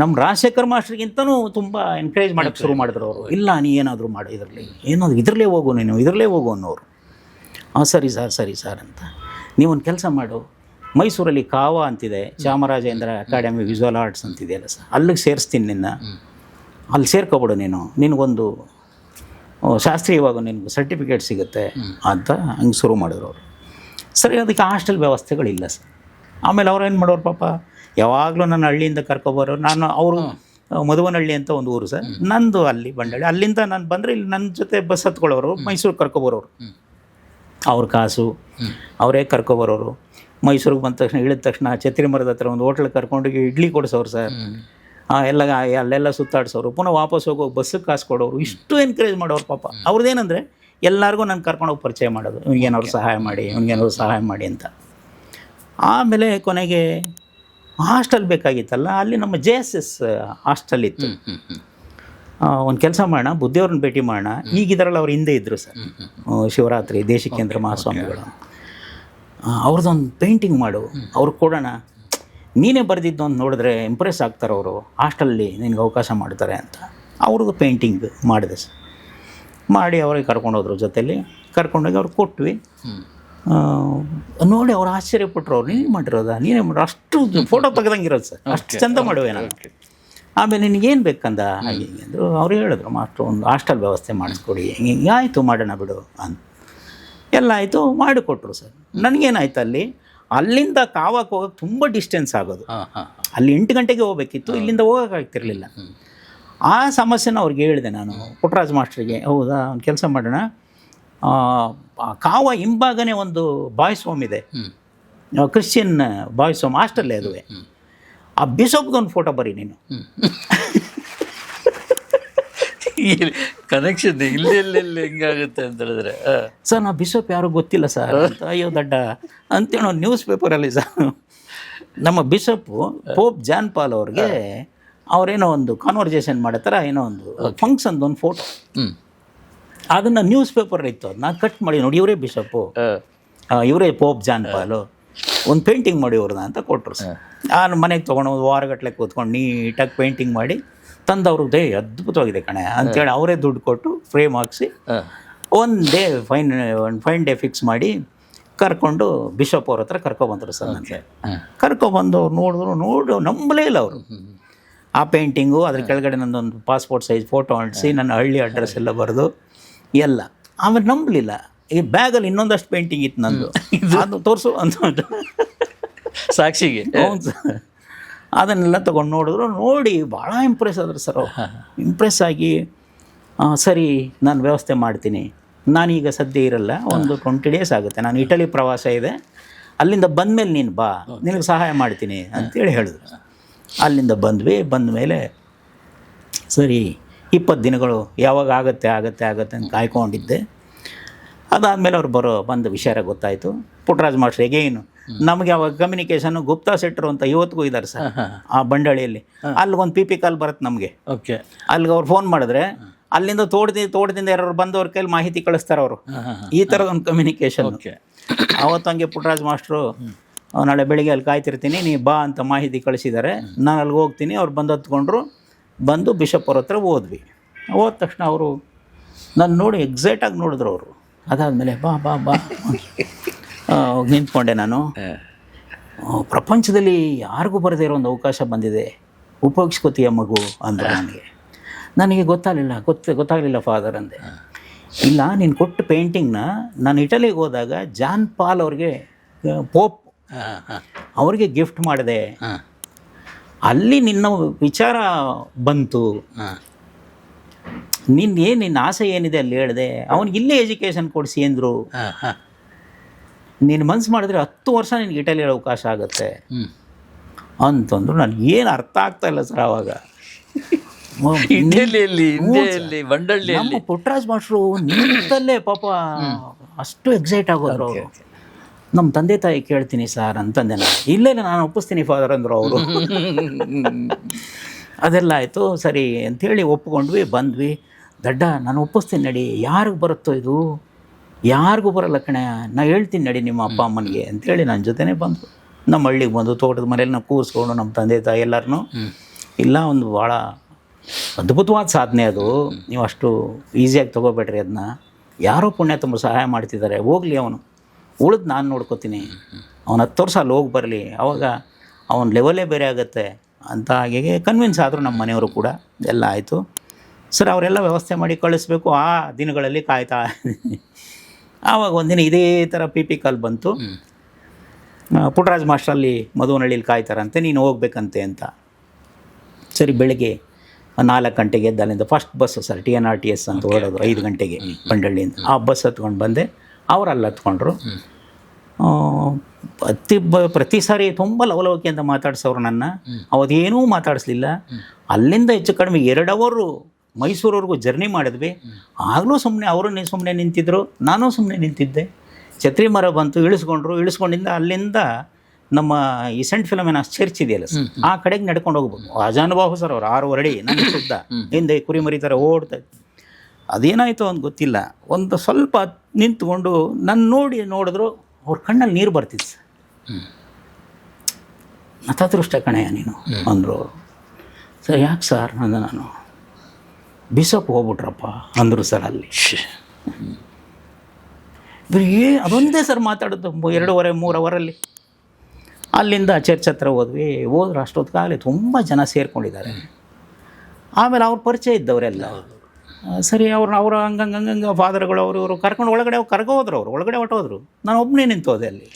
ನಮ್ಮ ರಾಜಶೇಖರ್ ಮಾಸ್ಟ್ರಿಗಿಂತನೂ ತುಂಬ ಎನ್ಕರೇಜ್ ಮಾಡೋಕ್ಕೆ ಶುರು ಮಾಡಿದ್ರು ಅವರು. ಇಲ್ಲ ನೀ ಏನಾದರೂ ಮಾಡು, ಇದರಲ್ಲೇ ಹೋಗು ಅನ್ನೋರು. ಸರಿ ಸರ್ ಅಂತ. ನೀವೊಂದು ಕೆಲಸ ಮಾಡು, ಮೈಸೂರಲ್ಲಿ ಕಾವ ಅಂತಿದೆ, ಚಾಮರಾಜೇಂದ್ರ ಅಕಾಡೆಮಿ ವಿಜುವಲ್ ಆರ್ಟ್ಸ್ ಅಂತಿದೆಯಲ್ಲ ಸರ್, ಅಲ್ಲಿಗೆ ಸೇರಿಸ್ತೀನಿ ನಿನ್ನ, ಅಲ್ಲಿ ಸೇರ್ಕೊಬಿಡು ನೀನು, ನಿನಗೊಂದು ಶಾಸ್ತ್ರೀಯವಾಗ ನಿನಗೆ ಸರ್ಟಿಫಿಕೇಟ್ ಸಿಗುತ್ತೆ ಅಂತ ಹಂಗೆ ಶುರು ಮಾಡಿದ್ರು ಅವರು. ಸರಿ, ಅದಕ್ಕೆ ಹಾಸ್ಟೆಲ್ ವ್ಯವಸ್ಥೆಗಳಿಲ್ಲ ಸರ್. ಆಮೇಲೆ ಅವ್ರು ಏನು ಮಾಡೋರು ಪಾಪ, ಯಾವಾಗಲೂ ನನ್ನ ಹಳ್ಳಿಯಿಂದ ಕರ್ಕೊಬರೋರು. ಅವರು ಮಧುವನಹಳ್ಳಿ ಅಂತ ಒಂದು ಊರು ಸರ್, ನಂದು ಅಲ್ಲಿ ಬಂಡಳ್ಳಿ. ಅಲ್ಲಿಂದ ನಾನು ಬಂದರೆ ಇಲ್ಲಿ ನನ್ನ ಜೊತೆ ಬಸ್ ಹತ್ಕೊಳ್ಳೋರು, ಮೈಸೂರಿಗೆ ಕರ್ಕೊಬರೋರು. ಅವ್ರ ಕಾಸು ಅವರೇ ಕರ್ಕೊಬರೋರು. ಮೈಸೂರಿಗೆ ಬಂದ ತಕ್ಷಣ ಇಳಿದ ತಕ್ಷಣ ಛತ್ರಿ ಮರದ ಹತ್ರ ಒಂದು ಹೋಟ್ಲಿಗೆ ಕರ್ಕೊಂಡೋಗಿ ಇಡ್ಲಿ ಕೊಡಿಸೋರು ಸರ್. ಅಲ್ಲೆಲ್ಲ ಸುತ್ತಾಡ್ಸೋರು. ಪುನಃ ವಾಪಸ್ ಹೋಗೋ ಬಸ್ಸಿಗೆ ಕಾಸು ಕೊಡೋರು. ಇಷ್ಟು ಎನ್ಕರೇಜ್ ಮಾಡೋರು ಪಾಪ. ಅವ್ರದ್ದೇನೆಂದರೆ ಎಲ್ಲರಿಗೂ ನಾನು ಕರ್ಕೊಂಡೋಗಿ ಪರಿಚಯ ಮಾಡೋದು, ಇವ್ನಿಗೇನಾದ್ರು ಸಹಾಯ ಮಾಡಿ ಅಂತ. ಆಮೇಲೆ ಕೊನೆಗೆ ಹಾಸ್ಟೆಲ್ ಬೇಕಾಗಿತ್ತಲ್ಲ, ಅಲ್ಲಿ ನಮ್ಮ JSS ಹಾಸ್ಟೆಲ್ ಇತ್ತು. ಒಂದು ಕೆಲಸ ಮಾಡೋಣ, ಬುದ್ಧಿಯವ್ರನ್ನ ಭೇಟಿ ಮಾಡೋಣ. ಈಗಿದ್ರಲ್ಲಿ ಅವ್ರು ಹಿಂದೆ ಇದ್ದರು ಸರ್, ಶಿವರಾತ್ರಿ ದೇಶಿಕೇಂದ್ರ ಮಹಾಸ್ವಾಮಿಗಳು. ಅವ್ರದ್ದೊಂದು ಪೇಂಟಿಂಗ್ ಮಾಡು, ಅವ್ರಿಗೆ ಕೊಡೋಣ, ನೀನೇ ಬರೆದಿದ್ದು ಅಂತ ನೋಡಿದ್ರೆ ಇಂಪ್ರೆಸ್ ಆಗ್ತಾರೆ ಅವರು, ಹಾಸ್ಟೆಲಲ್ಲಿ ನಿನಗೆ ಅವಕಾಶ ಮಾಡ್ತಾರೆ ಅಂತ. ಅವ್ರದ್ದು ಪೇಂಟಿಂಗ್ ಮಾಡಿದೆ ಸರ್. ಮಾಡಿ ಅವ್ರಿಗೆ ಕರ್ಕೊಂಡೋದ್ರು, ಜೊತೆಯಲ್ಲಿ ಕರ್ಕೊಂಡೋಗಿ ಅವ್ರಿಗೆ ಕೊಟ್ವಿ. ನೋಡಿ ಅವ್ರು ಆಶ್ಚರ್ಯಪಟ್ಟರು. ಅವ್ರು ನೀನೇ ಮಾಡಿರೋ ಅಷ್ಟು ಫೋಟೋ ತೆಗೆದಂಗಿರೋದು ಸರ್, ಅಷ್ಟು ಚಂದ ಮಾಡುವೆ ನಾನು. ಆಮೇಲೆ ನಿನಗೇನು ಬೇಕಂದ ಹಾಗೆ ಅಂದರು. ಅವ್ರು ಹೇಳಿದ್ರು, ಮಾಸ್ಟ್ರು ಒಂದು ಹಾಸ್ಟೆಲ್ ವ್ಯವಸ್ಥೆ ಮಾಡಿಸ್ಕೊಡಿ. ಹಿಂಗೆ ಆಯಿತು, ಮಾಡೋಣ ಬಿಡು ಅಂತ ಎಲ್ಲ ಆಯಿತು, ಮಾಡಿಕೊಟ್ರು ಸರ್. ನನಗೇನಾಯ್ತು, ಅಲ್ಲಿಂದ ಕಾವಕ್ಕೆ ಹೋಗೋಕ್ಕೆ ತುಂಬ ಡಿಸ್ಟೆನ್ಸ್ ಆಗೋದು. ಅಲ್ಲಿ 8 ಗಂಟೆಗೆ ಹೋಗ್ಬೇಕಿತ್ತು, ಇಲ್ಲಿಂದ ಹೋಗೋಕ್ಕಾಗ್ತಿರ್ಲಿಲ್ಲ. ಆ ಸಮಸ್ಯೆನ ಅವ್ರಿಗೆ ಹೇಳಿದೆ ನಾನು, ಪುಟ್ಟರಾಜ್ ಮಾಸ್ಟ್ರಿಗೆ. ಹೌದಾ, ಒಂದು ಕೆಲಸ ಮಾಡೋಣ, ಕಾವ ಹಿಂಭಾಗನೇ ಒಂದು ಬಾಯ್ಸ್ ಹೋಮ್ ಇದೆ, ಕ್ರಿಶ್ಚಿಯನ್ ಬಾಯ್ಸ್ ಹೋಮ್, ಹಾಸ್ಟೆಲ್ಲೇ ಅದುವೆ. ಆ ಬಿಷಪ್ದೊಂದು ಫೋಟೋ ಬರೀ ನೀನು. ಕನೆಕ್ಷನ್ ಇಲ್ಲಿ ಹೆಂಗಾಗುತ್ತೆ ಅಂತ ಹೇಳಿದ್ರೆ, ಸರ್ ನಾ ಬಿಷಪ್ ಯಾರು ಗೊತ್ತಿಲ್ಲ ಸರ್ ಅಂತ. ಅಯ್ಯೋ ದಡ್ಡ ಅಂತೇಳೋ ನ್ಯೂಸ್ ಪೇಪರಲ್ಲಿ ಸರ್, ನಮ್ಮ ಬಿಷಪ್ಪು ಪೋಪ್ ಜಾನ್ ಪಾಲ್ ಅವ್ರಿಗೆ ಅವರೇನೋ ಒಂದು ಕಾನ್ವರ್ಜೇಷನ್ ಮಾಡೋ ಥರ ಏನೋ ಒಂದು ಫಂಕ್ಷನ್ದೊಂದು ಫೋಟೋ, ಅದನ್ನು ನ್ಯೂಸ್ ಪೇಪರ್ ಇತ್ತು. ಅದನ್ನ ಕಟ್ ಮಾಡಿ ನೋಡಿ, ಇವರೇ ಬಿಷಪ್ಪು, ಇವರೇ ಪೋಪ್ ಜಾನ್ ಪಾಲು, ಒಂದು ಪೇಂಟಿಂಗ್ ಮಾಡಿ ಅವ್ರನ್ನ ಅಂತ ಕೊಟ್ಟರು ಸರ್. ನಾನು ಮನೆಗೆ ತೊಗೊಂಡು ಒಂದು ವಾರಗಟ್ಟಲೆ ಕೂತ್ಕೊಂಡು ನೀಟಾಗಿ ಪೇಂಟಿಂಗ್ ಮಾಡಿ ತಂದು ಅವ್ರಿಗೆ ಅದ್ಭುತವಾಗಿದೆ ಕಣೆ ಅಂತೇಳಿ ಅವರೇ ದುಡ್ಡು ಕೊಟ್ಟು ಫ್ರೇಮ್ ಹಾಕ್ಸಿ ಒಂದು ಫೈನ್ ಡೇ ಫಿಕ್ಸ್ ಮಾಡಿ ಕರ್ಕೊಂಡು ಬಿಷಪ್ ಅವ್ರ ಹತ್ರ ಕರ್ಕೊಬಂದರು ಸರ್. ನನಗೆ ಕರ್ಕೊಬಂದು ಅವ್ರು ನೋಡಿದ್ರು ನಂಬಲೇ ಇಲ್ಲ ಅವರು. ಆ ಪೇಂಟಿಂಗು ಅದ್ರ ಕೆಳಗಡೆ ನಂದೊಂದು ಪಾಸ್ಪೋರ್ಟ್ ಸೈಜ್ ಫೋಟೋ ಅಂಟಿಸಿ ನನ್ನ ಹಳ್ಳಿ ಅಡ್ರೆಸ್ ಎಲ್ಲ ಬರೆದು ಎಲ್ಲ. ಆಮೇಲೆ ನಂಬಲಿಲ್ಲ. ಈ ಬ್ಯಾಗಲ್ಲಿ ಇನ್ನೊಂದಷ್ಟು ಪೇಂಟಿಂಗ್ ಇತ್ತು ನಂದು, ಅದು ತೋರಿಸು ಅಂತ ಸಾಕ್ಷಿಗೆ. ಹೌದು ಸರ್. ಅದನ್ನೆಲ್ಲ ತೊಗೊಂಡು ನೋಡಿ ಭಾಳ ಇಂಪ್ರೆಸ್ ಆದರು ಸರ್. ಇಂಪ್ರೆಸ್ ಆಗಿ ಸರಿ ನಾನು ವ್ಯವಸ್ಥೆ ಮಾಡ್ತೀನಿ, ನಾನೀಗ ಸದ್ಯ ಇರಲ್ಲ, ಒಂದು 20 ಡೇಸ್ ಆಗುತ್ತೆ, ನಾನು ಇಟಲಿ ಪ್ರವಾಸ ಇದೆ, ಅಲ್ಲಿಂದ ಬಂದಮೇಲೆ ನೀನು ಬಾ, ನಿನಗೆ ಸಹಾಯ ಮಾಡ್ತೀನಿ ಅಂತೇಳಿ ಹೇಳಿದ್ರು. ಅಲ್ಲಿಂದ ಬಂದ ಮೇಲೆ ಸರಿ 20 ದಿನಗಳು ಯಾವಾಗ ಆಗುತ್ತೆ ಅಂತ ಕಾಯ್ಕೊಂಡಿದ್ದೆ. ಅದಾದಮೇಲೆ ಅವ್ರು ಬಂದ ವಿಚಾರ ಗೊತ್ತಾಯಿತು. ಪುಟ್ಟರಾಜ್ ಮಾಸ್ಟ್ರ್ ಎಗೇನು ನಮಗೆ ಅವಾಗ ಕಮ್ಯುನಿಕೇಷನ್ನು ಗುಪ್ತಾ ಸೆಟ್ರು ಅಂತ ಇವತ್ತಿಗೂ ಇದ್ದಾರೆ ಸರ್ ಆ ಬಂಡಳಿಯಲ್ಲಿ. ಅಲ್ಲಿಗೊಂದು ಪಿ ಪಿ ಕಾಲ್ ಬರುತ್ತೆ ನಮಗೆ. ಓಕೆ. ಅಲ್ಲಿಗೆ ಅವ್ರು ಫೋನ್ ಮಾಡಿದ್ರೆ ಅಲ್ಲಿಂದ ತೋಟದಿಂದ ಯಾರು ಬಂದವ್ರ ಕೈಲಿ ಮಾಹಿತಿ ಕಳಿಸ್ತಾರೆ ಅವರು. ಈ ಥರದ ಒಂದು ಕಮ್ಯುನಿಕೇಷನ್. ಅವತ್ತು ಹಂಗೆ ಪುಟ್ಟರಾಜ್ ಮಾಸ್ಟ್ರು ನಾಳೆ ಬೆಳಿಗ್ಗೆ ಅಲ್ಲಿ ಕಾಯ್ತಿರ್ತೀನಿ, ನೀ ಬಾ ಅಂತ ಮಾಹಿತಿ ಕಳಿಸಿದ್ದಾರೆ. ನಾನು ಅಲ್ಲಿಗೆ ಹೋಗ್ತೀನಿ. ಅವ್ರು ಬಂದು ಹತ್ಕೊಂಡ್ರು. ಬಂದು ಬಿಷಪ್ ಅವ್ರ ಹತ್ರ ಹೋದ್ವಿ. ಹೋದ ತಕ್ಷಣ ಅವರು ನಾನು ನೋಡಿ ಎಕ್ಸೈಟಾಗಿ ನೋಡಿದ್ರು ಅವರು. ಅದಾದಮೇಲೆ ಬಾ ಬಾ ಬಾ ನಿಂತ್ಕೊಂಡೆ ನಾನು. ಪ್ರಪಂಚದಲ್ಲಿ ಯಾರಿಗೂ ಬರದೇ ಇರೋ ಒಂದು ಅವಕಾಶ ಬಂದಿದೆ, ಉಪಯೋಗಿಸ್ಕೋತೀಯ ಮಗು ಅಂದರು ನನಗೆ ಗೊತ್ತಾಗಲಿಲ್ಲ ಫಾದರ್ ಅಂದೆ. ಇಲ್ಲ, ನೀನು ಕೊಟ್ಟು ಪೇಂಟಿಂಗ್ನ ನಾನು ಇಟಲಿಗೆ ಹೋದಾಗ ಜಾನ್ ಪಾಲ್ ಅವ್ರಿಗೆ ಪೋಪ್ ಅವ್ರಿಗೆ ಗಿಫ್ಟ್ ಮಾಡಿದೆ. ಅಲ್ಲಿ ನಿನ್ನ ವಿಚಾರ ಬಂತು. ನಿನ್ನ ಆಸೆ ಏನಿದೆ ಅಲ್ಲಿ ಹೇಳಿದೆ. ಅವ್ನಿಗೆ ಇಲ್ಲೇ ಎಜುಕೇಷನ್ ಕೊಡಿಸಿ ಅಂದರು. ನೀನು ಮನ್ಸು ಮಾಡಿದ್ರೆ 10 ವರ್ಷ ನಿನಗೆ ಇಟಲಿಯಲ್ಲಿ ಅವಕಾಶ ಆಗುತ್ತೆ ಅಂತಂದ್ರು. ನನಗೇನು ಅರ್ಥ ಆಗ್ತಾ ಇಲ್ಲ ಸರ್ ಆವಾಗ. ನಮ್ಮ ಪುಟ್ಟರಾಜ್ ಮಾಸ್ಟ್ರು ನಿಂತಲ್ಲೇ ಪಾಪ ಅಷ್ಟು ಎಕ್ಸೈಟ್ ಆಗೋದ್ರು ಅವರು. ನಮ್ಮ ತಂದೆ ತಾಯಿ ಕೇಳ್ತೀನಿ ಸರ್ ಅಂತಂದೆ ನಾನು. ಇಲ್ಲೇ ನಾನು ಒಪ್ಪಿಸ್ತೀನಿ ಫಾದರ್ ಅಂದರು ಅವರು. ಅದೆಲ್ಲ ಆಯಿತು. ಸರಿ ಅಂಥೇಳಿ ಒಪ್ಕೊಂಡ್ವಿ, ಬಂದ್ವಿ. ದಡ್ಡ ನಾನು ಒಪ್ಪಿಸ್ತೀನಿ ನಡಿ. ಯಾರಿಗೆ ಬರುತ್ತೋ ಇದು? ಯಾರಿಗೂ ಬರೋಲ್ಲ ಕಣೆ, ನಾ ಹೇಳ್ತೀನಿ ನಡಿ ನಿಮ್ಮ ಅಪ್ಪ ಅಮ್ಮನಿಗೆ ಅಂಥೇಳಿ ನನ್ನ ಜೊತೆನೇ ಬಂದು ನಮ್ಮ ಹಳ್ಳಿಗೆ ಬಂದು ತೋಟದ ಮನೇಲಿ ನಾವು ಕೂರಿಸ್ಕೊಂಡು ನಮ್ಮ ತಂದೆ ತಾಯಿ ಎಲ್ಲರೂ. ಇಲ್ಲ, ಒಂದು ಭಾಳ ಅದ್ಭುತವಾದ ಸಾಧನೆ ಅದು. ನೀವು ಅಷ್ಟು ಈಸಿಯಾಗಿ ತೊಗೋಬೇಡ್ರಿ ಅದನ್ನ. ಯಾರೋ ಪುಣ್ಯ ತುಂಬ ಸಹಾಯ ಮಾಡ್ತಿದ್ದಾರೆ, ಹೋಗಲಿ ಅವನು, ಉಳಿದು ನಾನು ನೋಡ್ಕೋತೀನಿ. ಅವನು 10 ವರ್ಷ ಅಲ್ಲಿ ಹೋಗಿ ಬರಲಿ, ಅವಾಗ ಅವನ ಲೆವೆಲೇ ಬೇರೆ ಆಗುತ್ತೆ ಅಂತ ಹಾಗೆ ಕನ್ವಿನ್ಸ್ ಆದರು ನಮ್ಮ ಮನೆಯವರು ಕೂಡ. ಎಲ್ಲ ಆಯಿತು ಸರ್. ಅವರೆಲ್ಲ ವ್ಯವಸ್ಥೆ ಮಾಡಿ ಕಳಿಸ್ಬೇಕು. ಆ ದಿನಗಳಲ್ಲಿ ಕಾಯ್ತಾ ಆವಾಗ ಒಂದಿನ ಇದೇ ಥರ ಪಿ ಪಿ ಕಾಲ್ ಬಂತು. ಪುಟ್ಟರಾಜ್ ಮಾಸ್ಟ್ರಲ್ಲಿ ಮಧುವನಹಳ್ಳಿಲಿ ಕಾಯ್ತಾರಂತೆ, ನೀನು ಹೋಗ್ಬೇಕಂತೆ ಅಂತ. ಸರಿ, ಬೆಳಗ್ಗೆ 4 ಗಂಟೆಗೆ ಎದ್ದು ಅಲ್ಲಿಂದ ಫಸ್ಟ್ ಬಸ್ಸು ಸರ್ TNRTS ಅಂತ ಹೊರಡೋದು 5 ಗಂಟೆಗೆ ಬಂಡಳ್ಳಿಯಿಂದ. ಆ ಬಸ್ ಹತ್ಕೊಂಡು ಬಂದೆ. ಅವ್ರು ಅಲ್ಲಿ ಹತ್ಕೊಂಡ್ರು. ಪ್ರತಿ ಸಾರಿ ತುಂಬ ಲವಲವಿಕೆ ಅಂತ ಮಾತಾಡ್ಸೋರು ನನ್ನ. ಅವತ್ತೇನೂ ಮಾತಾಡಿಸ್ಲಿಲ್ಲ. ಅಲ್ಲಿಂದ ಹೆಚ್ಚು ಕಡಿಮೆ 2 ಅವರು ಮೈಸೂರವರೆಗೂ ಜರ್ನಿ ಮಾಡಿದ್ವಿ. ಆಗಲೂ ಅವರು ಸುಮ್ಮನೆ ನಿಂತಿದ್ದರು, ನಾನು ಸುಮ್ಮನೆ ನಿಂತಿದ್ದೆ. ಛತ್ರಿ ಮರ ಬಂತು, ಇಳಿಸ್ಕೊಂಡಿಂದ ಅಲ್ಲಿಂದ ನಮ್ಮ ಈ ಸೆಂಟ್ ಫಿಲೋಮಿನಾ ಚರ್ಚ್ ಇದೆಯಲ್ಲ ಸರ್, ಆ ಕಡೆಗೆ ನಡ್ಕೊಂಡು ಹೋಗ್ಬೋದು. ಅಜಾನುಬಾಹು ಸರ್ ಅವರು 6 ಅಡಿ ನನ್ನ ಸುದ್ದ ಹಿಂದೆ ಕುರಿ ಮರಿ ಥರ ಓಡ್ತಾ. ಅದೇನಾಯಿತು ಅಂತ ಗೊತ್ತಿಲ್ಲ. ಒಂದು ಸ್ವಲ್ಪ ನಿಂತ್ಕೊಂಡು ನನ್ನ ನೋಡಿದ್ರು. ಅವ್ರ ಕಣ್ಣಲ್ಲಿ ನೀರು ಬರ್ತಿತ್ತು ಸರ್. ನತದೃಷ್ಟ ಕಣಯ್ಯ ನೀನು ಅಂದರು. ಸರ್ ಯಾಕೆ ಸರ್ ಅಂದ ನಾನು. ಬಿಷಪ್ ಹೋಗ್ಬಿಟ್ರಪ್ಪ ಅಂದರು ಸರ್ ಅಲ್ಲಿ. ಅದೊಂದೇ ಸರ್ ಮಾತಾಡೋದು 2.5-3 ಅವರಲ್ಲಿ. ಅಲ್ಲಿಂದ ಚರ್ಚ್ ಹತ್ರ ಹೋದ್ವಿ. ಹೋದ್ರೆ ಅಷ್ಟೊತ್ತಿಗಾಗಲೇ ತುಂಬ ಜನ ಸೇರ್ಕೊಂಡಿದ್ದಾರೆ. ಆಮೇಲೆ ಅವ್ರ ಪರಿಚಯ ಇದ್ದವರೆಲ್ಲ. ಸರಿ, ಅವ್ರು ಹಂಗಂಗೆ ಫಾದರ್ಗಳು ಇವರು ಕರ್ಕೊಂಡು ಕರ್ಕೋದ್ರು. ಅವ್ರು ಒಳಗಡೆ ಹೊಟ್ಟೋದ್ರು. ನಾನು ಒಬ್ಬನೇ ನಿಂತೋದೆ ಅಲ್ಲಿ.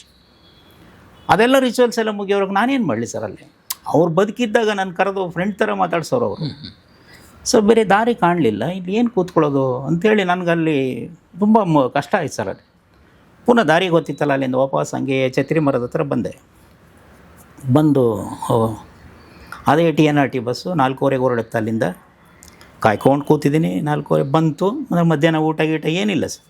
ಅದೆಲ್ಲ ರಿಚುವಲ್ಸ್ ಎಲ್ಲ ಮುಗಿಯೋರ್ಗೆ ನಾನೇನು ಮಾಡಲಿ ಸರ್ ಅಲ್ಲಿ. ಅವ್ರು ಬದುಕಿದ್ದಾಗ ನಾನು ಕರೆದು ಫ್ರೆಂಡ್ ಥರ ಮಾತಾಡ್ಸೋರು ಅವರು. ಸೊ ಬೇರೆ ದಾರಿ ಕಾಣಲಿಲ್ಲ, ಇಲ್ಲಿ ಏನು ಕೂತ್ಕೊಳ್ಳೋದು ಅಂಥೇಳಿ ನನಗಲ್ಲಿ ತುಂಬ ಕಷ್ಟ ಆಯ್ತು ಸರ್. ಅಲ್ಲಿ ಪುನಃ ದಾರಿ ಗೊತ್ತಿತ್ತಲ್ಲ, ಅಲ್ಲಿಂದ ವಾಪಸ್ ಹಂಗೆ ಛತ್ರಿ ಮರದ ಹತ್ರ ಬಂದು ಅದೇ TNRT ಬಸ್ಸು 4:15 ಹೊರಡುತ್ತೆ. ಅಲ್ಲಿಂದ ಕಾಯ್ಕೊಂಡು ಕೂತಿದ್ದೀನಿ. 4:15 ಬಂತು. ಮಧ್ಯಾಹ್ನ ಊಟ ಏನಿಲ್ಲ ಸರ್.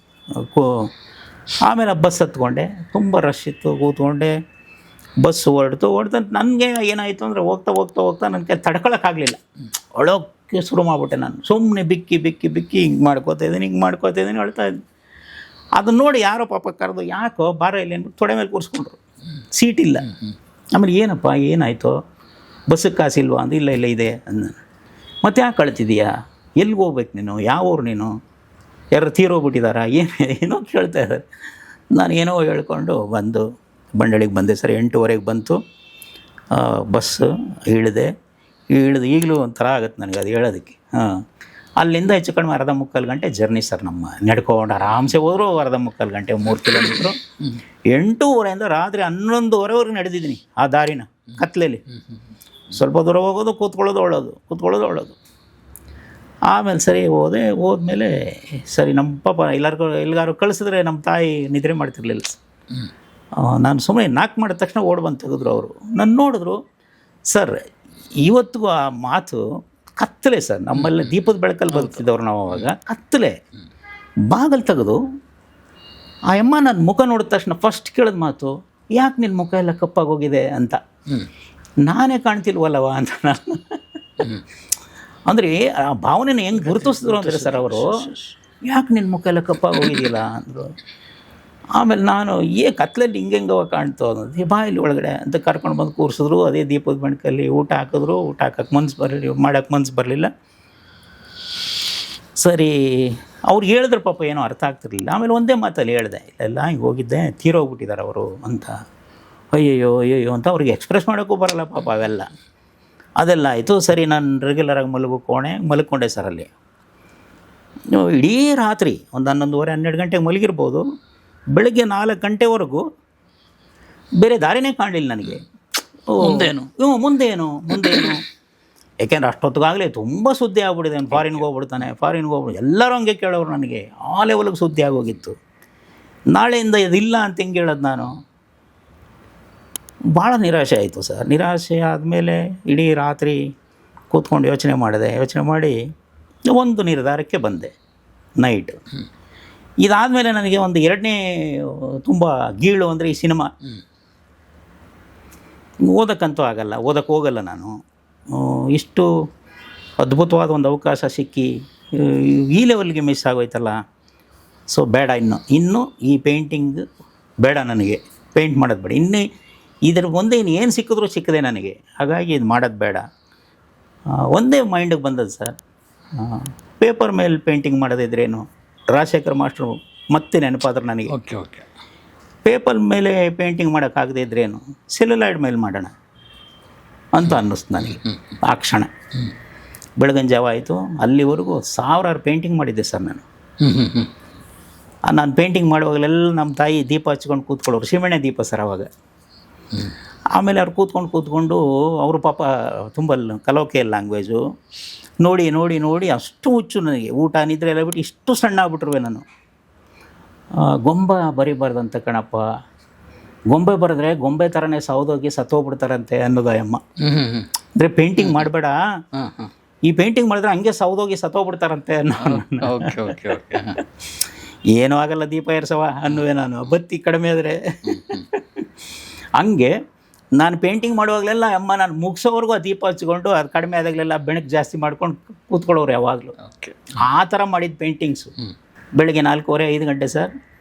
ಆಮೇಲೆ ಬಸ್ ಹತ್ಕೊಂಡೆ. ತುಂಬ ರಶ್ ಇತ್ತು. ಕೂತ್ಕೊಂಡೆ. ಬಸ್ಸು ಹೊರಡ್ತು. ನನಗೆ ಏನಾಯಿತು ಅಂದರೆ ಹೋಗ್ತಾ ನನ್ನ ಕೈ ತಡ್ಕೊಳಕ್ಕಾಗಲಿಲ್ಲ. ಅಳೋಕ್ಕೆ ಶುರು ಮಾಡಿಬಿಟ್ಟೆ ನಾನು. ಸುಮ್ಮನೆ ಬಿಕ್ಕಿ ಹಿಂಗೆ ಮಾಡ್ಕೋತಾ ಇದ್ದೀನಿ ಅಳ್ತಾ ಇದ್ದೀನಿ. ಅದನ್ನ ನೋಡಿ ಯಾರೋ ಪಾಪ ಕರೆದು, ಯಾಕೋ ಬಾರ ಇಲ್ಲಿ ಅಂದ್ಬಿಟ್ಟು ತೊಡೆ ಮೇಲೆ ಕೂರಿಸ್ಕೊಂಡ್ರು. ಸೀಟ್ ಇಲ್ಲ. ಆಮೇಲೆ ಏನಪ್ಪ ಏನಾಯಿತು, ಬಸ್ಸಿಗೆ ಕಾಸಿಲ್ವಾ ಅಂದು. ಇಲ್ಲ ಇದೆ ಅಂದ. ಮತ್ತೆ ಯಾಕೆ ಅಳ್ತಿದೀಯಾ, ಎಲ್ಲಿಗೆ ಹೋಗ್ಬೇಕು ನೀನು, ಯಾವ ಊರು ನೀನು, ಯಾರು ತೀರೋಗ್ಬಿಟ್ಟಿದ್ದಾರಾ, ಏನೋ ಕೇಳ್ತಾ ಇದ್ದಾರೆ. ನಾನು ಏನೋ ಹೇಳ್ಕೊಂಡು ಬಂಡಳಿಗೆ ಬಂದೆ ಸರ್. 8:15 ಬಂತು ಬಸ್ಸು. ಇಳಿದು ಈಗಲೂ ಒಂಥರ ಆಗುತ್ತೆ ನನಗೆ ಅದು ಹೇಳೋದಕ್ಕೆ. ಅಲ್ಲಿಂದ ಹೆಚ್ಚು ಕಡಿಮೆ 1.25 ಗಂಟೆ ಜರ್ನಿ ಸರ್. ನಮ್ಮ ನಡ್ಕೊಂಡು ಆರಾಮ್ಸೆ ಹೋದ್ರು 1.25 ಗಂಟೆ, 3 ಕಿಲೋಮೀಟ್ರು. 8:30 ರಾತ್ರಿ 11:30ವರೆಗೆ ನಡೆದಿದ್ದೀನಿ ಆ ದಾರಿನ ಕತ್ಲೆಯಲ್ಲಿ. ಸ್ವಲ್ಪ ದೂರ ಹೋಗೋದು, ಕೂತ್ಕೊಳ್ಳೋದು ಒಳ್ಳೋದು. ಆಮೇಲೆ ಸರಿ ಹೋದ್ಮೇಲೆ ಸರಿ ನಮ್ಮ ಪಾಪ ಎಲ್ಲಾರು ಕಳಿಸಿದ್ರೆ ನಮ್ಮ ತಾಯಿ ನಿದ್ರೆ ಮಾಡ್ತಿರ್ಲಿಲ್ಲ. ನಾನು ಸುಮ್ಮನೆ ನಾಕ್ ಮಾಡಿದ ತಕ್ಷಣ ಓಡ್ ಬಂದು ತೆಗೆದ್ರು ಅವರು. ನಾನು ನೋಡಿದ್ರು ಸರ್. ಇವತ್ತಿಗೂ ಆ ಮಾತು ಕತ್ತಲೆ ಸರ್, ನಮ್ಮಲ್ಲಿ ದೀಪದ ಬೆಳಕಲ್ಲಿ ಬದುಕ್ತಿದ್ದವ್ರು ನಾವು ಅವಾಗ. ಕತ್ತಲೆ, ಬಾಗಲ್ ತೆಗೆದು ಆ ಅಮ್ಮ ನನ್ನ ಮುಖ ನೋಡಿದ ತಕ್ಷಣ ಫಸ್ಟ್ ಕೇಳಿದ ಮಾತು, ಯಾಕೆ ನಿನ್ನ ಮುಖ ಎಲ್ಲ ಕಪ್ಪಾಗಿ ಹೋಗಿದೆ ಅಂತ. ನಾನೇ ಕಾಣ್ತಿಲ್ವಲ್ಲವ ಅಂತ ನಾನು. ಅಂದರೆ ಆ ಭಾವನೆನ ಹೆಂಗೆ ಗುರುತಿಸಿದ್ರು ಅಂದರೆ ಸರ್ ಅವರು, ಯಾಕೆ ನಿನ್ನ ಮುಖ ಎಲ್ಲ ಕಪ್ಪಾಗಿ ಹೋಗಿದ್ದಿಲ್ಲ ಅಂದರು. ಆಮೇಲೆ ನಾನು ಕತ್ಲಲ್ಲಿ ಹಿಂಗೆಂಗವ ಕಾಣ್ತು ಅನ್ನೋದು, ಬಾ ಇಲ್ಲಿ ಒಳಗಡೆ ಅಂತ ಕರ್ಕೊಂಡು ಬಂದು ಕೂರಿಸಿದ್ರು. ಅದೇ ದೀಪದ ಬೆಳಕಲ್ಲಿ ಊಟ ಹಾಕಿದ್ರು. ಊಟ ಹಾಕಕ್ಕೆ ಮಾಡೋಕ್ಕೆ ಮನ್ಸು ಬರಲಿಲ್ಲ. ಸರಿ, ಅವ್ರು ಹೇಳಿದ್ರು ಪಾಪ ಏನೋ ಅರ್ಥ ಆಗ್ತಿರ್ಲಿಲ್ಲ. ಆಮೇಲೆ ಒಂದೇ ಮಾತಲ್ಲಿ ಹೇಳಿದೆ, ಇಲ್ಲೆಲ್ಲ ಹಿಂಗೆ ಹೋಗಿದ್ದೆ, ತೀರೋಗ್ಬಿಟ್ಟಿದ್ದಾರೆ ಅವರು ಅಂತ. ಅಯ್ಯಯ್ಯೋ ಅಯ್ಯಯ್ಯೋ ಅಂತ ಅವ್ರಿಗೆ ಎಕ್ಸ್ಪ್ರೆಸ್ ಮಾಡೋಕ್ಕೂ ಬರೋಲ್ಲ ಪಾಪ ಅವೆಲ್ಲ. ಅದೆಲ್ಲ ಆಯಿತು. ಸರಿ, ನಾನು ರೆಗ್ಯುಲರಾಗಿ ಮಲ್ಕೊಂಡೆ ಸರ್ ಅಲ್ಲಿ. ಇಡೀ ರಾತ್ರಿ ಒಂದು 11:30 12 ಗಂಟೆಗೆ ಮಲಗಿರ್ಬೋದು. ಬೆಳಗ್ಗೆ 4 ಗಂಟೆವರೆಗೂ ಬೇರೆ ದಾರಿನೇ ಕಾಣಲಿಲ್ಲ ನನಗೆ. ಮುಂದೇನು ಯಾಕೆಂದ್ರೆ ಅಷ್ಟೊತ್ತಿಗಾಗಲೇ ತುಂಬ ಸುದ್ದಿ ಆಗ್ಬಿಟ್ಟಿದೆ, ಫಾರಿನ್ಗೆ ಹೋಗ್ಬಿಡ್ತಾನೆ. ಎಲ್ಲರೂ ಹಂಗೆ ಕೇಳೋರು ನನಗೆ. ಆ ಲೆವೆಲ್ಗೆ ಸುದ್ದಿ ಆಗೋಗಿತ್ತು. ನಾಳೆಯಿಂದ ಇದಿಲ್ಲ ಅಂತ ಹೆಂಗೆ ಹೇಳೋದು ನಾನು. ಭಾಳ ನಿರಾಶೆ ಆಯಿತು ಸರ್. ನಿರಾಶೆ ಆದಮೇಲೆ ಇಡೀ ರಾತ್ರಿ ಕೂತ್ಕೊಂಡು ಯೋಚನೆ ಮಾಡಿ ಒಂದು ನಿರ್ಧಾರಕ್ಕೆ ಬಂದೆ ನೈಟ್. ಇದಾದಮೇಲೆ ನನಗೆ ಒಂದು ಎರಡನೇ ತುಂಬ ಗೀಳು ಅಂದರೆ ಈ ಸಿನಿಮಾ. ಓದೋಕ್ಕಂತೂ ಆಗಲ್ಲ, ಓದೋಕ್ಕೆ ಹೋಗಲ್ಲ ನಾನು. ಇಷ್ಟು ಅದ್ಭುತವಾದ ಒಂದು ಅವಕಾಶ ಸಿಕ್ಕಿ ಈ ಲೆವೆಲ್ಗೆ ಮಿಸ್ ಆಗೋಯ್ತಲ್ಲ. ಸೊ ಬೇಡ, ಇನ್ನು ಈ ಪೇಂಟಿಂಗ್ ಬೇಡ ನನಗೆ, ಪೇಂಟ್ ಮಾಡೋದು ಬೇಡ. ಇನ್ನೇ ಇದರ ಒಂದೇ ಏನು ಸಿಕ್ಕಿದ್ರೂ ಸಿಕ್ಕದೆ ನನಗೆ. ಹಾಗಾಗಿ ಇದು ಮಾಡೋದು ಬೇಡ. ಒಂದೇ ಮೈಂಡಿಗೆ ಬಂದದ್ದು ಸರ್, ಪೇಪರ್ ಮೇಲೆ ಪೇಂಟಿಂಗ್ ಮಾಡೋದಿದ್ರೇನು. ರಾಜಶೇಖರ್ ಮಾಸ್ಟ್ರು ಮತ್ತೆ ನೆನಪಾದ್ರೆ ನನಗೆ. ಓಕೆ ಪೇಪರ್ ಮೇಲೆ ಪೇಂಟಿಂಗ್ ಮಾಡೋಕ್ಕಾಗದೇ ಇದ್ರೇನು, ಸೆಲ್ಯುಲಾಯ್ಡ್ ಮೇಲೆ ಮಾಡೋಣ ಅಂತ ಅನ್ನಿಸ್ತು ನನಗೆ ಆ ಕ್ಷಣ. ಬೆಳಗಿನ ಜಾವ ಆಯಿತು. ಅಲ್ಲಿವರೆಗೂ 1000 ಪೇಂಟಿಂಗ್ ಮಾಡಿದ್ದೆ ಸರ್ ನಾನು. ನಾನು ಪೇಂಟಿಂಗ್ ಮಾಡುವಾಗಲೆಲ್ಲ ನಮ್ಮ ತಾಯಿ ದೀಪ ಹಚ್ಕೊಂಡು ಕೂತ್ಕೊಳ್ಳೋರು. ಸೀಮೆಣ್ಣೆ ದೀಪ ಸರ್ ಅವಾಗ. ಆಮೇಲೆ ಅವ್ರು ಕೂತ್ಕೊಂಡು ಅವರು ಪಾಪ ತುಂಬ ಕಲೋಕಿಯಲ್ ಲ್ಯಾಂಗ್ವೇಜು ನೋಡಿ ಅಷ್ಟು ಹುಚ್ಚು ನನಗೆ. ಊಟ ನಿದ್ರೆ ಎಲ್ಲ ಬಿಟ್ಟು ಇಷ್ಟು ಸಣ್ಣ ಆಗ್ಬಿಟ್ರುವೆ ನಾನು. ಗೊಂಬೆ ಬರಿಬಾರ್ದಂತ ಕಣಪ್ಪ, ಗೊಂಬೆ ಬರೆದ್ರೆ ಗೊಂಬೆ ಥರನೇ ಸೌದೋಗಿ ಸತ್ತೋಗ್ಬಿಡ್ತಾರಂತೆ ಅನ್ನೋದು ಅಮ್ಮ. ಅಂದರೆ ಪೇಂಟಿಂಗ್ ಮಾಡಬೇಡ, ಈ ಪೇಂಟಿಂಗ್ ಮಾಡಿದ್ರೆ ಹಂಗೆ ಸೌದೋಗಿ ಸತ್ತೋಗ್ಬಿಡ್ತಾರಂತೆ ಅನ್ನೋ. ಏನೂ ಆಗಲ್ಲ, ದೀಪ ಏರ್ಸವ ಅನ್ನುವೆ ನಾನು. ಬತ್ತಿ ಕಡಿಮೆ ಆದರೆ ಹಂಗೆ ನಾನು ಪೇಂಟಿಂಗ್ ಮಾಡುವಾಗಲೆಲ್ಲ ಅಮ್ಮ ನಾನು ಮುಗಿಸೋವರೆಗೂ ಆ ದೀಪ ಹಚ್ಕೊಂಡು ಅದು ಕಡಿಮೆ ಆದಾಗಲೆಲ್ಲ ಬೆಳಕು ಜಾಸ್ತಿ ಮಾಡ್ಕೊಂಡು ಕೂತ್ಕೊಳ್ಳೋರು ಯಾವಾಗಲೂ. ಆ ಥರ ಮಾಡಿದ ಪೇಂಟಿಂಗ್ಸು. ಬೆಳಗ್ಗೆ 4:15 5 ಗಂಟೆ ಸರ್.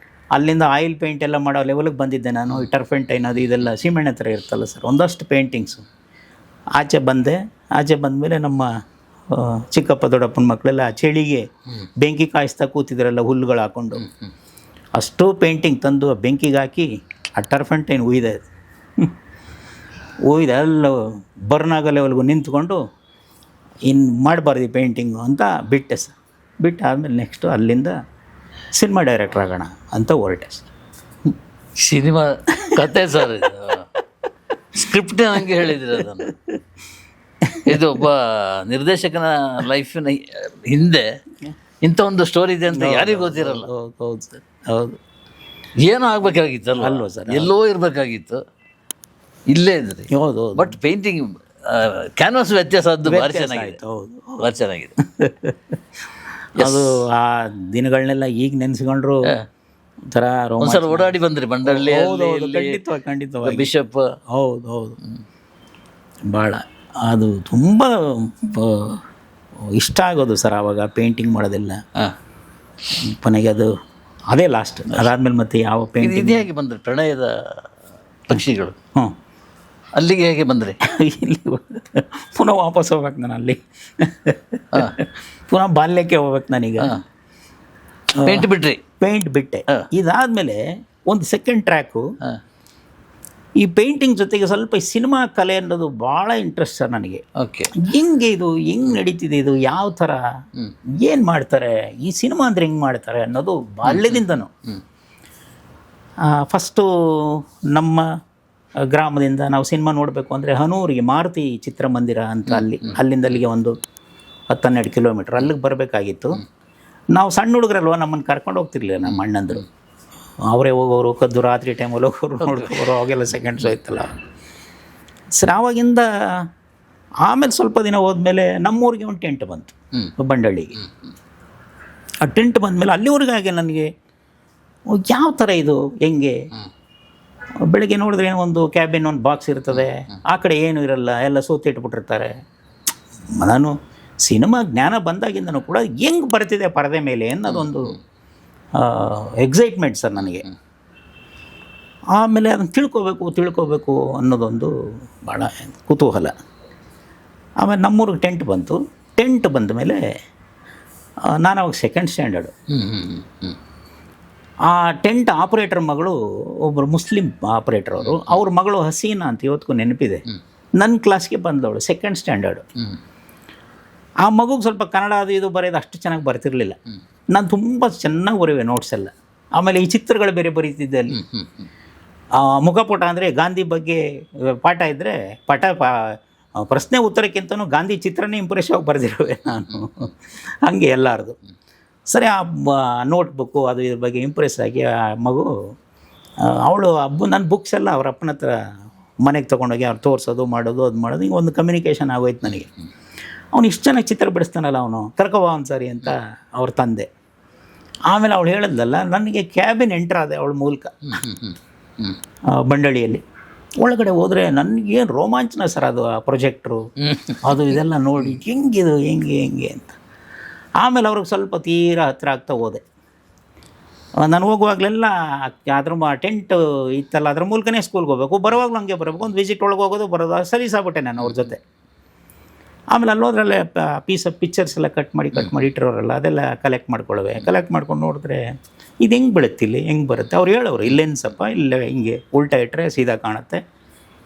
ಅಲ್ಲಿಂದ ಆಯಿಲ್ ಪೇಂಟ್ ಎಲ್ಲ ಮಾಡೋ ಲೆವೆಲ್ಗೆ ಬಂದಿದ್ದೆ ನಾನು. ಈ ಟರ್ಫೆಂಟೈನ್ ಅದು ಇದೆಲ್ಲ ಸೀಮೆಣ್ಣೆ ಥರ ಇರ್ತಲ್ಲ ಸರ್, ಒಂದಷ್ಟು ಪೇಂಟಿಂಗ್ಸು. ಆಚೆ ಬಂದಮೇಲೆ ನಮ್ಮ ಚಿಕ್ಕಪ್ಪ ದೊಡ್ಡಪ್ಪನ ಮಕ್ಕಳೆಲ್ಲ ಚಳಿಗೆ ಬೆಂಕಿ ಕಾಯಿಸ್ತಾ ಕೂತಿದ್ರಲ್ಲ ಹುಲ್ಲುಗಳು ಹಾಕ್ಕೊಂಡು. ಅಷ್ಟು ಪೇಂಟಿಂಗ್ ತಂದು ಬೆಂಕಿಗೆ ಹಾಕಿ ಆ ಟರ್ಫೆಂಟೈನ್ ಉಯ್ದೆ ಎಲ್ಲ ಬರ್ನಾಗೋ ಲೆವೆಲ್ಗೂ ನಿಂತ್ಕೊಂಡು ಇನ್ನು ಮಾಡಬಾರ್ದು ಈ ಪೇಂಟಿಂಗು ಅಂತ ಬಿಟ್ಟೆ ಸರ್. ಬಿಟ್ಟಾದಮೇಲೆ ನೆಕ್ಸ್ಟು ಅಲ್ಲಿಂದ ಸಿನಿಮಾ ಡೈರೆಕ್ಟರ್ ಆಗೋಣ ಅಂತ ಹೊರಟೆ ಸರ್. ಸಿನಿಮಾ ಕತೆ ಸರ್, ಸ್ಕ್ರಿಪ್ಟೇ ನನಗೆ ಹೇಳಿದ್ರೆ ಅದನ್ನು. ಇದು ಒಬ್ಬ ನಿರ್ದೇಶಕನ ಲೈಫಿನ ಹಿಂದೆ ಇಂಥ ಒಂದು ಸ್ಟೋರಿ ಇದೆ ಅಂತ ಯಾರಿಗೂ ಗೊತ್ತಿರಲ್ಲ. ಹೌದು ಸರ್, ಹೌದು. ಏನೋ ಆಗಬೇಕಾಗಿತ್ತಲ್ಲ ಅಲ್ವ ಸರ್, ಎಲ್ಲೋ ಇರಬೇಕಾಗಿತ್ತು, ಇಲ್ಲೇ ಇದ್ರಿ. ಹೌದು. ಬಟ್ ಪೇಂಟಿಂಗ್ ಕ್ಯಾನ್ವಾಸ್ ವ್ಯತ್ಯಾಸದ್ದು ಭಾರಿ ಚೆನ್ನಾಗಿದೆ. ಹೌದು, ಭಾರಿ ಚೆನ್ನಾಗಿದೆ. ಅದು ಆ ದಿನಗಳನ್ನೆಲ್ಲ ಈಗ ನೆನೆಸ್ಕೊಂಡ್ರು ಒಂಥರ ಒಂದ್ಸಲ ಓಡಾಡಿ ಬಂದ್ರಿ ಮಂಡಳಿ. ಖಂಡಿತವಾಗಿ ಬಿಷಪ್. ಹೌದು. ಭಾಳ ಅದು ತುಂಬ ಇಷ್ಟ ಆಗೋದು ಸರ್ ಆವಾಗ ಪೇಂಟಿಂಗ್ ಮಾಡೋದೆಲ್ಲ. ಕೊನೆಗೆ ಅದೇ ಲಾಸ್ಟ್. ಅದಾದ್ಮೇಲೆ ಮತ್ತೆ ಯಾವ ಪೇಂಟಿಂಗ್. ಇದು ಹೇಗೆ ಬಂದ್ರಿ ಪ್ರಣಯದ ಪಕ್ಷಿಗಳು? ಅಲ್ಲಿಗೆ ಹೇಗೆ ಬಂದ್ರಿ? ಇಲ್ಲಿ ಪುನಃ ವಾಪಸ್ ಹೋಗ್ಬೇಕು ನಾನು ಅಲ್ಲಿ. ಪುನಃ ಬಾಲ್ಯಕ್ಕೆ ಹೋಗ್ಬೇಕು ನಾನೀಗ. ಪೇಂಟ್ ಬಿಟ್ಟೆ. ಇದಾದಮೇಲೆ ಒಂದು ಸೆಕೆಂಡ್ ಟ್ರ್ಯಾಕು ಈ ಪೇಂಟಿಂಗ್ ಜೊತೆಗೆ ಸ್ವಲ್ಪ ಸಿನಿಮಾ ಕಲೆ ಅನ್ನೋದು ಭಾಳ ಇಂಟ್ರೆಸ್ಟ್ ಸರ್ ನನಗೆ. ಹೆಂಗೆ ನಡೀತಿದೆ ಇದು, ಯಾವ ಥರ ಏನು ಮಾಡ್ತಾರೆ, ಈ ಸಿನಿಮಾ ಅಂದರೆ ಹೆಂಗೆ ಮಾಡ್ತಾರೆ ಅನ್ನೋದು ಬಾಲ್ಯದಿಂದನೂ. ಫಸ್ಟು ನಮ್ಮ ಗ್ರಾಮದಿಂದ ನಾವು ಸಿನಿಮಾ ನೋಡಬೇಕು ಅಂದರೆ ಹನೂರಿಗೆ ಮಾರುತಿ ಚಿತ್ರಮಂದಿರ ಅಂತ ಅಲ್ಲಿಂದ ಅಲ್ಲಿಗೆ ಒಂದು 10-12 ಕಿಲೋಮೀಟ್ರ್ ಅಲ್ಲಿಗೆ ಬರಬೇಕಾಗಿತ್ತು. ನಾವು ಸಣ್ಣ ಹುಡುಗರಲ್ವ, ನಮ್ಮನ್ನು ಕರ್ಕೊಂಡು ಹೋಗ್ತಿರ್ಲಿಲ್ಲ ನಮ್ಮ ಅಣ್ಣಂದರು. ಅವರೇ ಹೋಗೋರು, ಕದ್ದು ರಾತ್ರಿ ಟೈಮಲ್ಲಿ ಹೋಗೋರು, ನೋಡ್ಕೋರು. ಅವಾಗೆಲ್ಲ ಸೆಕೆಂಡ್ ಶೋ ಇತ್ತಲ್ಲ ಸರ್. ಆವಾಗಿಂದ ಆಮೇಲೆ ಸ್ವಲ್ಪ ದಿನ ಹೋದ್ಮೇಲೆ ನಮ್ಮೂರಿಗೆ ಒಂದು ಟೆಂಟ್ ಬಂತು ಬಂಡಳ್ಳಿಗೆ. ಆ ಟೆಂಟ್ ಬಂದಮೇಲೆ ಅಲ್ಲಿವರೆಗಾಗಿ ನನಗೆ ಯಾವ ಥರ ಇದು ಹೆಂಗೆ, ಬೆಳಗ್ಗೆ ನೋಡಿದ್ರೆ ಏನೋ ಒಂದು ಕ್ಯಾಬಿನ್ ಒಂದು ಬಾಕ್ಸ್ ಇರ್ತದೆ, ಆ ಕಡೆ ಏನೂ ಇರಲ್ಲ, ಎಲ್ಲ ಸೂತಿಟ್ಬಿಟ್ಟಿರ್ತಾರೆ. ನಾನು ಸಿನಿಮಾ ಜ್ಞಾನ ಬಂದಾಗಿಂದನೂ ಕೂಡ ಹೆಂಗೆ ಬರ್ತಿದೆ ಪರದೆ ಮೇಲೆ ಅನ್ನೋದೊಂದು ಎಕ್ಸೈಟ್ಮೆಂಟ್ ಸರ್ ನನಗೆ. ಆಮೇಲೆ ಅದನ್ನು ತಿಳ್ಕೋಬೇಕು ಅನ್ನೋದೊಂದು ಭಾಳ ಕುತೂಹಲ. ಆಮೇಲೆ ನಮ್ಮೂರಿಗೆ ಟೆಂಟ್ ಬಂತು. ಟೆಂಟ್ ಬಂದ ಮೇಲೆ ನಾನು ಅವಾಗ ಸೆಕೆಂಡ್ ಸ್ಟ್ಯಾಂಡರ್ಡು. ಆ ಟೆಂಟ್ ಆಪ್ರೇಟರ್ ಮಗಳು ಒಬ್ಬರು ಮುಸ್ಲಿಂ ಆಪ್ರೇಟರ್ ಅವರು, ಅವ್ರ ಮಗಳು ಹಸೀನಾ ಅಂತ ಇವತ್ತಿಗೂ ನೆನಪಿದೆ. ನನ್ನ ಕ್ಲಾಸ್ಗೆ ಬಂದವಳು ಸೆಕೆಂಡ್ ಸ್ಟ್ಯಾಂಡರ್ಡು. ಆ ಮಗುಗೆ ಸ್ವಲ್ಪ ಕನ್ನಡ ಅದು ಇದು ಬರೆಯೋದು ಅಷ್ಟು ಚೆನ್ನಾಗಿ ಬರ್ತಿರಲಿಲ್ಲ. ನಾನು ತುಂಬ ಚೆನ್ನಾಗಿ ಬರೆಯುವೆ ನೋಟ್ಸ್ ಎಲ್ಲ. ಆಮೇಲೆ ಈ ಚಿತ್ರಗಳು ಬೇರೆ ಬರೀತಿದ್ದೆ ಅಲ್ಲಿ. ಮುಖಪುಟ ಅಂದರೆ ಗಾಂಧಿ ಬಗ್ಗೆ ಪಾಠ ಇದ್ದರೆ ಪ್ರಶ್ನೆ ಉತ್ತರಕ್ಕಿಂತನೂ ಗಾಂಧಿ ಚಿತ್ರನೇ ಇಂಪ್ರೆಸ್ ಆಗಿ ಬರೆದಿರುವೆ ನಾನು. ಹಾಗೆ ಎಲ್ಲರದು ಸರಿ. ಆ ನೋಟ್ಬುಕ್ಕು ಅದು ಇದ್ರ ಬಗ್ಗೆ ಇಂಪ್ರೆಸ್ ಆಗಿ ಆ ಮಗು ಅವಳು ನನ್ನ ಬುಕ್ಸ್ ಎಲ್ಲ ಅವ್ರ ಅಪ್ಪನ ಹತ್ರ ಮನೆಗೆ ತೊಗೊಂಡೋಗಿ ಅವ್ರು ತೋರಿಸೋದು ಮಾಡೋದು ಹಿಂಗೆ ಒಂದು ಕಮ್ಯುನಿಕೇಷನ್ ಆಗೋಯ್ತು ನನಗೆ. ಅವ್ನು ಇಷ್ಟು ಚೆನ್ನಾಗಿ ಚಿತ್ರ ಬಿಡಿಸ್ತಾನಲ್ಲ, ಅವನು ಕರ್ಕೊಬ ಒಂದು ಸಾರಿ ಅಂತ ಅವ್ರ ತಂದೆ. ಆಮೇಲೆ ಅವಳು ಹೇಳಿದ್ಲಲ್ಲ, ನನಗೆ ಕ್ಯಾಬಿನ್ ಎಂಟ್ರ್ ಆದೆ ಅವಳ ಮೂಲಕ ಬಂಡಳಿಯಲ್ಲಿ. ಒಳಗಡೆ ಹೋದರೆ ನನಗೇನು ರೋಮಾಂಚನ ಸರ್ ಅದು, ಆ ಪ್ರೊಜೆಕ್ಟ್ರು ಅದು ಇದೆಲ್ಲ ನೋಡಿ ಹೆಂಗಿದು ಹೆಂಗೆ ಅಂತ. ಆಮೇಲೆ ಅವ್ರಿಗೆ ಸ್ವಲ್ಪ ತೀರಾ ಹತ್ತಿರ ಆಗ್ತಾ ಹೋದೆ. ನಾನು ಹೋಗುವಾಗಲೆಲ್ಲ ಅದ್ರ ಟೆಂಟ್ ಇತ್ತಲ್ಲ, ಅದ್ರ ಮೂಲಕನೇ ಸ್ಕೂಲ್ಗೆ ಹೋಗ್ಬೇಕು, ಬರುವಾಗಲೂ ಹಂಗೆ ಬರಬೇಕು. ಒಂದು ವಿಸಿಟ್ ಒಳಗೆ ಹೋಗೋದು ಬರೋದು ಸಲೀಸಾಗ್ಬಿಟ್ಟೆ ನಾನು ಅವ್ರ ಜೊತೆ. ಆಮೇಲೆ ಅಲ್ಲೋದ್ರಲ್ಲೇ ಪೀಸ್ ಆಫ್ ಪಿಕ್ಚರ್ಸ್ ಎಲ್ಲ ಕಟ್ ಮಾಡಿ ಇಟ್ಟಿರೋರಲ್ಲ, ಅದೆಲ್ಲ ಕಲೆಕ್ಟ್ ಮಾಡ್ಕೊಂಡು ನೋಡಿದ್ರೆ ಇದು ಹೆಂಗೆ ಬೀಳುತ್ತಿಲ್ಲಿ, ಹೆಂಗೆ ಬರುತ್ತೆ. ಅವ್ರು ಹೇಳೋರು, ಇಲ್ಲೇನ್ಸಪ್ಪ, ಇಲ್ಲೇ ಹಿಂಗೆ ಉಲ್ಟಾ ಇಟ್ಟರೆ ಸೀದಾ ಕಾಣುತ್ತೆ,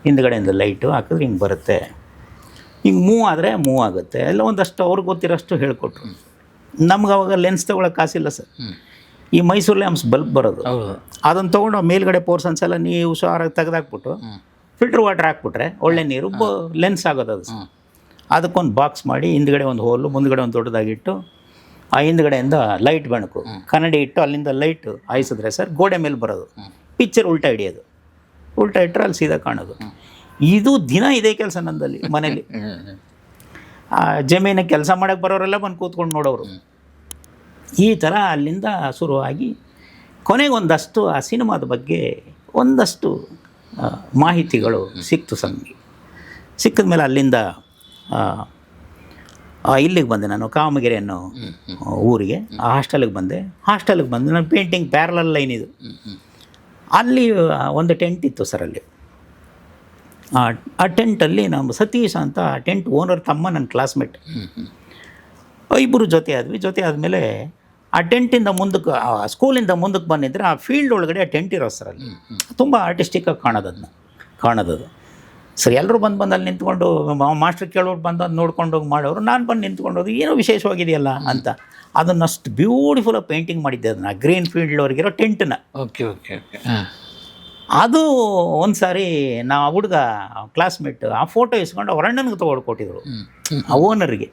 ಹಿಂದ್ಗಡೆಯಿಂದ ಲೈಟು ಹಾಕಿದ್ರೆ ಹಿಂಗೆ ಬರುತ್ತೆ, ಹಿಂಗೆ ಮೂವ್ ಆಗುತ್ತೆ ಎಲ್ಲ ಒಂದಷ್ಟು ಅವ್ರಿಗೆ ಗೊತ್ತಿರೋಷ್ಟು ಹೇಳ್ಕೊಟ್ರು. ನಮ್ಗೆ ಅವಾಗ ಲೆನ್ಸ್ ತೊಗೊಳಕ್ಕೆ ಕಾಸಿಲ್ಲ ಸರ್. ಈ ಮೈಸೂರು ಲ್ಯಾಂಪ್ಸ್ ಬಲ್ಬ್ ಬರೋದು, ಅದನ್ನು ತೊಗೊಂಡು ಮೇಲ್ಗಡೆ ಪೋರ್ಷನ್ಸ್ ಎಲ್ಲ ನೀವು ಹುಷಾರಾಗಿ ತೆಗೆದಾಕ್ಬಿಟ್ಟು ಫಿಲ್ಟರ್ ವಾಟರ್ ಹಾಕ್ಬಿಟ್ರೆ ಒಳ್ಳೆ ನೀರು ಲೆನ್ಸ್ ಆಗೋದು. ಅದು ಅದಕ್ಕೊಂದು ಬಾಕ್ಸ್ ಮಾಡಿ ಹಿಂದ್ಗಡೆ ಒಂದು ಹೋಲು, ಮುಂದ್ಗಡೆ ಒಂದು ದೊಡ್ಡದಾಗಿಟ್ಟು ಆ ಹಿಂದ್ಗಡೆಯಿಂದ ಲೈಟ್ ಬೆಳಕು ಕನ್ನಡಿ ಇಟ್ಟು ಅಲ್ಲಿಂದ ಲೈಟ್ ಹಾಯಿಸಿದ್ರೆ ಸರ್ ಗೋಡೆ ಮೇಲೆ ಬರೋದು, ಪಿಕ್ಚರ್ ಉಲ್ಟಾ ಹಿಡಿಯೋದು, ಉಲ್ಟಾ ಇಟ್ಟರೆ ಅಲ್ಲಿ ಸೀದಾ ಕಾಣೋದು. ಇದು ದಿನ ಇದೇ ಕೆಲಸ ನಂದಲ್ಲಿ ಮನೇಲಿ. ಜಮೀನಿಗೆ ಕೆಲಸ ಮಾಡೋಕ್ಕೆ ಬರೋರೆಲ್ಲ ಬಂದು ಕೂತ್ಕೊಂಡು ನೋಡೋರು. ಈ ಥರ ಅಲ್ಲಿಂದ ಶುರುವಾಗಿ ಕೊನೆಗೆ ಒಂದಷ್ಟು ಆ ಸಿನಿಮಾದ ಬಗ್ಗೆ ಒಂದಷ್ಟು ಮಾಹಿತಿಗಳು ಸಿಕ್ತು ಸಂಗಿ. ಸಿಕ್ಕಿದ ಮೇಲೆ ಅಲ್ಲಿಂದ ಇಲ್ಲಿಗೆ ಬಂದೆ ನಾನು, ಕಾಮಗೆರೆ ಅನ್ನೋ ಊರಿಗೆ. ಆ ಹಾಸ್ಟೆಲಿಗೆ ಬಂದೆ ನಾನು ಪೇಂಟಿಂಗ್ ಪ್ಯಾರಲಲ್ ಲೈನ್ ಇದು. ಅಲ್ಲಿ ಒಂದು ಟೆಂಟ್ ಇತ್ತು ಸರ್. ಅಲ್ಲಿ ಆ ಟೆಂಟಲ್ಲಿ ನಮ್ಮ ಸತೀಶ್ ಅಂತ ಟೆಂಟ್ ಓನರ್ ತಮ್ಮ ನನ್ನ ಕ್ಲಾಸ್ಮೇಟ್, ಇಬ್ಬರು ಜೊತೆ ಆದಮೇಲೆ ಆ ಟೆಂಟಿಂದ ಮುಂದಕ್ಕೆ, ಸ್ಕೂಲಿಂದ ಮುಂದಕ್ಕೆ ಬಂದಿದ್ದರೆ ಆ ಫೀಲ್ಡ್ ಒಳಗಡೆ ಆ ಟೆಂಟ್ ಇರೋ ಸರ್. ಅಲ್ಲಿ ತುಂಬ ಆರ್ಟಿಸ್ಟಿಕ್ಕಾಗಿ ಕಾಣೋದು ಸರ್. ಎಲ್ಲರೂ ಬಂದು ಅಲ್ಲಿ ನಿಂತ್ಕೊಂಡು ಮಾಸ್ಟರ್ ಕೇಳೋರು ಬಂದು ನೋಡ್ಕೊಂಡು ಹೋಗಿ ಮಾಡೋರು. ನಾನು ಬಂದು ನಿಂತ್ಕೊಂಡೋದು ಏನೋ ವಿಶೇಷವಾಗಿದೆಯಲ್ಲ ಅಂತ ಅದನ್ನಷ್ಟು ಬ್ಯೂಟಿಫುಲ್ಲಾಗಿ ಪೇಂಟಿಂಗ್ ಮಾಡಿದ್ದೆ. ಅದನ್ನು ಗ್ರೀನ್ ಫೀಲ್ಡ್ವರೆಗಿರೋ ಟೆಂಟನ್ನ. ಓಕೆ. ಅದು ಒಂದು ಸಾರಿ ನಾವು ಹುಡುಗ ಕ್ಲಾಸ್ಮೇಟ್ ಆ ಫೋಟೋ ಇಸ್ಕೊಂಡು ಅವ್ರ ಅಣ್ಣನಿಗೆ ತೊಗೊಳ್ಕೊಟ್ಟಿದ್ರು, ಆ ಓನರಿಗೆ.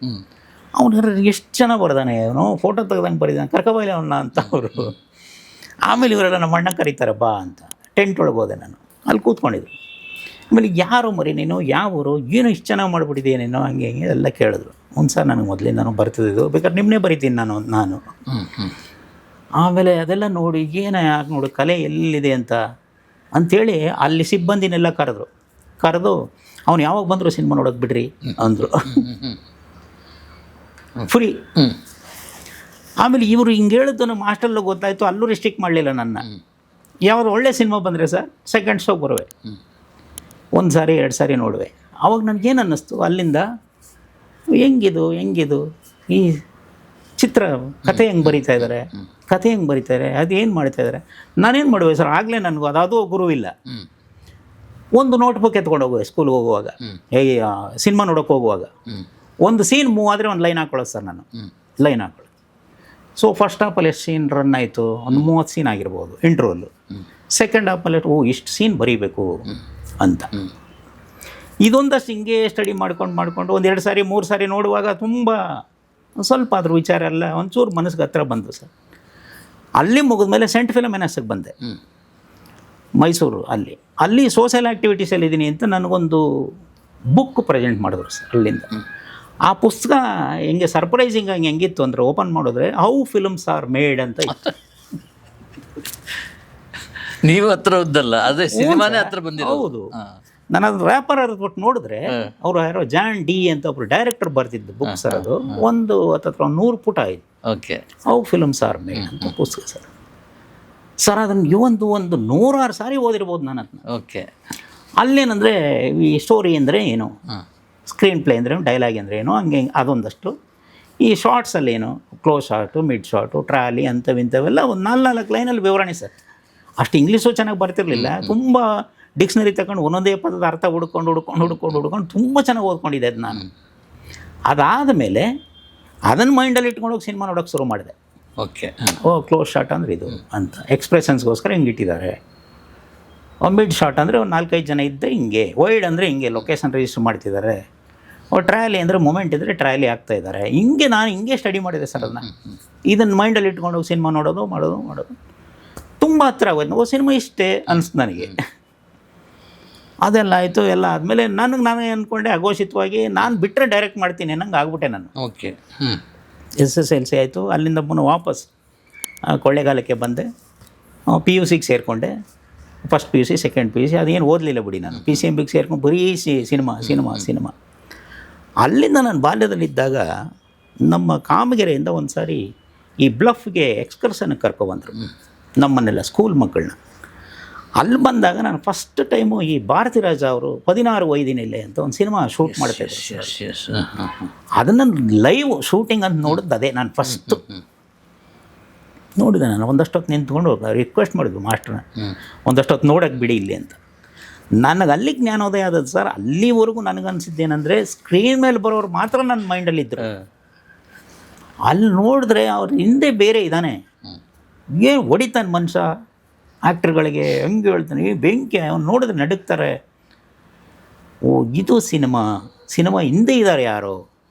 ಅವನು ಎಷ್ಟು ಚೆನ್ನಾಗಿ ಬರ್ದಾನೆ, ಅವನು ಫೋಟೋ ತೆಗ್ದಂಗೆ ಬರಿದಾನೆ, ಕರ್ಕೊಬೈಲಿ ಅವನ್ನ ಅಂತ ಅವರು. ಆಮೇಲೆ ಇವರೆಲ್ಲ ನಮ್ಮ ಅಣ್ಣ ಕರೀತಾರೆ ಬಾ ಅಂತ. ಟೆಂಟ್ ಒಳಗೆ ಹೋದೆ ನಾನು, ಅಲ್ಲಿ ಕೂತ್ಕೊಂಡಿದ್ರು. ಆಮೇಲೆ ಯಾರು ಮರಿ ನೀನು, ಯಾವ ಊರು, ಏನು ಇಷ್ಟು ಚೆನ್ನಾಗಿ ಮಾಡಿಬಿಟ್ಟಿದೆಯಾ ನೀನು, ಹಂಗೆ ಎಲ್ಲ ಕೇಳಿದ್ರು. ಒಂದು ಸರ್ ನನಗೆ ಮೊದಲಿಂದ ಬರ್ತಿದ್ದು, ಬೇಕಾದ್ರೆ ನಿಮ್ಮನ್ನೇ ಬರಿತೀನಿ ನಾನು. ಆಮೇಲೆ ಅದೆಲ್ಲ ನೋಡಿ ಯಾಕೆ ನೋಡು ಕಲೆ ಎಲ್ಲಿದೆ ಅಂಥೇಳಿ ಅಲ್ಲಿ ಸಿಬ್ಬಂದಿನೆಲ್ಲ ಕರೆದು ಅವ್ನು ಯಾವಾಗ ಬಂದರು ಸಿನಿಮಾ ನೋಡೋಕೆ ಬಿಡ್ರಿ ಅಂದರು, ಫ್ರೀ. ಆಮೇಲೆ ಇವರು ಹಿಂಗೆ ಹೇಳಿದ್ದು ನಮ್ಮ ಹಾಸ್ಟೆಲ್ಗೆ ಗೊತ್ತಾಯಿತು. ಅಲ್ಲೂ ರಿಸ್ಟ್ರಿಕ್ಟ್ ಮಾಡಲಿಲ್ಲ ನನ್ನ. ಯಾವ್ದು ಒಳ್ಳೆ ಸಿನಿಮಾ ಬಂದರೆ ಸರ್ ಸೆಕೆಂಡ್ ಶೋಗೆ ಬರುವೆ, 1 ಸಾರಿ 2 ಸಾರಿ ನೋಡುವೆ. ಆವಾಗ ನನಗೇನು ಅನ್ನಿಸ್ತು, ಅಲ್ಲಿಂದ ಹೆಂಗಿದು ಈ ಚಿತ್ರ ಕಥೆ ಹೆಂಗೆ ಬರೀತಾ ಇದ್ದಾರೆ, ಅದೇನು ಮಾಡ್ತಾಯಿದ್ದಾರೆ. ನಾನೇನು ಮಾಡುವೆ ಸರ್, ಆಗಲೇ ನನಗೂ ಅದು ಗುರು ಇಲ್ಲ. ಒಂದು ನೋಟ್ಬುಕ್ ಎತ್ಕೊಂಡು ಹೋಗುವೆ ಸ್ಕೂಲ್ಗೆ ಹೋಗುವಾಗ, ಸಿನಿಮಾ ನೋಡೋಕೆ ಹೋಗುವಾಗ. ಒಂದು ಸೀನ್ ಮೂವ್ ಆದರೆ ಒಂದು ಲೈನ್ ಹಾಕ್ಕೊಳ್ಳೋದು ಸರ್ ನಾನು, ಲೈನ್ ಹಾಕೊಳ್ಳೋದು. ಸೊ ಫಸ್ಟ್ ಹಾಫಲ್ಲಿ ಎಷ್ಟು ಸೀನ್ ರನ್ ಆಯಿತು, ಒಂದು 30 ಸೀನ್ ಆಗಿರ್ಬೋದು ಇಂಟ್ರೋವಲ್ಲು. ಸೆಕೆಂಡ್ ಹಾಫಲ್ಲಿ ಇಷ್ಟು ಸೀನ್ ಬರೀಬೇಕು ಅಂತ. ಇದೊಂದಷ್ಟು ಹಿಂಗೆ ಸ್ಟಡಿ ಮಾಡ್ಕೊಂಡು 1 2 ಸಾರಿ 3 ಸಾರಿ ನೋಡುವಾಗ ತುಂಬ ಸ್ವಲ್ಪ ಅದ್ರ ವಿಚಾರ ಎಲ್ಲ ಒಂಚೂರು ಮನಸ್ಸಿಗೆ ಹತ್ರ ಬಂತು ಸರ್. ಅಲ್ಲಿ ಮುಗಿದ್ಮೇಲೆ ಸೆಂಟ್ ಫಿಲಮೆನಸ್ಗೆ ಬಂದೆ, ಮೈಸೂರು. ಅಲ್ಲಿ ಸೋಷಿಯಲ್ ಆ್ಯಕ್ಟಿವಿಟೀಸಲ್ಲಿದ್ದೀನಿ ಅಂತ ನನಗೊಂದು ಬುಕ್ ಪ್ರೆಸೆಂಟ್ ಮಾಡಿದ್ರು ಸರ್ ಅಲ್ಲಿಂದ. ಆ ಪುಸ್ತಕ ಹೆಂಗೆ ಸರ್ಪ್ರೈಸಿಂಗ್ ಆಗಿ ಹೆಂಗಿತ್ತು ಅಂದರೆ ಓಪನ್ ಮಾಡಿದ್ರೆ ಹೌ ಫಿಲ್ಮ್ಸ್ ಆರ್ ಮೇಡ್ ಅಂತ ಇತ್ತು. ನೀವು ಹತ್ರ ಇದ್ದಲ್ಲ, ಅದೇ ಸಿನಿಮಾನೇ ಹತ್ರ ಬಂದಿರೋದು. ಹೌದು, ನಾನು ಅದು ರ್ಯಾಪರ್ ಕೊಟ್ಟು ನೋಡಿದ್ರೆ ಅವರು ಯಾರೋ ಜಾನ್ ಡಿ ಅಂತ ಒಬ್ರು ಡೈರೆಕ್ಟರ್ ಬರ್ತಿದ್ದು ಬುಕ್ ಸರ್. ಅದು ಒಂದು ಹತ್ತತ್ರ 100 ಪುಟ ಆಯಿತು. Okay, how films are made ಅಂತ ಪುಸ್ತಕ ಸರ್. ಸರ್ ಅದನ್ನು ಒಂದು 100 ಸಾರಿ ಓದಿರ್ಬೋದು ನಾನು ಅದನ್ನ. ಓಕೆ, ಅಲ್ಲೇನಂದರೆ ಈ ಸ್ಟೋರಿ ಅಂದರೆ ಏನು, ಸ್ಕ್ರೀನ್ ಪ್ಲೇ ಅಂದರೆ ಡೈಲಾಗ್ ಅಂದರೆ ಏನು, ಹಂಗೆ ಅದೊಂದಷ್ಟು. ಈ ಶಾರ್ಟ್ಸಲ್ಲಿ ಏನು, close shot, mid shot, trolley ಅಂಥವಿಂಥವೆಲ್ಲ ಒಂದು 4 ಲೈನಲ್ಲಿ ವಿವರಣೆ ಸರ್. ಅಷ್ಟು ಇಂಗ್ಲೀಷು ಚೆನ್ನಾಗಿ ಬರ್ತಿರಲಿಲ್ಲ. ತುಂಬ ಡಿಕ್ಷ್ನರಿ ತಗೊಂಡು ಒಂದೊಂದೇ ಪದದ ಅರ್ಥ ಹುಡ್ಕೊಂಡು ತುಂಬ ಚೆನ್ನಾಗಿ ಓದ್ಕೊಂಡಿದ್ದೆ ಅದು ನಾನು. ಅದಾದ ಮೇಲೆ ಅದನ್ನು ಮೈಂಡಲ್ಲಿ ಇಟ್ಕೊಂಡೋಗಿ ಸಿನಿಮಾ ನೋಡೋಕ್ಕೆ ಶುರು ಮಾಡಿದೆ. ಓಕೆ, ಕ್ಲೋಸ್ ಶಾಟ್ ಅಂದರೆ ಇದು ಅಂತ, ಎಕ್ಸ್ಪ್ರೆಷನ್ಸ್ಗೋಸ್ಕರ ಹಿಂಗೆ ಇಟ್ಟಿದ್ದಾರೆ. ಮಿಡ್ ಶಾಟ್ ಅಂದರೆ ಒಂದು 4-5 ಜನ ಇದ್ದೆ ಹಿಂಗೆ, ವೈಡ್ ಅಂದರೆ ಹಿಂಗೆ ಲೊಕೇಶನ್ ರಿಜಿಸ್ಟರ್ ಮಾಡ್ತಿದ್ದಾರೆ, ಟ್ರಯಲಿ ಅಂದರೆ ಮೂಮೆಂಟ್ ಇದ್ದರೆ ಟ್ರಯಲಿ ಆಗ್ತಾಯಿದ್ದಾರೆ. ಹಿಂಗೆ ನಾನು ಹಿಂಗೆ ಸ್ಟಡಿ ಮಾಡಿದೆ ಸರ್ ಅದನ್ನು. ಇದನ್ನು ಮೈಂಡಲ್ಲಿ ಇಟ್ಕೊಂಡೋಗಿ ಸಿನಿಮಾ ಮಾಡೋದು ತುಂಬ ಹತ್ರ ಆಗೋಯ್ತು. ಸಿನಿಮಾ ಇಷ್ಟೇ ಅನಿಸ್ತು ನನಗೆ. ಅದೆಲ್ಲ ಆಯಿತು. ಎಲ್ಲ ಆದಮೇಲೆ ನಾನೇ ಅಂದ್ಕೊಂಡೆ ಅಘೋಷಿತವಾಗಿ ನಾನು ಬಿಟ್ಟರೆ ಡೈರೆಕ್ಟ್ ಮಾಡ್ತೀನಿ ಅನ್ನಂಗೆ ಆಗ್ಬಿಟ್ಟೆ ನಾನು. ಓಕೆ, SSLC ಆಯಿತು. ಅಲ್ಲಿಂದ ಪುನಃ ವಾಪಸ್ ಕೊಳ್ಳೇಗಾಲಕ್ಕೆ ಬಂದೆ. PUCಗೆ ಸೇರಿಕೊಂಡೆ. ಫಸ್ಟ್ PUC, ಸೆಕೆಂಡ್ PUC ಅದೇನು ಓದಲಿಲ್ಲ ಬಿಡಿ ನಾನು. PCMBಗೆ ಸೇರ್ಕೊಂಡು ಬರೀ ಸಿನಿಮಾ. ಅಲ್ಲಿಂದ ನಾನು ಬಾಲ್ಯದಲ್ಲಿದ್ದಾಗ ನಮ್ಮ ಕಾಮಗೆರೆಯಿಂದ ಒಂದು ಸಾರಿ ಈ ಬ್ಲಫ್ಗೆ ಎಕ್ಸ್ಕರ್ಷನ್ಗೆ ಕರ್ಕೊಬಂದರು ನಮ್ಮನ್ನೆಲ್ಲ, ಸ್ಕೂಲ್ ಮಕ್ಕಳನ್ನ. ಅಲ್ಲಿ ಬಂದಾಗ ನಾನು ಫಸ್ಟ್ ಟೈಮು ಈ ಭಾರತಿ ರಾಜ ಅವರು 16 ವೈದಿನಿಲ್ಲೆ ಅಂತ ಒಂದು ಸಿನಿಮಾ ಶೂಟ್ ಮಾಡ್ತಾಯಿದ್ರು. ಅದನ್ನು ಲೈವ್ ಶೂಟಿಂಗ್ ಅಂತ ನೋಡಿದ್ದು ಅದೇ ನಾನು ಫಸ್ಟು ನೋಡಿದೆ. ನಾನು ಒಂದಷ್ಟೊತ್ತು ನಿಂತ್ಕೊಂಡು ರಿಕ್ವೆಸ್ಟ್ ಮಾಡಿದ್ರು ಮಾಸ್ಟ್ರನ್ನ, ಒಂದಷ್ಟೊತ್ತು ನೋಡೋಕ್ಕೆ ಬಿಡಿ ಇಲ್ಲಿ ಅಂತ. ನನಗೆ ಅಲ್ಲಿ ಜ್ಞಾನೋದಯ ಆದದ್ದು ಸರ್. ಅಲ್ಲಿವರೆಗೂ ನನಗನ್ಸಿದ್ದೇನೆಂದರೆ ಸ್ಕ್ರೀನ್ ಮೇಲೆ ಬರೋರು ಮಾತ್ರ ನನ್ನ ಮೈಂಡಲ್ಲಿದ್ದರು. ಅಲ್ಲಿ ನೋಡಿದ್ರೆ ಅವ್ರ ಹಿಂದೆ ಬೇರೆ ಇದ್ದಾನೆ, ಏನು ಹೊಡಿತಾನೆ ಮನುಷ್ಯ, ಆ್ಯಕ್ಟ್ರ್ಗಳಿಗೆ ಹಂಗೆ ಹೇಳ್ತಾನೆ, ಬೆಂಕಿ ಅವ್ನು ನೋಡಿದ್ರೆ ನಡುಕ್ತಾರೆ. ಓ ಇದು ಸಿನಿಮಾ ಹಿಂದೆ ಇದ್ದಾರೆ ಯಾರೋ,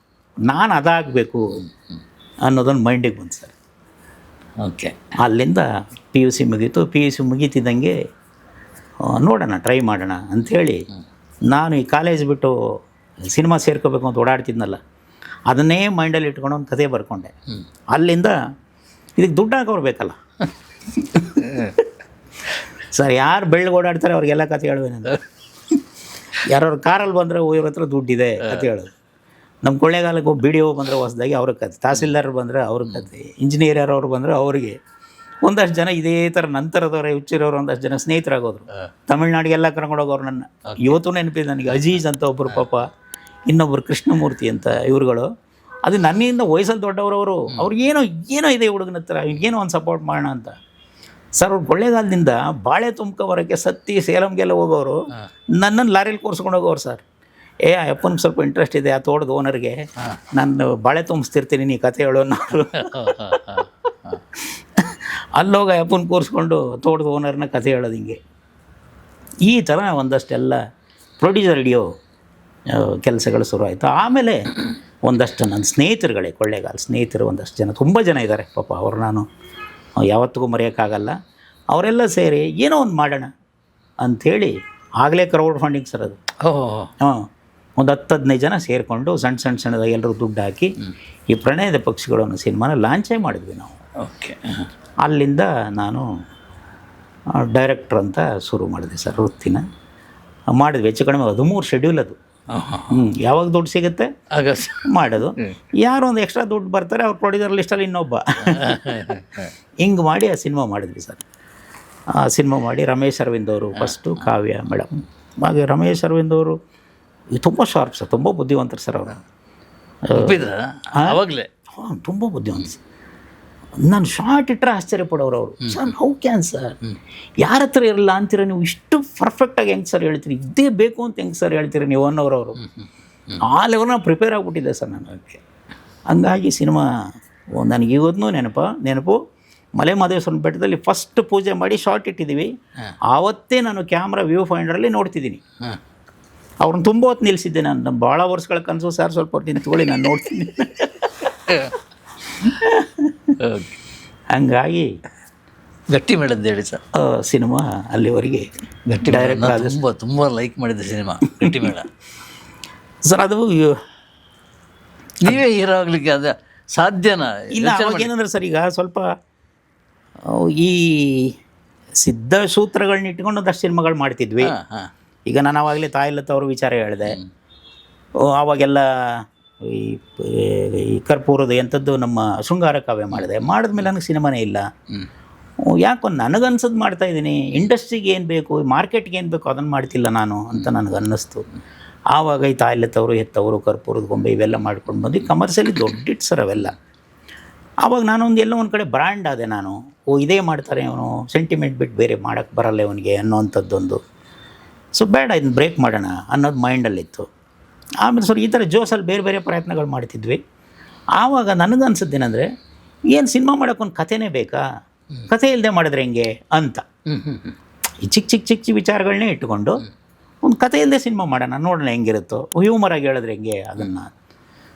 ನಾನು ಅದಾಗಬೇಕು ಅನ್ನೋದೊಂದು ಮೈಂಡಿಗೆ ಬಂತು ಸರ್. ಓಕೆ, ಅಲ್ಲಿಂದ PUC ಮುಗೀತು. PUC ಮುಗೀತಿದ್ದಂಗೆ ನೋಡೋಣ, ಟ್ರೈ ಮಾಡೋಣ ಅಂಥೇಳಿ ನಾನು ಈ ಕಾಲೇಜ್ ಬಿಟ್ಟು ಸಿನಿಮಾ ಸೇರ್ಕೋಬೇಕು ಅಂತ ಓಡಾಡ್ತಿದ್ನಲ್ಲ, ಅದನ್ನೇ ಮೈಂಡಲ್ಲಿ ಇಟ್ಕೊಂಡು ಒಂದು ಕಥೆ ಬರ್ಕೊಂಡೆ. ಅಲ್ಲಿಂದ ಇದಕ್ಕೆ ದುಡ್ಡು ಹಾಕೋರು ಬೇಕಲ್ಲ ಸರ್. ಯಾರು ಬೆಳ್ಳಗೆ ಓಡಾಡ್ತಾರೆ ಅವ್ರಿಗೆಲ್ಲ ಕತೆ ಹೇಳುವೇನಂತ. ಯಾರು ಕಾರಲ್ಲಿ ಬಂದರೆ ಇವ್ರ ಹತ್ರ ದುಡ್ಡಿದೆ ಕತೆ ಹೇಳೋದು. ನಮ್ಮ ಕೊಳ್ಳೇಗಾಲಕ್ಕೆ BDO ಬಂದರೆ ಹೊಸದಾಗಿ ಅವ್ರ ಕತೆ, ತಹಸೀಲ್ದಾರ್ ಬಂದರೆ ಅವ್ರ ಕತೆ, ಇಂಜಿನಿಯರ್ ಯಾರವ್ರು ಬಂದರೆ ಅವರಿಗೆ. ಒಂದಷ್ಟು ಜನ ಇದೇ ಥರ ನಂತರದವ್ರೆ ಹುಚ್ಚಿರೋರು ಒಂದಷ್ಟು ಜನ ಸ್ನೇಹಿತರಾಗೋದ್ರು. ತಮಿಳ್ನಾಡಿಗೆಲ್ಲ ಕರ್ಕೊಂಡೋಗೋರು ನನ್ನ. ಇವತ್ತು ನೆನಪಿದೆ ನನಗೆ. ಅಜೀಜ್ ಅಂತ ಒಬ್ಬರು ಪಾಪ, ಇನ್ನೊಬ್ಬರು ಕೃಷ್ಣಮೂರ್ತಿ ಅಂತ, ಇವ್ರುಗಳು. ಅದು ನನ್ನಿಂದ ವಯಸ್ಸಲ್ಲಿ ದೊಡ್ಡವರವರು. ಅವ್ರಿಗೇನೋ ಇದೆ ಹುಡುಗನ ಹತ್ರ, ಏನೋ ಒಂದು ಸಪೋರ್ಟ್ ಮಾಡೋಣ ಅಂತ. ಸರ್ ಅವ್ರು ಕೊಳ್ಳೇಗಾಲದಿಂದ ಬಾಳೆ ತುಂಬ್ಕೊಬರೋಕ್ಕೆ ಸತ್ತಿ ಸೇಲಂಗೆಲ್ಲ ಹೋಗೋರು ನನ್ನನ್ನು ಲಾರಿಯಲ್ಲಿ ಕೂರಿಸ್ಕೊಂಡು ಹೋಗೋರು ಸರ್. ಆ ಅಪ್ಪನಿಗೆ ಸ್ವಲ್ಪ ಇಂಟ್ರೆಸ್ಟ್ ಇದೆ ಆ ತೋಟದ ಓನರ್ಗೆ, ನಾನು ಬಾಳೆ ತುಂಬಿಸ್ತಿರ್ತೀನಿ ನೀ ಕತೆ ಹೇಳೋನು. ಅಲ್ಲೋಗ ಅಪ್ಪನ ಕೂರಿಸ್ಕೊಂಡು ತೋಟದ ಓನರ್ನ ಕತೆ ಹೇಳೋದು ಹಿಂಗೆ. ಈ ಥರ ಒಂದಷ್ಟೆಲ್ಲ ಪ್ರೊಡ್ಯೂಸರ್ ಹಿಡಿಯೋ ಕೆಲಸಗಳು ಶುರು ಆಯಿತು. ಆಮೇಲೆ ಒಂದಷ್ಟು ನನ್ನ ಸ್ನೇಹಿತರುಗಳೇ, ಕೊಳ್ಳೇಗಾಲ ಸ್ನೇಹಿತರು ಒಂದಷ್ಟು ಜನ, ತುಂಬ ಜನ ಇದ್ದಾರೆ ಪಾಪ. ಅವ್ರು ನಾನು ಯಾವತ್ತಿಗೂ ಮರೆಯೋಕ್ಕಾಗಲ್ಲ. ಅವರೆಲ್ಲ ಸೇರಿ ಏನೋ ಒಂದು ಮಾಡೋಣ ಅಂಥೇಳಿ, ಆಗಲೇ ಕ್ರೌಡ್ ಫಂಡಿಂಗ್ ಸರ್ ಅದು. ಒಂದು 10-15 ಜನ ಸೇರಿಕೊಂಡು ಸಣ್ಣದಾಗಿ ಎಲ್ಲರೂ ದುಡ್ಡು ಹಾಕಿ ಈ ಪ್ರಣಯದ ಪಕ್ಷಿಗಳು ಅನ್ನೋ ಸಿನಿಮಾನ ಲಾಂಚೇ ಮಾಡಿದ್ವಿ ನಾವು. ಓಕೆ, ಅಲ್ಲಿಂದ ನಾನು ಡೈರೆಕ್ಟ್ರ್ ಅಂತ ಶುರು ಮಾಡಿದೆ ಸರ್. ವೃತ್ತಿನ ಮಾಡಿದ್ವಿ. ಹೆಚ್ಚು ಕಡಿಮೆ 13 ಶೆಡ್ಯೂಲ್ ಅದು. ಯಾವಾಗ ದುಡ್ಡು ಸಿಗುತ್ತೆ ಆಗ ಮಾಡೋದು. ಯಾರು ಒಂದು ಎಕ್ಸ್ಟ್ರಾ ದುಡ್ಡು ಬರ್ತಾರೆ ಅವ್ರ ಪ್ರೊಡ್ಯೂಸರ್ ಲಿಸ್ಟಲ್ಲಿ ಇನ್ನೊಬ್ಬ ಹಿಂಗೆ ಮಾಡಿ ಆ ಸಿನಿಮಾ ಮಾಡಿದ್ವಿ ಸರ್. ಆ ಸಿನಿಮಾ ಮಾಡಿ ರಮೇಶ್ ಅರವಿಂದ್ ಅವರು ಫಸ್ಟು, ಕಾವ್ಯ ಮೇಡಮ್. ಹಾಗೆ ರಮೇಶ್ ಅರವಿಂದ್ ಅವರು ತುಂಬ ಶಾರ್ಪ್ ಸರ್, ತುಂಬ ಬುದ್ಧಿವಂತರು ಸರ್ ಅವರು. ಆವಾಗಲೇ ತುಂಬ ಬುದ್ಧಿವಂತ. ನಾನು ಶಾರ್ಟ್ ಇಟ್ಟರೆ ಆಶ್ಚರ್ಯಪಡೋರು ಅವರು. ಸರ್ ಹೌ ಕ್ಯಾನ್ ಸರ್, ಯಾರ ಹತ್ರ ಇರಲ್ಲ ಅಂತೀರ ನೀವು, ಇಷ್ಟು ಪರ್ಫೆಕ್ಟಾಗಿ ಹೆಂಗೆ ಸರ್ ಹೇಳ್ತೀರಿ, ಇದೇ ಬೇಕು ಅಂತ ಹೆಂಗೆ ಸರ್ ಹೇಳ್ತೀರಿ ನೀವು ಅನ್ನೋರವರು. ಆ ಲೆವೆಲ್ನ ಪ್ರಿಪೇರ್ ಆಗಿಬಿಟ್ಟಿದ್ದೆ ಸರ್ ನಾನು. ಹಂಗಾಗಿ ಸಿನಿಮಾ ನನಗೆ ಇವತ್ತೂ ನೆನಪು. ಮಲೆ ಮಹದೇಶ್ವರನ ಬೆಟ್ಟದಲ್ಲಿ ಫಸ್ಟ್ ಪೂಜೆ ಮಾಡಿ ಶಾರ್ಟ್ ಇಟ್ಟಿದ್ದೀವಿ. ಆವತ್ತೇ ನಾನು ಕ್ಯಾಮ್ರಾ ವ್ಯೂ ಫೈಂಡರಲ್ಲಿ ನೋಡ್ತಿದ್ದೀನಿ. ಅವ್ರನ್ನ ತುಂಬ ಹೊತ್ತು ನಿಲ್ಲಿಸಿದ್ದೆ ನಾನು. ನಮ್ಮ ಭಾಳ ವರ್ಷಗಳ ಕನಸು ಸರ್, ಸ್ವಲ್ಪ ಹೊತ್ತು ನಿಂತ್ಕೊಳ್ಳಿ ನಾನು ನೋಡ್ತೀನಿ. ಹಂಗಾಗಿ ಗಟ್ಟಿ ಮೇಳದ್ದು ಹೇಳಿ ಸರ್. ಸಿನಿಮಾ ಅಲ್ಲಿವರೆಗೆ ಗಟ್ಟಿ ಡೈರೆಕ್ಟ್ ತುಂಬ ಲೈಕ್ ಮಾಡಿದ್ದೆ ಸಿನಿಮಾ ಗಟ್ಟಿ ಮೇಳ. ಸರ್ ಅದು ನೀವೇ ಹೀರೋ ಆಗಲಿಕ್ಕೆ ಅದು ಸಾಧ್ಯನಾ? ಇಲ್ಲ, ಅವಾಗ ಏನಂದ್ರೆ ಸರ್ ಈಗ ಸ್ವಲ್ಪ ಈ ಸಿದ್ಧ ಸೂತ್ರಗಳನ್ನ ಇಟ್ಕೊಂಡು ಒಂದಷ್ಟು ಸಿನಿಮಾಗಳು ಮಾಡ್ತಿದ್ವಿ. ಹಾಂ ಈಗ ನಾನು ಆವಾಗಲೇ ತಾಯಿಲತ್ತ ಅವ್ರ ವಿಚಾರ ಹೇಳಿದೆ. ಆವಾಗೆಲ್ಲ ಈ ಈ ಕರ್ಪೂರದ ಎಂಥದ್ದು ನಮ್ಮ ಶೃಂಗಾರ ಕಾವ್ಯ ಮಾಡಿದ್ಮೇಲೆ ನನಗೆ ಸಿನಿಮಾನೇ ಇಲ್ಲ. ಯಾಕೋ ನನಗನ್ಸದ್ದು ಮಾಡ್ತಾಯಿದ್ದೀನಿ, ಇಂಡಸ್ಟ್ರಿಗೆ ಏನು ಬೇಕು, ಮಾರ್ಕೆಟ್ಗೆ ಏನು ಬೇಕು ಅದನ್ನು ಮಾಡ್ತಿಲ್ಲ ನಾನು ಅಂತ ನನಗೆ ಅನ್ನಿಸ್ತು. ಆವಾಗ ಈ ತಾಯಿಲತ್ತವರು, ಹೆತ್ತವರು, ಕರ್ಪೂರದ ಗೊಂಬೆ ಇವೆಲ್ಲ ಮಾಡ್ಕೊಂಡು ಬಂದು ಕಮರ್ಷಿಯಲಿ ದೊಡ್ಡಿಟ್ಟು ಸರ್ ಅವೆಲ್ಲ. ಆವಾಗ ನಾನೊಂದು ಎಲ್ಲೋ ಒಂದು ಕಡೆ ಬ್ರ್ಯಾಂಡ್ ಆದೆ ನಾನು. ಇದೇ ಮಾಡ್ತಾರೆ ಅವನು, ಸೆಂಟಿಮೆಂಟ್ ಬಿಟ್ಟು ಬೇರೆ ಮಾಡೋಕ್ಕೆ ಬರಲ್ಲ ಇವನಿಗೆ ಅನ್ನೋವಂಥದ್ದೊಂದು. ಸೊ ಬೇಡ ಇದನ್ನು ಬ್ರೇಕ್ ಮಾಡೋಣ ಅನ್ನೋದು ಮೈಂಡಲ್ಲಿತ್ತು. ಆಮೇಲೆ ಸರ್ ಈ ಥರ ಜೋಸಲ್ಲಿ ಬೇರೆ ಬೇರೆ ಪ್ರಯತ್ನಗಳು ಮಾಡ್ತಿದ್ವಿ. ಆವಾಗ ನನಗನ್ಸದ್ದೇನೆಂದರೆ, ಏನು ಸಿನಿಮಾ ಮಾಡೋಕ್ಕೊಂದು ಕಥೆನೇ ಬೇಕಾ, ಕಥೆ ಇಲ್ಲದೆ ಮಾಡಿದ್ರೆ ಹೆಂಗೆ ಅಂತ ಈ ಚಿಕ್ಕ ವಿಚಾರಗಳನ್ನೇ ಇಟ್ಕೊಂಡು ಒಂದು ಕಥೆ ಇಲ್ಲದೆ ಸಿನಿಮಾ ಮಾಡೋಣ, ನೋಡೋಣ ಹೆಂಗಿರುತ್ತೋ, ಹ್ಯೂಮರಾಗಿ ಹೇಳಿದ್ರೆ ಹೆಂಗೆ ಅದನ್ನು.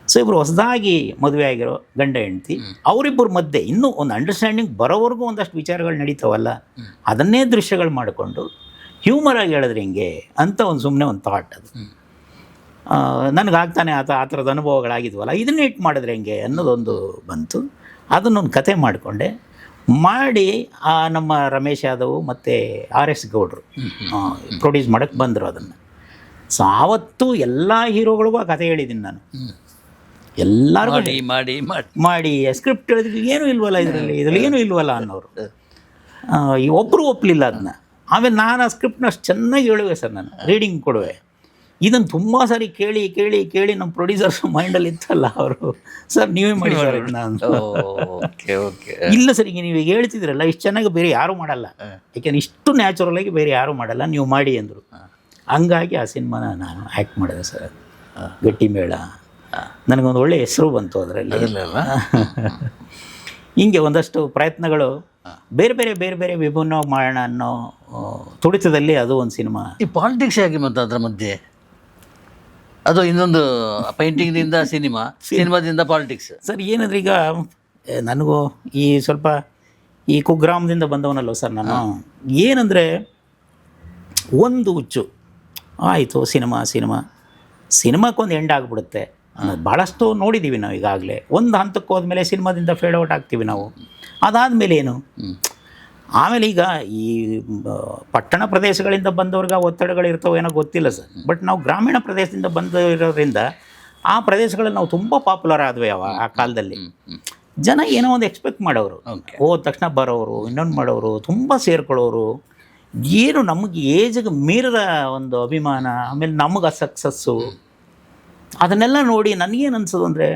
ಸೊ ಇಬ್ಬರು ಹೊಸದಾಗಿ ಮದುವೆ ಆಗಿರೋ ಗಂಡ ಹೆಂಡ್ತಿ, ಅವರಿಬ್ಬರ ಮಧ್ಯೆ ಇನ್ನೂ ಒಂದು ಅಂಡರ್ಸ್ಟ್ಯಾಂಡಿಂಗ್ ಬರೋವರೆಗೂ ಒಂದಷ್ಟು ವಿಚಾರಗಳು ನಡೀತಾವಲ್ಲ, ಅದನ್ನೇ ದೃಶ್ಯಗಳು ಮಾಡಿಕೊಂಡು ಹ್ಯೂಮರಾಗಿ ಹೇಳಿದ್ರೆ ಹೆಂಗೆ ಅಂತ ಒಂದು ಸುಮ್ಮನೆ ಒಂದು ಥಾಟ್. ಅದು ನನಗಾಗ್ತಾನೆ ಆ ಥರದ ಅನುಭವಗಳಾಗಿದ್ವಲ್ಲ, ಇದನ್ನೇ ಇಟ್ಟು ಮಾಡಿದ್ರೆ ಹೆಂಗೆ ಅನ್ನೋದೊಂದು ಬಂತು. ಅದನ್ನೊಂದು ಕತೆ ಮಾಡಿಕೊಂಡೆ. ಮಾಡಿ ನಮ್ಮ ರಮೇಶ್ ಯಾದವ್ ಮತ್ತು RS ಗೌಡ್ರು ಪ್ರೊಡ್ಯೂಸ್ ಮಾಡೋಕ್ಕೆ ಬಂದರು ಅದನ್ನು. ಸೊ ಆವತ್ತು ಎಲ್ಲ ಹೀರೋಗಳಿಗೂ ಆ ಕತೆ ಹೇಳಿದ್ದೀನಿ ನಾನು. ಎಲ್ಲರೂ ಮಾಡಿ ಸ್ಕ್ರಿಪ್ಟ್ ಹೇಳಿದ್ರೆ ಏನೂ ಇಲ್ವಲ್ಲ ಇದರಲ್ಲಿ ಏನೂ ಇಲ್ವಲ್ಲ ಅನ್ನೋರು. ಈ ಒಬ್ಬರು ಒಪ್ಪಲಿಲ್ಲ ಅದನ್ನ. ಆಮೇಲೆ ನಾನು ಆ ಸ್ಕ್ರಿಪ್ಟ್ನ ಅಷ್ಟು ಚೆನ್ನಾಗಿ ಹೇಳುವೆ ಸರ್, ನಾನು ರೀಡಿಂಗ್ ಕೊಡುವೆ. ಇದನ್ನು ತುಂಬ ಸಾರಿ ಕೇಳಿ ನಮ್ಮ ಪ್ರೊಡ್ಯೂಸರ್ಸ್ ಮೈಂಡಲ್ಲಿ ಇತ್ತಲ್ಲ ಅವರು, ಸರ್ ನೀವೇ ಮಾಡಿ ಸರ್ ನಾನು. ಇಲ್ಲ ಸರ್, ಈಗ ನೀವು ಹೇಳ್ತಿದ್ರಲ್ಲ ಇಷ್ಟು ಚೆನ್ನಾಗಿ ಬೇರೆ ಯಾರೂ ಮಾಡಲ್ಲ, ಯಾಕೆಂದ್ರೆ ಇಷ್ಟು ನ್ಯಾಚುರಲಾಗಿ ಬೇರೆ ಯಾರೂ ಮಾಡಲ್ಲ, ನೀವು ಮಾಡಿ ಅಂದರು. ಹಂಗಾಗಿ ಆ ಸಿನಿಮಾನ ನಾನು ಆ್ಯಕ್ಟ್ ಮಾಡಿದೆ ಸರ್. ಗಟ್ಟಿ ಮೇಳ ನನಗೊಂದು ಒಳ್ಳೆಯ ಹೆಸರು ಬಂತು ಅದರಲ್ಲಿ. ಹಿಂಗೆ ಒಂದಷ್ಟು ಪ್ರಯತ್ನಗಳು ಬೇರೆ ಬೇರೆ ವಿಭಿನ್ನವಾಗಿ ಮಾಡೋಣ ಅನ್ನೋ ತುಡಿತದಲ್ಲಿ ಅದು ಒಂದು ಸಿನಿಮಾ. ಈ ಪಾಲಿಟಿಕ್ಸ್ ಆಗಿ ಮತ್ತು ಅದರ ಮಧ್ಯೆ ಅದು ಇನ್ನೊಂದು ಪೇಂಟಿಂಗ್ದಿಂದ ಸಿನಿಮಾದಿಂದ ಪಾಲಿಟಿಕ್ಸ್ ಸರ್. ಏನಂದ್ರೆ ಈಗ ನನಗೂ ಈ ಸ್ವಲ್ಪ ಈ ಕುಗ್ರಾಮದಿಂದ ಬಂದವನಲ್ಲ ಸರ್ ನಾನು. ಏನಂದರೆ ಒಂದು ಹುಚ್ಚು ಆಯಿತು, ಸಿನಿಮಾಕ್ಕೊಂದು ಎಂಡ್ ಆಗಿಬಿಡುತ್ತೆ ಅನ್ನೋದು ಭಾಳಷ್ಟು ನೋಡಿದ್ದೀವಿ ನಾವು. ಈಗಾಗಲೇ ಒಂದು ಹಂತಕ್ಕೆ ಹೋದ್ಮೇಲೆ ಸಿನಿಮಾದಿಂದ ಫೇಡ್ ಔಟ್ ಆಗ್ತೀವಿ ನಾವು. ಅದಾದಮೇಲೆ ಏನು? ಆಮೇಲೆ ಈಗ ಈ ಪಟ್ಟಣ ಪ್ರದೇಶಗಳಿಂದ ಬಂದವ್ರಿಗೆ ಒತ್ತಡಗಳಿರ್ತಾವೆ ಏನೋ ಗೊತ್ತಿಲ್ಲ ಸರ್. ಬಟ್ ನಾವು ಗ್ರಾಮೀಣ ಪ್ರದೇಶದಿಂದ ಬಂದಿರೋದ್ರಿಂದ ಆ ಪ್ರದೇಶಗಳಲ್ಲಿ ನಾವು ತುಂಬ ಪಾಪ್ಯುಲರ್ ಆದ್ವಿ ಆ ಕಾಲದಲ್ಲಿ. ಜನ ಏನೋ ಒಂದು ಎಕ್ಸ್ಪೆಕ್ಟ್ ಮಾಡೋರು, ಹೋದ ತಕ್ಷಣ ಬರೋರು, ಇನ್ನೊಂದು ಮಾಡೋರು, ತುಂಬ ಸೇರ್ಕೊಳ್ಳೋರು. ಏನು ನಮಗೆ ಏಜಿಗೆ ಮೀರಿದ ಒಂದು ಅಭಿಮಾನ, ಆಮೇಲೆ ನಮಗೆ ಸಕ್ಸಸ್ಸು, ಅದನ್ನೆಲ್ಲ ನೋಡಿ ನನಗೇನು ಅನ್ಸೋದು ಅಂದರೆ,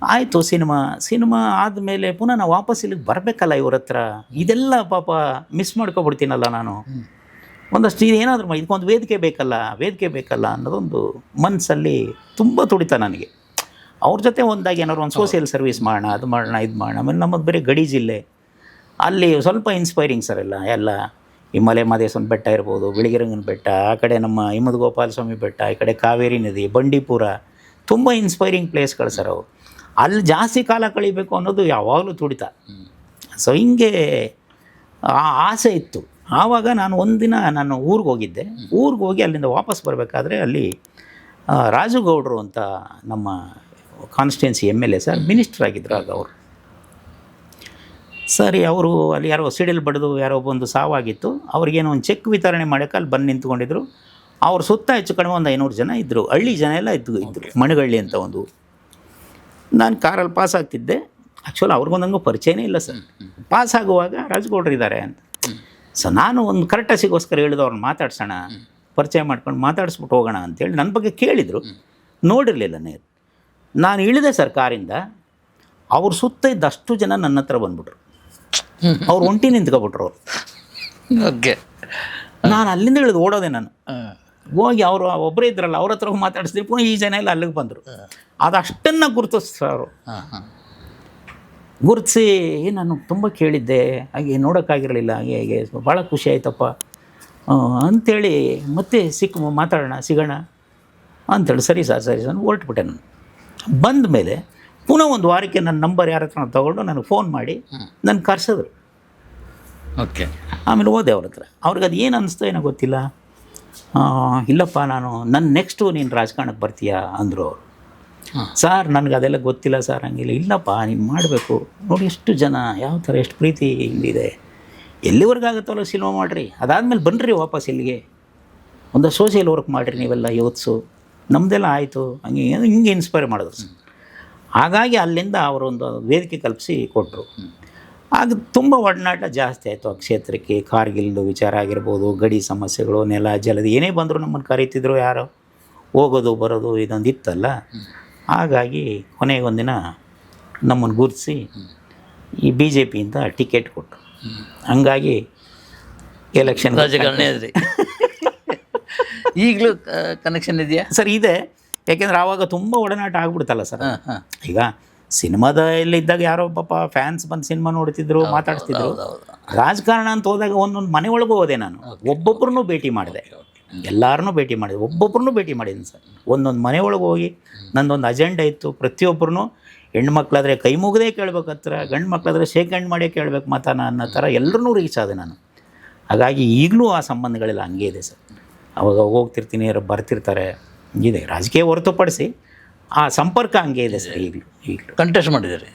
ಆಯಿತು ಸಿನಿಮಾ ಆದಮೇಲೆ ಪುನಃ ನಾವು ವಾಪಸ್ ಇಲ್ಲಿಗೆ ಬರಬೇಕಲ್ಲ ಇವ್ರ ಹತ್ರ. ಇದೆಲ್ಲ ಪಾಪ ಮಿಸ್ ಮಾಡ್ಕೊಬಿಡ್ತೀನಲ್ಲ ನಾನು. ಒಂದಷ್ಟು ಏನಾದರೂ ಇದಕ್ಕೊಂದು ವೇದಿಕೆ ಬೇಕಲ್ಲ ಅನ್ನೋದೊಂದು ಮನಸ್ಸಲ್ಲಿ ತುಂಬ ತುಡಿತ ನನಗೆ. ಅವ್ರ ಜೊತೆ ಒಂದಾಗಿ ಏನಾದ್ರು ಒಂದು ಸೋಷಿಯಲ್ ಸರ್ವಿಸ್ ಮಾಡೋಣ, ಇದು ಮಾಡೋಣ. ಆಮೇಲೆ ನಮ್ಮದು ಬೇರೆ ಗಡಿ ಜಿಲ್ಲೆ, ಅಲ್ಲಿ ಸ್ವಲ್ಪ ಇನ್ಸ್ಪೈರಿಂಗ್ ಸರ್. ಎಲ್ಲ ಈ ಮಲೆ ಮಹದೇಶ್ವರನ ಬೆಟ್ಟ ಇರ್ಬೋದು, ಬಿಳಿಗಿರಂಗನ ಬೆಟ್ಟ, ಆ ಕಡೆ ನಮ್ಮ ಹಿಮದ ಗೋಪಾಲ ಸ್ವಾಮಿ ಬೆಟ್ಟ, ಈ ಕಡೆ ಕಾವೇರಿ ನದಿ, ಬಂಡೀಪುರ, ತುಂಬ ಇನ್ಸ್ಪೈರಿಂಗ್ ಪ್ಲೇಸ್ಗಳು ಸರ್ ಅವು. ಅಲ್ಲಿ ಜಾಸ್ತಿ ಕಾಲ ಕಳಿಬೇಕು ಅನ್ನೋದು ಯಾವಾಗಲೂ ತುಡಿತ. ಸೊ ಹಿಂಗೆ ಆ ಆಸೆ ಇತ್ತು. ಆವಾಗ ನಾನು ಒಂದಿನ ಊರಿಗೆ ಹೋಗಿ ಅಲ್ಲಿಂದ ವಾಪಸ್ ಬರಬೇಕಾದ್ರೆ ಅಲ್ಲಿ ರಾಜುಗೌಡರು ಅಂತ ನಮ್ಮ ಕಾನ್ಸ್ಟಿಟ್ಯೂನ್ಸಿ MLA ಸರ್, ಮಿನಿಸ್ಟರ್ ಆಗಿದ್ರು ಆಗ ಅವರು. ಸರಿ, ಅವರು ಅಲ್ಲಿ ಯಾರೋ ಸಿಡಿಲು ಬಡಿದು ಯಾರೋ ಒಂದು ಸಾವಾಗಿತ್ತು. ಅವ್ರಿಗೇನೋ ಒಂದು ಚೆಕ್ ವಿತರಣೆ ಮಾಡೋಕ್ಕೆ ಅಲ್ಲಿ ಬಂದು ನಿಂತ್ಕೊಂಡಿದ್ರು. ಅವ್ರ ಸುತ್ತ ಹೆಚ್ಚು ಕಡಿಮೆ ಒಂದು 500 ಜನ ಇದ್ದರು. ಹಳ್ಳಿ ಜನ ಎಲ್ಲ ಇದ್ರು. ಮಣಗಳ್ಳಿ ಅಂತ ಒಂದು. ನಾನು ಕಾರಲ್ಲಿ ಪಾಸ್ ಆಗ್ತಿದ್ದೆ. ಆ್ಯಕ್ಚುಲಿ ಅವ್ರಿಗೊಂದಂಗೂ ಪರಿಚಯನೇ ಇಲ್ಲ ಸರ್. ಪಾಸ್ ಆಗುವಾಗ ರಾಜಗೌಡರು ಇದ್ದಾರೆ ಅಂತ. ಸೊ ನಾನು ಒಂದು ಕರೆಕ್ಟಸಿಗೋಸ್ಕರ ಹೇಳಿದ್ರು, ಅವ್ರನ್ನ ಮಾತಾಡ್ಸೋಣ, ಪರಿಚಯ ಮಾಡ್ಕೊಂಡು ಮಾತಾಡಿಸ್ಬಿಟ್ಟು ಹೋಗೋಣ ಅಂತೇಳಿ. ನನ್ನ ಬಗ್ಗೆ ಕೇಳಿದರು, ನೋಡಿರಲಿಲ್ಲ ನಾನು ಇಳಿದೆ ಸರ್ ಕಾರಿಂದ. ಅವ್ರ ಸುತ್ತ ಇದ್ದಷ್ಟು ಜನ ನನ್ನ ಹತ್ರ ಬಂದ್ಬಿಟ್ರು. ಅವ್ರು ಒಂಟಿ ನಿಂತ್ಕೊಬಿಟ್ರು ಅವರು. ಓಕೆ, ನಾನು ಅಲ್ಲಿಂದ ಇಳಿದು ಓಡೋದೆ. ನಾನು ಹೋಗಿ ಅವರು ಒಬ್ಬರೇ ಇದ್ರಲ್ಲ, ಅವ್ರ ಹತ್ರ ಮಾತಾಡಿಸಿದ್ರೆ ಪುನಃ ಈ ಜನ ಎಲ್ಲ ಅಲ್ಲಿಗೆ ಬಂದರು. ಅದಷ್ಟನ್ನು ಗುರುತಿಸ್ತಾರೆ ಅವರು. ಗುರುತಿಸಿ ನಾನು ತುಂಬ ಕೇಳಿದ್ದೆ, ಹಾಗೆ ನೋಡೋಕ್ಕಾಗಿರಲಿಲ್ಲ, ಹಾಗೆ ಭಾಳ ಖುಷಿ ಆಯ್ತಪ್ಪ ಅಂಥೇಳಿ ಮತ್ತೆ ಸಿಗೋಣ ಅಂಥೇಳಿ ಸರಿ ಸರ್ ಹೊರಟ್ಬಿಟ್ಟೆ. ನಾನು ಬಂದ ಮೇಲೆ ಪುನಃ ಒಂದು ವಾರಕ್ಕೆ ನನ್ನ ನಂಬರ್ ಯಾರ ಹತ್ರ ತೊಗೊಂಡು ನನಗೆ ಫೋನ್ ಮಾಡಿ ನನ್ನ ಕರೆಸಿದ್ರು. ಓಕೆ, ಆಮೇಲೆ ಹೋದೆ ಅವ್ರ ಹತ್ರ. ಅವ್ರಿಗೆ ಅದು ಏನು ಅನ್ನಿಸ್ತೋ ಏನೋ ಗೊತ್ತಿಲ್ಲ. ಇಲ್ಲಪ್ಪ ನನ್ನ ನೆಕ್ಸ್ಟು ನೀನು ರಾಜಕಾರಣಕ್ಕೆ ಬರ್ತೀಯಾ ಅಂದರು ಅವರು. ಸರ್ ನನಗೆ ಅದೆಲ್ಲ ಗೊತ್ತಿಲ್ಲ ಸರ್, ಹಂಗಿಲ್ಲ. ಇಲ್ಲಪ್ಪ ನೀನು ಮಾಡಬೇಕು ನೋಡಿ, ಎಷ್ಟು ಜನ ಯಾವ ಥರ ಎಷ್ಟು ಪ್ರೀತಿ ಇದೆ, ಎಲ್ಲಿವರೆಗಾಗುತ್ತಲ್ಲ ಸಿನಿಮಾ ಮಾಡಿರಿ, ಅದಾದಮೇಲೆ ಬನ್ನಿರಿ ವಾಪಸ್ ಇಲ್ಲಿಗೆ, ಒಂದು ಸೋಷಿಯಲ್ ವರ್ಕ್ ಮಾಡಿರಿ ನೀವೆಲ್ಲ ಯೂತ್ಸು, ನಮ್ಮದೆಲ್ಲ ಆಯಿತು ಹಿಂಗೆ ಇನ್ಸ್ಪೈರ್ ಮಾಡಿದ್ರು ಸರ್. ಹಾಗಾಗಿ ಅಲ್ಲಿಂದ ಅವರೊಂದು ವೇದಿಕೆ ಕಲ್ಪಿಸಿ ಕೊಟ್ಟರು. ಆಗ ತುಂಬ ಒಡನಾಟ ಜಾಸ್ತಿ ಆಯಿತು ಆ ಕ್ಷೇತ್ರಕ್ಕೆ. ಕಾರ್ಗಿಲ್ದು ವಿಚಾರ ಆಗಿರ್ಬೋದು, ಗಡಿ ಸಮಸ್ಯೆಗಳು, ನೆಲ ಜಲದ ಏನೇ ಬಂದರೂ ನಮ್ಮನ್ನು ಕರೀತಿದ್ರು, ಯಾರೋ ಹೋಗೋದು ಬರೋದು ಇದೊಂದು ಇತ್ತಲ್ಲ. ಹಾಗಾಗಿ ಕೊನೆಗೊಂದಿನ ನಮ್ಮನ್ನು ಗುರುತಿಸಿ ಈ BJPಯಿಂದ ಟಿಕೆಟ್ ಕೊಟ್ಟರು. ಹಂಗಾಗಿ ಎಲೆಕ್ಷನ್ ರಾಜಕಾರಣಿ ಆದ್ರಿ. ಈಗಲೂ ಕನೆಕ್ಷನ್ ಇದೆಯಾ ಸರ್? ಇದೆ. ಯಾಕೆಂದರೆ ಆವಾಗ ತುಂಬ ಒಡನಾಟ ಆಗ್ಬಿಡ್ತಲ್ಲ ಸರ್. ಈಗ ಸಿನಿಮಾದಲ್ಲಿ ಇದ್ದಾಗ ಯಾರೋ ಪಾಪ ಫ್ಯಾನ್ಸ್ ಬಂದು ಸಿನಿಮಾ ನೋಡ್ತಿದ್ರು, ಮಾತಾಡ್ತಿದ್ರು. ರಾಜಕಾರಣ ಅಂತ ಹೋದಾಗ ಒಂದೊಂದು ಮನೆ ಒಳಗೂ ಹೋದೆ ನಾನು, ಒಬ್ಬೊಬ್ಬರನ್ನೂ ಭೇಟಿ ಮಾಡಿದೆ, ಎಲ್ಲರನ್ನೂ ಭೇಟಿ ಮಾಡಿದೆ, ಒಬ್ಬೊಬ್ಬರನ್ನೂ ಭೇಟಿ ಮಾಡಿದ್ದೀನಿ ಸರ್. ಒಂದೊಂದು ಮನೆ ಒಳಗೆ ಹೋಗಿ ನಂದೊಂದು ಅಜೆಂಡಾ ಇತ್ತು. ಪ್ರತಿಯೊಬ್ಬರೂ ಹೆಣ್ಮಕ್ಳಾದರೆ ಕೈ ಮುಗದೇ ಕೇಳ್ಬೇಕು ಹತ್ರ, ಗಂಡು ಮಕ್ಕಳಾದರೆ ಶೇಕ್ ಹ್ಯಾಂಡ್ ಮಾಡೇ ಕೇಳಬೇಕು ಮತನ ಅನ್ನೋ ಥರ ಎಲ್ಲರನ್ನೂ ರೀಚ್ ಆದೆ ನಾನು. ಹಾಗಾಗಿ ಈಗಲೂ ಆ ಸಂಬಂಧಗಳೆಲ್ಲ ಹಂಗೆ ಇದೆ ಸರ್. ಅವಾಗ ಹೋಗ್ತಿರ್ತೀನಿ, ಯಾರು ಬರ್ತಿರ್ತಾರೆ, ಇದೆ. ರಾಜಕೀಯ ಹೊರತುಪಡಿಸಿ ಆ ಸಂಪರ್ಕ ಹಂಗೆ ಇದೆ ಸರ್. ಈಗಲೂ ಕಂಟೆಸ್ಟ್ ಮಾಡಿದ್ದೀರಿ?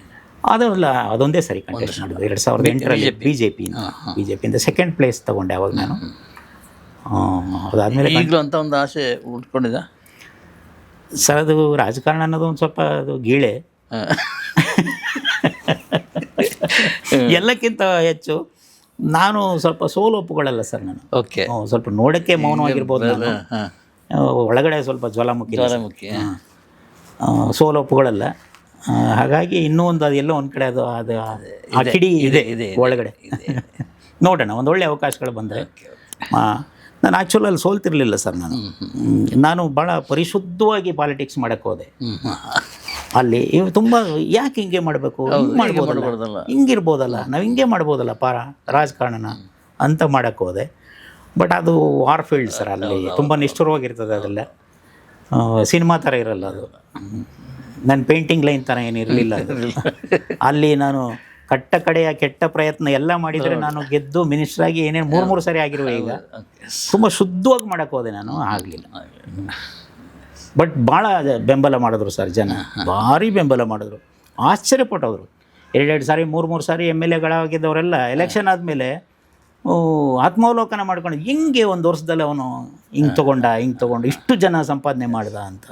ಅದಲ್ಲ, ಅದೊಂದೇ ಸರಿ ಕಂಟೆಸ್ಟ್ ಮಾಡಿದ್ದು 2008ರಲ್ಲಿ BJPಯಿಂದ ಸೆಕೆಂಡ್ ಪ್ಲೇಸ್ ತೊಗೊಂಡೆ ಅವಾಗ ನಾನು. ಅದಾದಮೇಲೆ ಈಗಲೂ ಅಂತ ಒಂದು ಆಸೆ ಉಟ್ಕೊಂಡಿದ್ದ ಸರ್? ಅದು ರಾಜಕಾರಣ ಅನ್ನೋದು ಒಂದು ಸ್ವಲ್ಪ ಅದು ಗೀಳೆ. ಎಲ್ಲಕ್ಕಿಂತ ಹೆಚ್ಚು ನಾನು ಸ್ವಲ್ಪ ಸೋಲು ಒಪ್ಪುಗಳಲ್ಲ ಸರ್. ನಾನು ಓಕೆ, ಸ್ವಲ್ಪ ನೋಡೋಕ್ಕೆ ಮೌನವಾಗಿರ್ಬೋದು, ಒಳಗಡೆ ಸ್ವಲ್ಪ ಜ್ವಾಲಾಮುಖಿ, ಸೋಲು ಒಪ್ಪುಗಳಲ್ಲ. ಹಾಗಾಗಿ ಇನ್ನೂ ಒಂದು ಅದೆಲ್ಲೋ ಒಂದು ಕಡೆ ಅದು ಅದು ಆ ಕಿಡಿ ಇದೆ ಒಳಗಡೆ. ನೋಡೋಣ, ಒಂದು ಒಳ್ಳೆ ಅವಕಾಶಗಳು ಬಂದರೆ. ನಾನು ಆ್ಯಕ್ಚುಲಿ ಅಲ್ಲಿ ಸೋಲ್ತಿರ್ಲಿಲ್ಲ ಸರ್. ನಾನು ಭಾಳ ಪರಿಶುದ್ಧವಾಗಿ ಪಾಲಿಟಿಕ್ಸ್ ಮಾಡೋಕ್ಕೆ ಹೋದೆ ಅಲ್ಲಿ. ಇವು ತುಂಬ ಯಾಕೆ ಹಿಂಗೆ ಮಾಡಬೇಕು, ಹಿಂಗೆ ಮಾಡ್ಬೋದಲ್ಲ, ಹಿಂಗಿರ್ಬೋದಲ್ಲ, ನಾವು ಹಿಂಗೆ ಮಾಡ್ಬೋದಲ್ಲ ರಾಜಕಾರಣನ ಅಂತ ಮಾಡೋಕ್ಕೆ ಹೋದೆ. ಬಟ್ ಅದು ವಾರ್ ಫೀಲ್ಡ್ ಸರ್. ಅಲ್ಲಿ ತುಂಬ ನಿಷ್ಠುರವಾಗಿರ್ತದೆ. ಅದೆಲ್ಲ ಸಿನಿಮಾ ಥರ ಇರಲ್ಲ ಅದು. ನನ್ನ ಪೇಂಟಿಂಗ್ ಲೈನ್ ಥರ ಏನು ಇರಲಿಲ್ಲ ಅಲ್ಲಿ. ನಾನು ಕಟ್ಟ ಕಡೆಯ ಕೆಟ್ಟ ಪ್ರಯತ್ನ ಎಲ್ಲ ಮಾಡಿದರೆ ನಾನು ಗೆದ್ದು ಮಿನಿಸ್ಟ್ರಾಗಿ ಏನೇನು 3 ಸಾರಿ ಆಗಿರುವೆ. ಈಗ ತುಂಬ ಶುದ್ಧವಾಗಿ ಮಾಡೋಕ್ಕೆ ಹೋದೆ ನಾನು, ಆಗಲಿಲ್ಲ. ಬಟ್ ಭಾಳ ಬೆಂಬಲ ಮಾಡಿದ್ರು ಸರ್ ಜನ, ಭಾರಿ ಬೆಂಬಲ ಮಾಡಿದ್ರು, ಆಶ್ಚರ್ಯಪಟ್ಟವರು. 2 ಸಾರಿ 3 ಸಾರಿ MLAಗಳಾಗಿದ್ದವರೆಲ್ಲ ಎಲೆಕ್ಷನ್ ಆದಮೇಲೆ ಆತ್ಮಾವಲೋಕನ ಮಾಡ್ಕೊಂಡು, ಹಿಂಗೆ ಒಂದು ವರ್ಷದಲ್ಲಿ ಅವನು ಹಿಂಗೆ ತೊಗೊಂಡು ಇಷ್ಟು ಜನ ಸಂಪಾದನೆ ಮಾಡ್ದ ಅಂತ.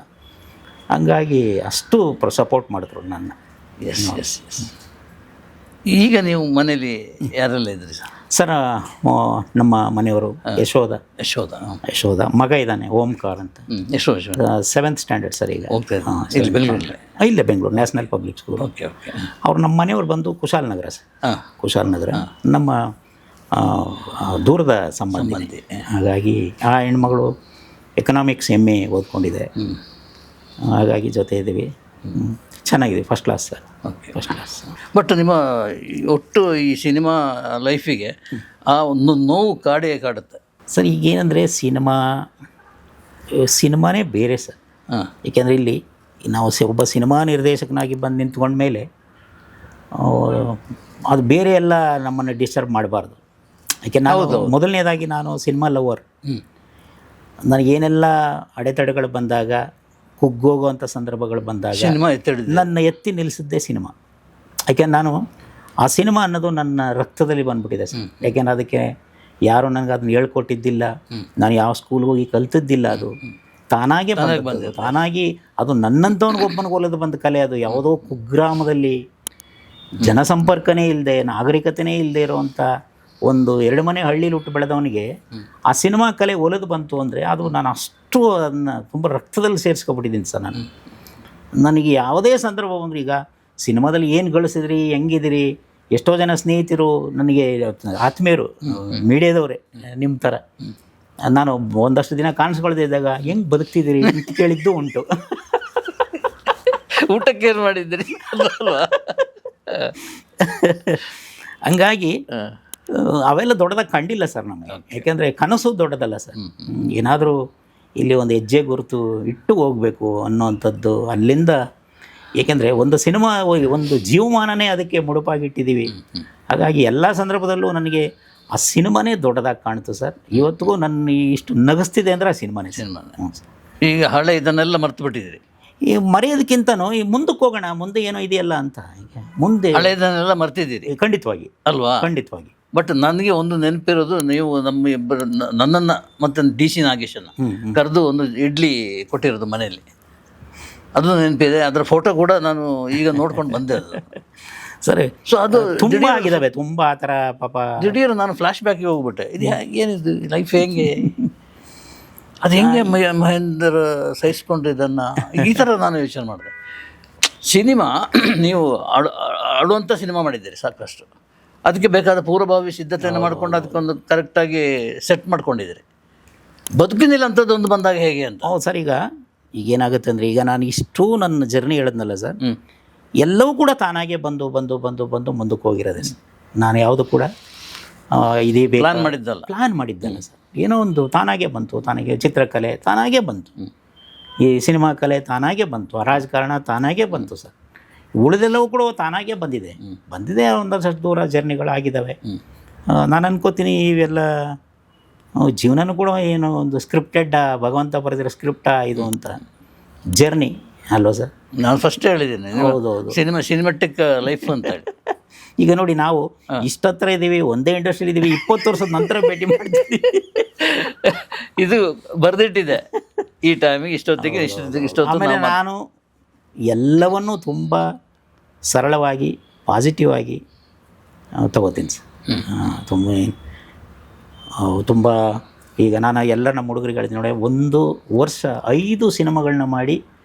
ಹಂಗಾಗಿ ಅಷ್ಟು ಸಪೋರ್ಟ್ ಮಾಡಿದ್ರು ನನ್ನ. ಎಸ್. ಈಗ ನೀವು ಮನೇಲಿ ಯಾರೆಲ್ಲ ಇದ್ರಿ ಸರ್? ನಮ್ಮ ಮನೆಯವರು ಯಶೋಧ, ಮಗ ಇದ್ದಾನೆ ಓಂಕಾರ್ ಅಂತ, 7th ಸ್ಟ್ಯಾಂಡರ್ಡ್ ಸರ್. ಈಗ ಇಲ್ಲೇ ಬೆಂಗಳೂರು ನ್ಯಾಷನಲ್ ಪಬ್ಲಿಕ್ ಸ್ಕೂಲ್. ಅವ್ರು ನಮ್ಮ ಮನೆಯವ್ರು ಬಂದು ಕುಶಾಲನಗರ ಸರ್. ಕುಶಾಲನಗರ ನಮ್ಮ ದೂರದ ಸಂಬಂಧಿ. ಹಾಗಾಗಿ ಆ ಹೆಣ್ಮಗಳು ಎಕನಾಮಿಕ್ಸ್ MA ಓದ್ಕೊಂಡಿದೆ. ಹಾಗಾಗಿ ಜೊತೆ ಇದ್ದೀವಿ. ಚೆನ್ನಾಗಿದೆ, first class sir, first class. But ನಿಮ್ಮ ಒಟ್ಟು ಈ ಸಿನಿಮಾ ಲೈಫಿಗೆ ಆ ಒಂದು ನೋವು ಕಾಡುತ್ತೆ ಸರ್. ಈಗೇನೆಂದರೆ ಸಿನಿಮಾನೇ ಬೇರೆ ಸರ್. ಏಕೆಂದರೆ ಇಲ್ಲಿ ನಾವು ಒಬ್ಬ ಸಿನಿಮಾ ನಿರ್ದೇಶಕನಾಗಿ ಬಂದು ನಿಂತ್ಕೊಂಡ ಮೇಲೆ ಅದು ಬೇರೆ ಎಲ್ಲ ನಮ್ಮನ್ನು ಡಿಸ್ಟರ್ಬ್ ಮಾಡಬಾರ್ದು. ಯಾಕೆ ನಾವು ಮೊದಲನೇದಾಗಿ ನಾನು ಸಿನಿಮಾ ಲವರ್. ನನಗೇನೆಲ್ಲ ಅಡೆತಡೆಗಳು ಬಂದಾಗ, ಕುಗ್ಗೋಗುವಂಥ ಸಂದರ್ಭಗಳು ಬಂದಾಗ ನನ್ನ ಎತ್ತಿ ನಿಲ್ಲಿಸಿದ್ದೇ ಸಿನಿಮಾ. ಯಾಕೆಂದ್ರೆ ನಾನು ಆ ಸಿನಿಮಾ ಅನ್ನೋದು ನನ್ನ ರಕ್ತದಲ್ಲಿ ಬಂದುಬಿಟ್ಟಿದೆ ಸರ್. ಯಾಕೆಂದ್ರೆ ಅದಕ್ಕೆ ಯಾರೂ ನನಗೆ ಅದನ್ನ ಹೇಳ್ಕೊಟ್ಟಿದ್ದಿಲ್ಲ, ನಾನು ಯಾವ ಸ್ಕೂಲ್ಗೆ ಹೋಗಿ ಕಲ್ತಿದ್ದಿಲ್ಲ. ಅದು ತಾನಾಗೆ ತಾನಾಗಿ ಅದು ನನ್ನಂಥವನಿಗೊಬ್ಬನಿಗೆ ಒಲಿದು ಬಂದ ಕಲೆ. ಅದು ಯಾವುದೋ ಕುಗ್ರಾಮದಲ್ಲಿ ಜನಸಂಪರ್ಕನೇ ಇಲ್ಲದೆ, ನಾಗರಿಕತೆಯೇ ಇಲ್ಲದೆ ಇರೋವಂಥ ಒಂದು 2 ಮನೆ ಹಳ್ಳಿಲಿ ಹುಟ್ಟು ಬೆಳೆದವನಿಗೆ ಆ ಸಿನಿಮಾ ಕಲೆ ಒಲಿದು ಬಂತು ಅಂದರೆ ಅದು ನಾನು ಅಷ್ಟು ಅದನ್ನು ತುಂಬ ರಕ್ತದಲ್ಲಿ ಸೇರಿಸ್ಕೊಬಿಟ್ಟಿದ್ದೀನಿ ಸರ್. ನನಗೆ ಯಾವುದೇ ಸಂದರ್ಭ ಬಂದರೆ, ಈಗ ಸಿನಿಮಾದಲ್ಲಿ ಏನು ಗಳಿಸಿದ್ರಿ, ಹೆಂಗಿದಿರಿ, ಎಷ್ಟೋ ಜನ ಸ್ನೇಹಿತರು ನನಗೆ ಆತ್ಮೀಯರು, ಮೀಡಿಯಾದವರೇ ನಿಮ್ಮ ಥರ. ನಾನು ಒಂದಷ್ಟು ದಿನ ಕಾಣಿಸ್ಕೊಳ್ದೇ ಇದ್ದಾಗ ಹೆಂಗೆ ಬದುಕ್ತಿದ್ದೀರಿ ಅಂತ ಕೇಳಿದ್ದು ಉಂಟು. ಊಟಕ್ಕೆ ಏನು ಮಾಡಿದ್ದೀರಿ ಹಂಗಾಗಿ ಅವೆಲ್ಲ ದೊಡ್ಡದಾಗಿ ಕಂಡಿಲ್ಲ ಸರ್ ನಮಗೆ. ಯಾಕೆಂದರೆ ಕನಸು ದೊಡ್ಡದಲ್ಲ ಸರ್. ಏನಾದರೂ ಇಲ್ಲಿ ಒಂದು ಹೆಜ್ಜೆ ಗುರುತು ಇಟ್ಟು ಹೋಗಬೇಕು ಅನ್ನೋವಂಥದ್ದು ಅಲ್ಲಿಂದ. ಏಕೆಂದರೆ ಒಂದು ಸಿನಿಮಾ, ಒಂದು ಜೀವಮಾನನೇ ಅದಕ್ಕೆ ಮುಡುಪಾಗಿಟ್ಟಿದ್ದೀವಿ. ಹಾಗಾಗಿ ಎಲ್ಲ ಸಂದರ್ಭದಲ್ಲೂ ನನಗೆ ಆ ಸಿನಿಮಾನೇ ದೊಡ್ಡದಾಗಿ ಕಾಣ್ತು ಸರ್. ಇವತ್ತಿಗೂ ನನ್ನ ಇಷ್ಟು ನಗಿಸ್ತಿದೆ ಅಂದರೆ ಆ ಸಿನಿಮಾನೇ ಸರ್. ಈಗ ಹಳೆ ಇದನ್ನೆಲ್ಲ ಮರ್ತು ಬಿಟ್ಟಿದ್ದೀರಿ. ಈ ಮರೆಯೋದಕ್ಕಿಂತನೂ ಈ ಮುಂದಕ್ಕೆ ಹೋಗೋಣ, ಮುಂದೆ ಏನೋ ಇದೆಯಲ್ಲ ಅಂತ. ಈಗ ಮುಂದೆ ಹಳೆದನ್ನೆಲ್ಲ ಮರ್ತಿದ್ದೀರಿ ಖಂಡಿತವಾಗಿ ಅಲ್ವಾ? ಖಂಡಿತವಾಗಿ. ಬಟ್ ನನಗೆ ಒಂದು ನೆನಪಿರೋದು, ನೀವು ನಮ್ಮ ಇಬ್ಬರು ನನ್ನನ್ನು ಮತ್ತು DC ನಾಗೇಶನ್ನು ಕರೆದು ಒಂದು ಇಡ್ಲಿ ಕೊಟ್ಟಿರೋದು ಮನೆಯಲ್ಲಿ, ಅದು ನೆನಪಿದೆ. ಅದರ ಫೋಟೋ ಕೂಡ ನಾನು ಈಗ ನೋಡ್ಕೊಂಡು ಬಂದೆ. ಅದು ಸರಿ. ಸೊ ಅದು ತುಂಬ ಆಗಿದ್ದಾವೆ, ತುಂಬ ಆ ಥರ ಪಾಪ. ದಿಢೀರ್ ನಾನು ಫ್ಲ್ಯಾಶ್ ಬ್ಯಾಕಿಗೆ ಹೋಗ್ಬಿಟ್ಟೆ. ಇದು ಏನಿದು ಲೈಫ್ ಹೆಂಗೆ, ಅದು ಹೆಂಗೆ ಮಹೇಂದ್ರ ಸಹಿಸ್ಕೊಂಡು ಇದನ್ನು, ಈ ಥರ ನಾನು ಯೋಚನೆ ಮಾಡಿದೆ. ಸಿನಿಮಾ ನೀವು ಆಡುವಂಥ ಸಿನಿಮಾ ಮಾಡಿದ್ದೀರಿ ಸಾಕಷ್ಟು, ಅದಕ್ಕೆ ಬೇಕಾದ ಪೂರ್ವಭಾವಿ ಸಿದ್ಧತೆಯನ್ನು ಮಾಡ್ಕೊಂಡು ಅದಕ್ಕೊಂದು ಕರೆಕ್ಟಾಗಿ ಸೆಟ್ ಮಾಡ್ಕೊಂಡಿದ್ದೀರಿ. ಬದುಕಿನಿಲ್ಲ ಅಂಥದ್ದೊಂದು ಬಂದಾಗ ಹೇಗೆ ಅಂತ. ಹೌದು ಸರ್. ಈಗೇನಾಗುತ್ತೆ ಅಂದರೆ, ಈಗ ನಾನು ಇಷ್ಟು ನನ್ನ ಜರ್ನಿ ಹೇಳಿದ್ನಲ್ಲ ಸರ್, ಎಲ್ಲವೂ ಕೂಡ ತಾನಾಗೆ ಬಂದು ಬಂದು ಬಂದು ಬಂದು ಮುಂದಕ್ಕೆ ಹೋಗಿರೋದೆ ಸರ್. ನಾನು ಯಾವುದು ಕೂಡ ಇದೇ ಪ್ಲಾನ್ ಮಾಡಿದ್ದಲ್ಲ ಸರ್. ಏನೋ ಒಂದು ತಾನಾಗೆ ಬಂತು. ತಾನಾಗೆ ಚಿತ್ರಕಲೆ ತಾನಾಗೆ ಬಂತು, ಈ ಸಿನಿಮಾ ಕಲೆ ತಾನಾಗೆ ಬಂತು, ರಾಜಕಾರಣ ತಾನಾಗೆ ಬಂತು ಸರ್. ಉಳಿದೆಲ್ಲವೂ ಕೂಡ ತಾನಾಗೆ ಬಂದಿದೆ. ಒಂದಷ್ಟು ದೂರ ಜರ್ನಿಗಳಾಗಿದ್ದಾವೆ. ನಾನು ಅನ್ಕೋತೀನಿ ಇವೆಲ್ಲ ಜೀವನನೂ ಕೂಡ ಏನೋ ಒಂದು ಸ್ಕ್ರಿಪ್ಟೆಡ್, ಭಗವಂತ ಬರೆದಿರೋ ಸ್ಕ್ರಿಪ್ಟಾ ಇದು ಅಂತ ಜರ್ನಿ ಅಲ್ವಾ ಸರ್? ನಾನು ಫಸ್ಟ್ ಹೇಳಿದ್ದೀನಿ. ಹೌದು, ಸಿನಿಮೆಟಿಕ್ ಲೈಫ್ ಅಂತ ಹೇಳಿ. ಈಗ ನೋಡಿ, ನಾವು ಇಷ್ಟತ್ರ ಇದ್ದೀವಿ, ಒಂದೇ ಇಂಡಸ್ಟ್ರಿಯಲ್ಲಿ ಇದ್ದೀವಿ, 20 ವರ್ಷದ ನಂತರ ಭೇಟಿ ಮಾಡ್ತೀವಿ. ಇದು ಬರೆದಿಟ್ಟಿದೆ, ಈ ಟೈಮಿಗೆ ಇಷ್ಟೊತ್ತಿಗೆ ಇಷ್ಟೊತ್ತು. ಆಮೇಲೆ ನಾನು ಎಲ್ಲವನ್ನೂ ತುಂಬ ಸರಳವಾಗಿ, ಪಾಸಿಟಿವ್ ಆಗಿ ತಗೋತೀನಿ ಸರ್. ತುಂಬ ಈಗ ನಾನು ಎಲ್ಲ ನಮ್ಮ ಹುಡುಗರಿಗೆ ಹೇಳ್ತೀನಿ ನೋಡಿ, 1 ವರ್ಷ 5 ಸಿನಿಮಾಗಳನ್ನ ಮಾಡಿ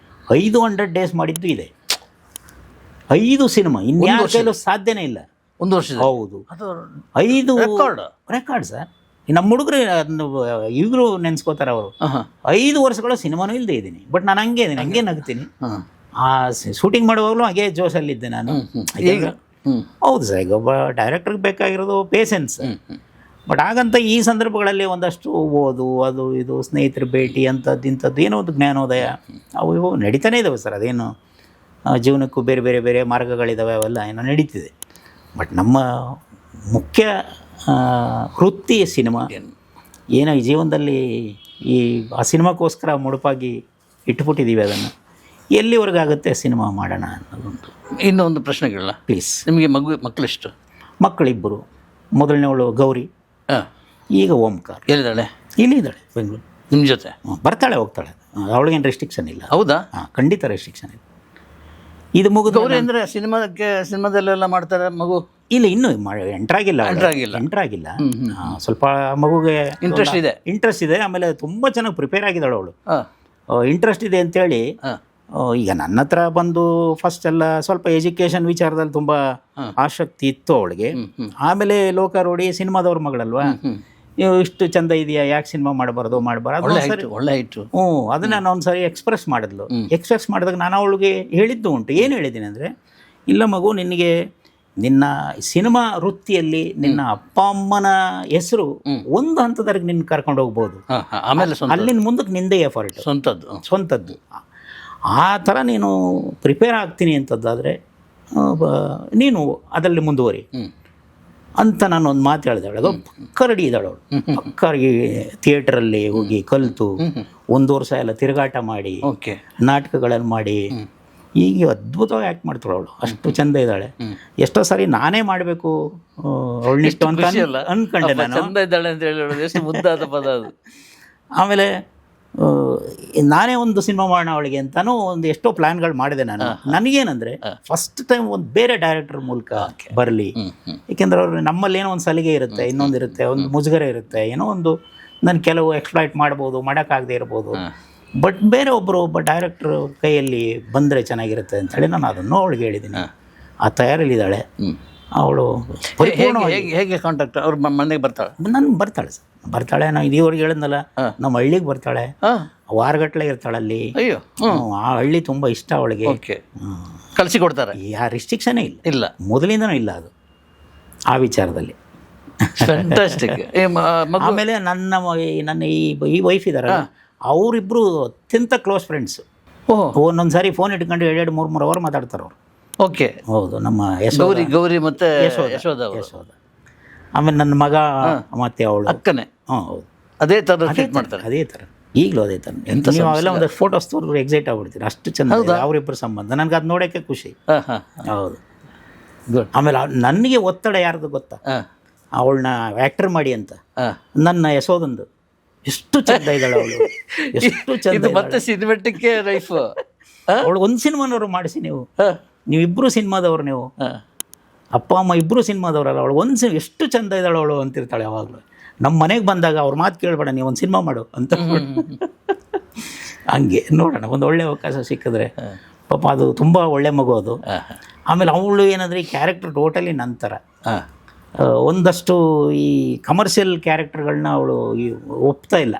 500 ಡೇಸ್ ಮಾಡಿದ್ದು ಇದೆ. 5 ಸಿನಿಮಾ ಇನ್ಯಾರ ಕೈಲೂ ಸಾಧ್ಯನೇ ಇಲ್ಲ. 1 ವರ್ಷ. ಹೌದು, 5 ರೆಕಾರ್ಡ್ ಸರ್. ನಮ್ಮ ಹುಡುಗರು ಈಗಲೂ ನೆನೆಸ್ಕೋತಾರೆ ಅವರು. 5 ವರ್ಷಗಳ ಸಿನಿಮಾನೂ ಇಲ್ಲದೆ ಇದ್ದೀನಿ. ಬಟ್ ನಾನು ಹಂಗೆ ನಗ್ತೀನಿ. ಆ ಶೂಟಿಂಗ್ ಮಾಡುವಾಗಲೂ ಹಾಗೆ ಜೋಶಲ್ಲಿದ್ದೆ ನಾನು. ಹೌದು ಸರ್. ಈಗ ಒಬ್ಬ ಡೈರೆಕ್ಟರ್ಗೆ ಬೇಕಾಗಿರೋದು ಪೇಷನ್ಸ್. ಬಟ್ ಹಾಗಂತ ಈ ಸಂದರ್ಭಗಳಲ್ಲಿ ಒಂದಷ್ಟು ಓದು, ಅದು ಇದು, ಸ್ನೇಹಿತರ ಭೇಟಿ ಇಂಥದ್ದು ಏನೋ ಒಂದು ಜ್ಞಾನೋದಯ ಅವು ಇವು ನಡೀತಾನೆ ಇದ್ದಾವೆ ಸರ್. ಅದೇನು ಜೀವನಕ್ಕೂ ಬೇರೆ ಬೇರೆ ಬೇರೆ ಮಾರ್ಗಗಳಿದ್ದಾವೆ, ಅವೆಲ್ಲ ಏನೋ ನಡೀತಿದೆ. ಬಟ್ ನಮ್ಮ ಮುಖ್ಯ ವೃತ್ತಿ ಸಿನಿಮಾ. ಏನೋ ಈ ಜೀವನದಲ್ಲಿ ಆ ಸಿನಿಮಾಕ್ಕೋಸ್ಕರ ಮುಡುಪಾಗಿ ಇಟ್ಬಿಟ್ಟಿದ್ದೀವಿ. ಅದನ್ನು ಎಲ್ಲಿವರೆಗಾಗುತ್ತೆ ಸಿನಿಮಾ ಮಾಡೋಣ ಅನ್ನೋದೊಂದು. ಇನ್ನೊಂದು ಪ್ರಶ್ನೆ ಕೇಳಲ್ಲ ಪ್ಲೀಸ್. ನಿಮಗೆ ಮಕ್ಕಳಿಷ್ಟು? ಮಕ್ಕಳಿಬ್ಬರು. ಮೊದಲನೇವಳು ಗೌರಿ, ಈಗ ಓಂಕಾರ. ಎಲ್ಲಿದ್ದಾಳೆ? ಇಲ್ಲಿದ್ದಾಳೆ, ಬೆಂಗಳೂರು. ನಿಮ್ಮ ಜೊತೆ ಬರ್ತಾಳೆ, ಹೋಗ್ತಾಳೆ. ಅವಳಿಗೇನು ರೆಸ್ಟ್ರಿಕ್ಷನ್ ಇಲ್ಲ. ಹೌದಾ? ಖಂಡಿತ ರೆಸ್ಟ್ರಿಕ್ಷನ್ ಇಲ್ಲ. ಇದು ಮುಗಿದು ಗೌರಿ ಅಂದರೆ ಸಿನಿಮಾದಲ್ಲೆಲ್ಲ ಮಾಡ್ತಾರೆ ಮಗು? ಇಲ್ಲ, ಇನ್ನೂ ಎಂಟ್ರಾಗಿಲ್ಲ. ಸ್ವಲ್ಪ ಮಗುಗೆ ಇಂಟ್ರೆಸ್ಟ್ ಇದೆ. ಆಮೇಲೆ ತುಂಬ ಚೆನ್ನಾಗಿ ಪ್ರಿಪೇರ್ ಆಗಿದ್ದಾಳೆ ಅವಳು. ಇಂಟ್ರೆಸ್ಟ್ ಇದೆ ಅಂತೇಳಿ ಈಗ ನನ್ನ ಹತ್ರ ಬಂದು ಫಸ್ಟ್ ಎಲ್ಲ ಸ್ವಲ್ಪ ಎಜುಕೇಷನ್ ವಿಚಾರದಲ್ಲಿ ತುಂಬ ಆಸಕ್ತಿ ಇತ್ತು ಅವಳಿಗೆ. ಆಮೇಲೆ ಲೋಕಾರೋಡಿ ಸಿನಿಮಾದವ್ರ ಮಗಳಲ್ವಾ, ಇಷ್ಟು ಚಂದ ಇದೆಯಾ, ಯಾಕೆ ಸಿನಿಮಾ ಮಾಡಬಾರ್ದು ಒಳ್ಳೆ ಇಟ್ಟು. ಅದನ್ನ ನಾನು ಒಂದ್ಸರಿ ಎಕ್ಸ್ಪ್ರೆಸ್ ಮಾಡಿದಾಗ ನಾನು ಅವಳಿಗೆ ಹೇಳಿದ್ದು ಉಂಟು. ಏನು ಹೇಳಿದ್ದೀನಿ ಅಂದರೆ, ಇಲ್ಲ ಮಗು, ನಿನ್ನ ಸಿನಿಮಾ ವೃತ್ತಿಯಲ್ಲಿ ನಿನ್ನ ಅಪ್ಪ ಅಮ್ಮನ ಹೆಸರು ಒಂದು ಹಂತದವರೆಗೆ ನಿನ್ನ ಕರ್ಕೊಂಡು ಹೋಗ್ಬೋದು. ಆಮೇಲೆ ಅಲ್ಲಿನ ಮುಂದಕ್ಕೆ ನಿಂದೇ ಎಫರ್ಟ್, ಸ್ವಂತದ್ದು. ಆ ಥರ ನೀನು ಪ್ರಿಪೇರ್ ಆಗ್ತೀನಿ ಅಂತದ್ದಾದರೆ ನೀನು ಅದರಲ್ಲಿ ಮುಂದುವರಿ ಅಂತ ನಾನು ಒಂದು ಮಾತು ಹೇಳಿದಾಳೆ. ಅದು ಪಕ್ಕ ರೆಡಿ ಇದ್ದಾಳೆ ಅವಳು. ಪಕ್ಕ ಈ ಥಿಯೇಟ್ರಲ್ಲಿ ಹೋಗಿ ಕಲಿತು 1 ವರ್ಷ ಎಲ್ಲ ತಿರುಗಾಟ ಮಾಡಿ, ನಾಟಕಗಳಲ್ಲಿ ಮಾಡಿ, ಈಗ ಅದ್ಭುತವಾಗಿ ಆ್ಯಕ್ಟ್ ಮಾಡ್ತಾಳೆ ಅವಳು. ಅಷ್ಟು ಚೆಂದ ಇದ್ದಾಳೆ. ಎಷ್ಟೋ ಸಾರಿ ನಾನೇ ಮಾಡಬೇಕು ಅವಳನ್ನಿಷ್ಟು ಅಂತ ಅಂದ್ಕೊಂಡೆ ನಾನು. ಚೆಂದ ಇದ್ದಾಳೆ ಅಂತ ಹೇಳಿ ಎಷ್ಟು ಮುದ್ದಾದ ಪದ ಅದು. ಆಮೇಲೆ ನಾನೇ ಒಂದು ಸಿನಿಮಾ ಮಾಡೋಣ ಅವಳಿಗೆ ಅಂತಾನು ಒಂದು ಎಷ್ಟೋ ಪ್ಲ್ಯಾನ್ಗಳು ಮಾಡಿದೆ ನಾನು. ನನಗೇನಂದರೆ, ಫಸ್ಟ್ ಟೈಮ್ ಒಂದು ಬೇರೆ ಡೈರೆಕ್ಟರ್ ಮೂಲಕ ಬರಲಿ. ಏಕೆಂದರೆ ಅವರು ನಮ್ಮಲ್ಲಿ ಏನೋ ಒಂದು ಸಲಿಗೆ ಇರುತ್ತೆ, ಇನ್ನೊಂದಿರುತ್ತೆ, ಒಂದು ಮುಜುಗರ ಇರುತ್ತೆ, ಏನೋ ಒಂದು ನಾನು ಕೆಲವು ಎಕ್ಸ್ಪ್ಲಾಯ್ಟ್ ಮಾಡ್ಬೋದು, ಮಾಡೋಕ್ಕಾಗದೇ ಇರ್ಬೋದು. ಬಟ್ ಬೇರೆ ಒಬ್ಬ ಡೈರೆಕ್ಟ್ರ್ ಕೈಯಲ್ಲಿ ಬಂದರೆ ಚೆನ್ನಾಗಿರುತ್ತೆ ಅಂಥೇಳಿ ನಾನು ಅದನ್ನು ಅವಳಿಗೆ ಹೇಳಿದ್ದೀನಿ. ಆ ತಯಾರಿಲಿದ್ದಾಳೆ ಅವಳು. ಹೇಗೆ ಕಾಂಟ್ಯಾಕ್ಟ್? ಅವ್ರ ಮನೆಗೆ ಬರ್ತಾಳೆ? ಬರ್ತಾಳೆ. ನಾನು ಇದುವರೆಗೆ ಹೇಳಿದ್ನಲ್ಲ, ನಮ್ಮ ಹಳ್ಳಿಗೆ ಬರ್ತಾಳೆ. ವಾರಗಟ್ಟಲೆ ಇರ್ತಾಳೆ ಅಲ್ಲಿ. ಆ ಹಳ್ಳಿ ತುಂಬ ಇಷ್ಟ ಅವಳಿಗೆ. ಕಳಿಸಿಕೊಡ್ತಾರೆ? ಯಾವ ರಿಸ್ಟ್ರಿಕ್ಷನೇ ಇಲ್ಲ, ಮೊದಲಿಂದನೂ ಇಲ್ಲ ಅದು ಆ ವಿಚಾರದಲ್ಲಿ. ಆಮೇಲೆ ನನ್ನ ಈ ವೈಫ್ ಇದ್ದಾರಲ್ಲ, ಅವರಿಬ್ಬರು ಅತ್ಯಂತ ಕ್ಲೋಸ್ ಫ್ರೆಂಡ್ಸು. ಒಂದೊಂದು ಸಾರಿ ಫೋನ್ ಇಟ್ಕೊಂಡು 2-3 ಅವರ್ ಮಾತಾಡ್ತಾರೆ ಅವರು. ಓಕೆ, ಹೌದು. ನಮ್ಮ ಗೌರಿ ಮತ್ತು ಯಶೋಧ. ಆಮೇಲೆ ನನ್ನ ಮಗ ಮತ್ತೆ ಅವಳು ಅಕ್ಕನೇ ಹೌದು ಅದೇ ಥರ ಟ್ರೀಟ್ ಮಾಡ್ತಾರೆ. ಅದೇ ಥರ ಈಗಲೂ ಅದೇ ಥರ. ನೀವು ಅವೆಲ್ಲ ಒಂದು ಫೋಟೋಸ್ ತೋರಿದ್ರೆ ಎಕ್ಸೈಟ್ ಆಗ್ಬಿಡ್ತೀರಿ, ಅಷ್ಟು ಚೆಂದ ಅವರಿಬ್ಬರು ಸಂಬಂಧ. ನನಗೆ ಅದು ನೋಡೋಕ್ಕೆ ಖುಷಿ. ಹೌದು ಗುಡ್. ಆಮೇಲೆ ನನಗೆ ಒತ್ತಡ ಯಾರ್ದು ಗೊತ್ತಾ, ಅವಳನ್ನ ಆ್ಯಕ್ಟರ್ ಮಾಡಿ ಅಂತ ನನ್ನ ಯಶೋದಂದು. ಎಷ್ಟು ಚೆಂದ ಇದ್ದಾಳೆ ಅವಳು, ಎಷ್ಟು ಚೆಂದ. ಮತ್ತೆ ಸಿನಿಮೆಟಿಕ್ ಲೈಫ್. ಅವಳು ಒಂದು ಸಿನಿಮಾನವರು ಮಾಡಿಸಿ ನೀವಿಬ್ಬರು ಸಿನಿಮಾದವ್ರು, ನೀವು ಅಪ್ಪ ಅಮ್ಮ ಇಬ್ಬರು ಸಿನಿಮಾದವರಲ್ಲ. ಅವಳು ಒಂದು ಎಷ್ಟು ಚೆಂದ ಇದ್ದಾಳೆ ಅವಳು ಅಂತಿರ್ತಾಳೆ ಯಾವಾಗಲೂ. ನಮ್ಮ ಮನೆಗೆ ಬಂದಾಗ ಅವ್ರ ಮಾತು ಕೇಳಬೇಡ, ನೀವು ಒಂದು ಸಿನಿಮಾ ಮಾಡು ಅಂತ. ಹಂಗೆ ನೋಡೋಣ, ಒಂದು ಒಳ್ಳೆ ಅವಕಾಶ ಸಿಕ್ಕಿದ್ರೆ. ಪಾಪ ಅದು ತುಂಬ ಒಳ್ಳೆ ಮಗು ಅದು. ಆಮೇಲೆ ಅವಳು ಏನಂದರೆ ಈ ಕ್ಯಾರೆಕ್ಟರ್ ಟೋಟಲಿ ನಂತರ ಒಂದಷ್ಟು ಈ ಕಮರ್ಷಿಯಲ್ ಕ್ಯಾರೆಕ್ಟರ್ಗಳನ್ನ ಅವಳು ಒಪ್ತಾ ಇಲ್ಲ.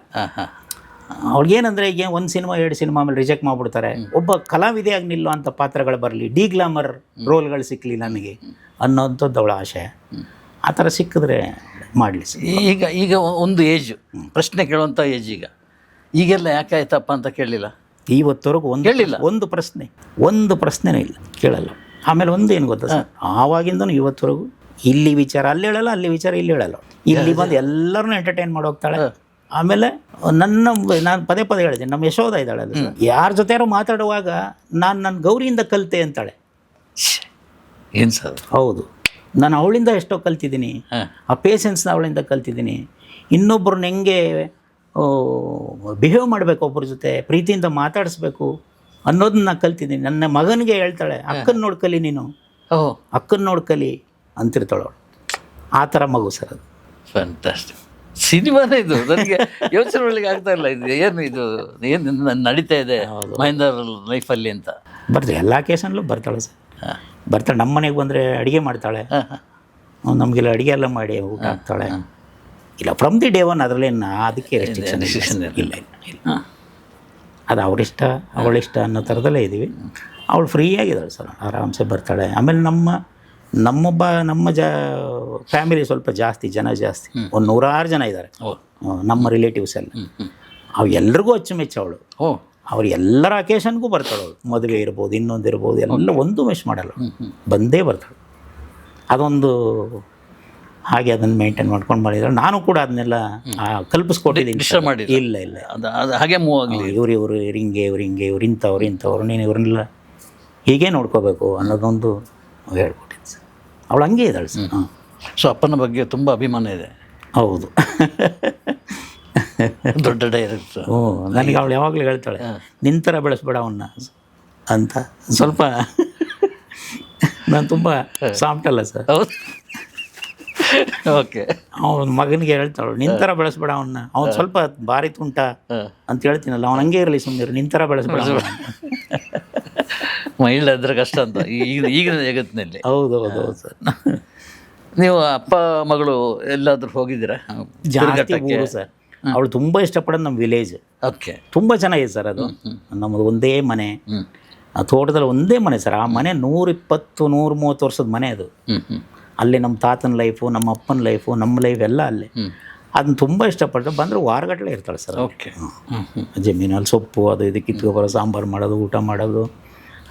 ಅವ್ಳಿಗೇನಂದರೆ ಈಗ ಒಂದು ಸಿನಿಮಾ 2 ಸಿನಿಮಾ ಆಮೇಲೆ ರಿಜೆಕ್ಟ್ ಮಾಡಿಬಿಡ್ತಾರೆ. ಒಬ್ಬ ಕಲಾವಿದೆಯಾಗಿ ನಿಲ್ಲುವಂಥ ಪಾತ್ರಗಳು ಬರಲಿ, ಡಿಗ್ಲಾಮರ್ ರೋಲ್ಗಳು ಸಿಕ್ಕಲಿ ನನಗೆ ಅನ್ನೋಂಥದ್ದು ಅವಳ ಆಶೆ. ಆ ಥರ ಸಿಕ್ಕಿದ್ರೆ ಮಾಡಲಿ. ಈಗ ಒಂದು ಏಜ್ ಪ್ರಶ್ನೆ ಕೇಳುವಂಥ ಏಜ್. ಈಗೆಲ್ಲ ಯಾಕೆ ಆಯ್ತಪ್ಪ ಅಂತ ಕೇಳಲಿಲ್ಲ ಇವತ್ತವರೆಗೂ ಒಂದು ಪ್ರಶ್ನೆನೂ ಇಲ್ಲ, ಕೇಳಲ್ಲ. ಆಮೇಲೆ ಒಂದು ಏನು ಗೊತ್ತಾ ಸರ್, ಆವಾಗಿಂದನೂ ಇವತ್ತವರೆಗೂ ಇಲ್ಲಿ ವಿಚಾರ ಅಲ್ಲಿ ಹೇಳಲ್ಲ, ಅಲ್ಲಿ ವಿಚಾರ ಇಲ್ಲಿ ಹೇಳಲ್ಲ. ಇಲ್ಲಿ ಬಂದು ಎಲ್ಲರನ್ನೂ ಎಂಟರ್ಟೈನ್ ಮಾಡಿ ಹೋಗ್ತಾಳೆ. ಆಮೇಲೆ ನಾನು ಪದೇ ಹೇಳಿದ್ದೀನಿ, ನಮ್ಮ ಯಶೋಧ ಇದ್ದಾಳೆ ಅದು, ಯಾರ ಜೊತೆಯಾರು ಮಾತಾಡುವಾಗ ನನ್ನ ಗೌರಿಯಿಂದ ಕಲಿತೆ ಅಂತಾಳೆ. ಏನು ಸರ್? ಹೌದು, ನಾನು ಅವಳಿಂದ ಎಷ್ಟೋ ಕಲ್ತಿದ್ದೀನಿ. ಆ ಪೇಷನ್ಸ್ನ ಅವಳಿಂದ ಕಲ್ತಿದ್ದೀನಿ. ಇನ್ನೊಬ್ಬರನ್ನ ಹೆಂಗೆ ಬಿಹೇವ್ ಮಾಡಬೇಕು, ಒಬ್ಬರ ಜೊತೆ ಪ್ರೀತಿಯಿಂದ ಮಾತಾಡಿಸ್ಬೇಕು ಅನ್ನೋದನ್ನ ಕಲ್ತಿದ್ದೀನಿ. ನನ್ನ ಮಗನಿಗೆ ಹೇಳ್ತಾಳೆ, ಅಕ್ಕನ ನೋಡ್ಕಲಿ ನೀನು, ಅಕ್ಕನ ನೋಡ್ಕಲಿ ಅಂತಿರ್ತಾಳೆ. ಆ ಥರ ಮಗು ಸರ್ ಅದು. ಫ್ಯಾಂಟಾಸ್ಟಿಕ್. ಸಿನಿಮಾನೇ ಇದು. ನನಗೆ ಯೋಚನೆ ಮಾಡ್ಲಿಕ್ಕೆ ಆಗ್ತಾ ಇಲ್ಲ, ಇದು ಏನು ನಡೀತಾ ಇದೆ ಮಹೇಂದ್ರ ಲೈಫಲ್ಲಿ ಅಂತ. ಬರ್ತಾಳೆ, ಎಲ್ಲ ಕೇಸಲ್ಲೂ ಬರ್ತಾಳೆ ಸರ್. ಬರ್ತಾಳೆ, ನಮ್ಮ ಮನೆಗೆ ಬಂದರೆ ಅಡುಗೆ ಮಾಡ್ತಾಳೆ, ನಮಗೆಲ್ಲ ಅಡುಗೆ ಎಲ್ಲ ಮಾಡಿ ಊಟ ಹಾಕ್ತಾಳೆ. ಇಲ್ಲ, ಫ್ರಮ್ ದಿ ಡೇ ಒನ್ ಅದರಲ್ಲೇನು ಅದಕ್ಕೆ ರೆಸ್ಟ್ರಿಕ್ಷನ್ ಇಲ್ಲ. ಅದು ಅವರಿಷ್ಟ ಅವಳಿಷ್ಟ ಅನ್ನೋ ಥರದಲ್ಲೇ ಇದ್ದೀವಿ. ಅವಳು ಫ್ರೀಯಾಗಿದ್ದಾಳೆ ಸರ್, ಆರಾಮ್ಸೆ ಬರ್ತಾಳೆ. ಆಮೇಲೆ ನಮ್ಮ ಫ್ಯಾಮಿಲಿ ಸ್ವಲ್ಪ ಜಾಸ್ತಿ ಒಂದು 100 ಜನ ಇದ್ದಾರೆ ನಮ್ಮ ರಿಲೇಟಿವ್ಸ್ ಎಲ್ಲ. ಅವು ಎಲ್ರಿಗೂ ಅಚ್ಚುಮೆಚ್ಚು ಅವಳು. ಅವ್ರು ಎಲ್ಲರ ಅಕೇಶನ್ಗೂ ಬರ್ತಾಳೆ ಅವಳು. ಮದುವೆ ಇರ್ಬೋದು, ಇನ್ನೊಂದು ಇರ್ಬೋದು, ಎಲ್ಲ ಒಂದು ಮಿಸ್ ಮಾಡಲ್ಲ, ಬಂದೇ ಬರ್ತಾಳೆ. ಅದೊಂದು ಹಾಗೆ ಅದನ್ನು ಮೇಂಟೈನ್ ಮಾಡ್ಕೊಂಡು ಮಾಡಿದ್ರೆ ನಾನು ಕೂಡ ಅದನ್ನೆಲ್ಲ ಕಲ್ಪಿಸ್ಕೊಟ್ಟಿದ್ದೀನಿ. ಇಲ್ಲ ಹಾಗೆ ಮೂವ್ ಆಗಲಿ, ಇವ್ರು ಹಿಂಗೆ ಇಂಥವ್ರು ನೀನು ಇವ್ರನ್ನೆಲ್ಲ ಹೀಗೆ ನೋಡ್ಕೋಬೇಕು ಅನ್ನೋದೊಂದು ಹೇಳ್ಕೊಟ್ಟಿದ್ದೆ ಸರ್. ಅವಳು ಹಂಗೆ ಇದ್ದಾಳೆ ಸರ್. ಸೊ ಅಪ್ಪನ ಬಗ್ಗೆ ತುಂಬ ಅಭಿಮಾನ ಇದೆ. ಹೌದು, ದೊಡ್ಡ ಡೈರೆಕ್ಟರ್. ನನಗೆ ಅವಳು ಯಾವಾಗಲೂ ಹೇಳ್ತಾಳೆ, ನಿಂತರ ಬೆಳೆಸ್ಬೇಡ ಅವನ್ನ ಅಂತ. ಸ್ವಲ್ಪ ನಾನು ತುಂಬ ಸಾಫ್ಟ್ ಅಲ್ಲ ಸರ್. ಹೌದು, ಓಕೆ. ಅವನ ಮಗನಿಗೆ ಹೇಳ್ತಾಳು, ನಿಂತರ ಬೆಳೆಸ್ಬೇಡ ಅವನ್ನ, ಅವ್ನು ಸ್ವಲ್ಪ ಭಾರಿ ತುಂಟ ಅಂತ ಹೇಳ್ತೀನಲ್ಲ, ಅವ್ನು ಹಂಗೆ ಇರಲಿ, ಸುಮ್ಮನೆ ನಿಂತರ ಬೆಳೆಸ್ಬೇಡ. ಮಹಿಳೆ ಅಂದ್ರೆ ಕಷ್ಟ ಅಂತ ಈಗಿನ ಜಗತ್ತಿನಲ್ಲಿ. ಹೌದು ಸರ್. ನೀವು ಅಪ್ಪ ಮಗಳು ಎಲ್ಲಾದ್ರೂ ಹೋಗಿದ್ದೀರಾ? ಜಾಸ್ತಿ ಸರ್. ಅವಳು ತುಂಬ ಇಷ್ಟಪಡೋದು ನಮ್ಮ ವಿಲೇಜ್. ಓಕೆ, ತುಂಬ ಚೆನ್ನಾಗಿದೆ ಸರ್ ಅದು. ನಮ್ಮದು ಒಂದೇ ಮನೆ, ಆ ತೋಟದಲ್ಲಿ ಒಂದೇ ಮನೆ ಸರ್. ಆ ಮನೆ 120-130 ವರ್ಷದ ಮನೆ ಅದು. ಅಲ್ಲಿ ನಮ್ಮ ತಾತನ ಲೈಫು, ನಮ್ಮ ಅಪ್ಪನ ಲೈಫು, ನಮ್ಮ ಲೈಫ್ ಎಲ್ಲ ಅಲ್ಲೇ. ಅದನ್ನ ತುಂಬ ಇಷ್ಟಪಟ್ಟು ಬಂದರೆ ವಾರಗಟ್ಟಲೆ ಇರ್ತಾಳೆ ಸರ್. ಓಕೆ. ಜಮೀನಲ್ಲಿ ಸೊಪ್ಪು ಅದು ಇದು ಕಿತ್ಕೊಬರೋ, ಸಾಂಬಾರು ಮಾಡೋದು, ಊಟ ಮಾಡೋದು,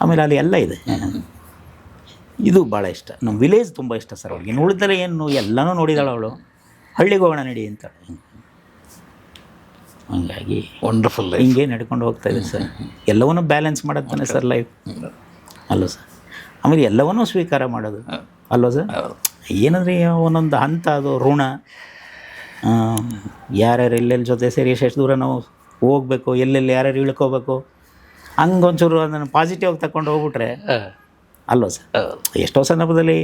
ಆಮೇಲೆ ಅಲ್ಲಿ ಎಲ್ಲ ಇದೆ. ಇದು ಭಾಳ ಇಷ್ಟ. ನಮ್ಮ ವಿಲೇಜ್ ತುಂಬ ಇಷ್ಟ ಸರ್ ಅವಳಿಗೆ. ಇನ್ನು ಉಳಿದಲೆ ಏನು ಎಲ್ಲನೂ ನೋಡಿದಾಳೆ ಅವಳು. ಹಳ್ಳಿಗೆ ಹೋಗೋಣ ನಡಿ ಅಂತ. ಹಂಗಾಗಿ ವಂಡರ್ಫುಲ್ ಹಿಂಗೆ ನಡ್ಕೊಂಡು ಹೋಗ್ತಾ ಇದೆ ಸರ್. ಎಲ್ಲವನ್ನೂ ಬ್ಯಾಲೆನ್ಸ್ ಮಾಡೋದು ಸರ್ ಲೈಫ್, ಅಲ್ವ ಸರ್? ಆಮೇಲೆ ಎಲ್ಲವನ್ನೂ ಸ್ವೀಕಾರ ಮಾಡೋದು, ಅಲ್ವ ಸರ್? ಏನಂದರೆ ಒಂದೊಂದು ಹಂತ, ಅದು ಋಣ. ಯಾರ್ಯಾರು ಎಲ್ಲೆಲ್ಲಿ ಜೊತೆ ಸೇರಿ ಎಷ್ಟು ದೂರ ನಾವು ಹೋಗ್ಬೇಕು, ಎಲ್ಲೆಲ್ಲಿ ಯಾರ್ಯಾರು ಇಳ್ಕೋಬೇಕು, ಹಂಗೊಂಚೂರು ಅದನ್ನು ಪಾಸಿಟಿವ್ ಆಗಿ ತಗೊಂಡು ಹೋಗ್ಬಿಟ್ರೆ, ಅಲ್ವ ಸರ್? ಎಷ್ಟೋ ಸಂದರ್ಭದಲ್ಲಿ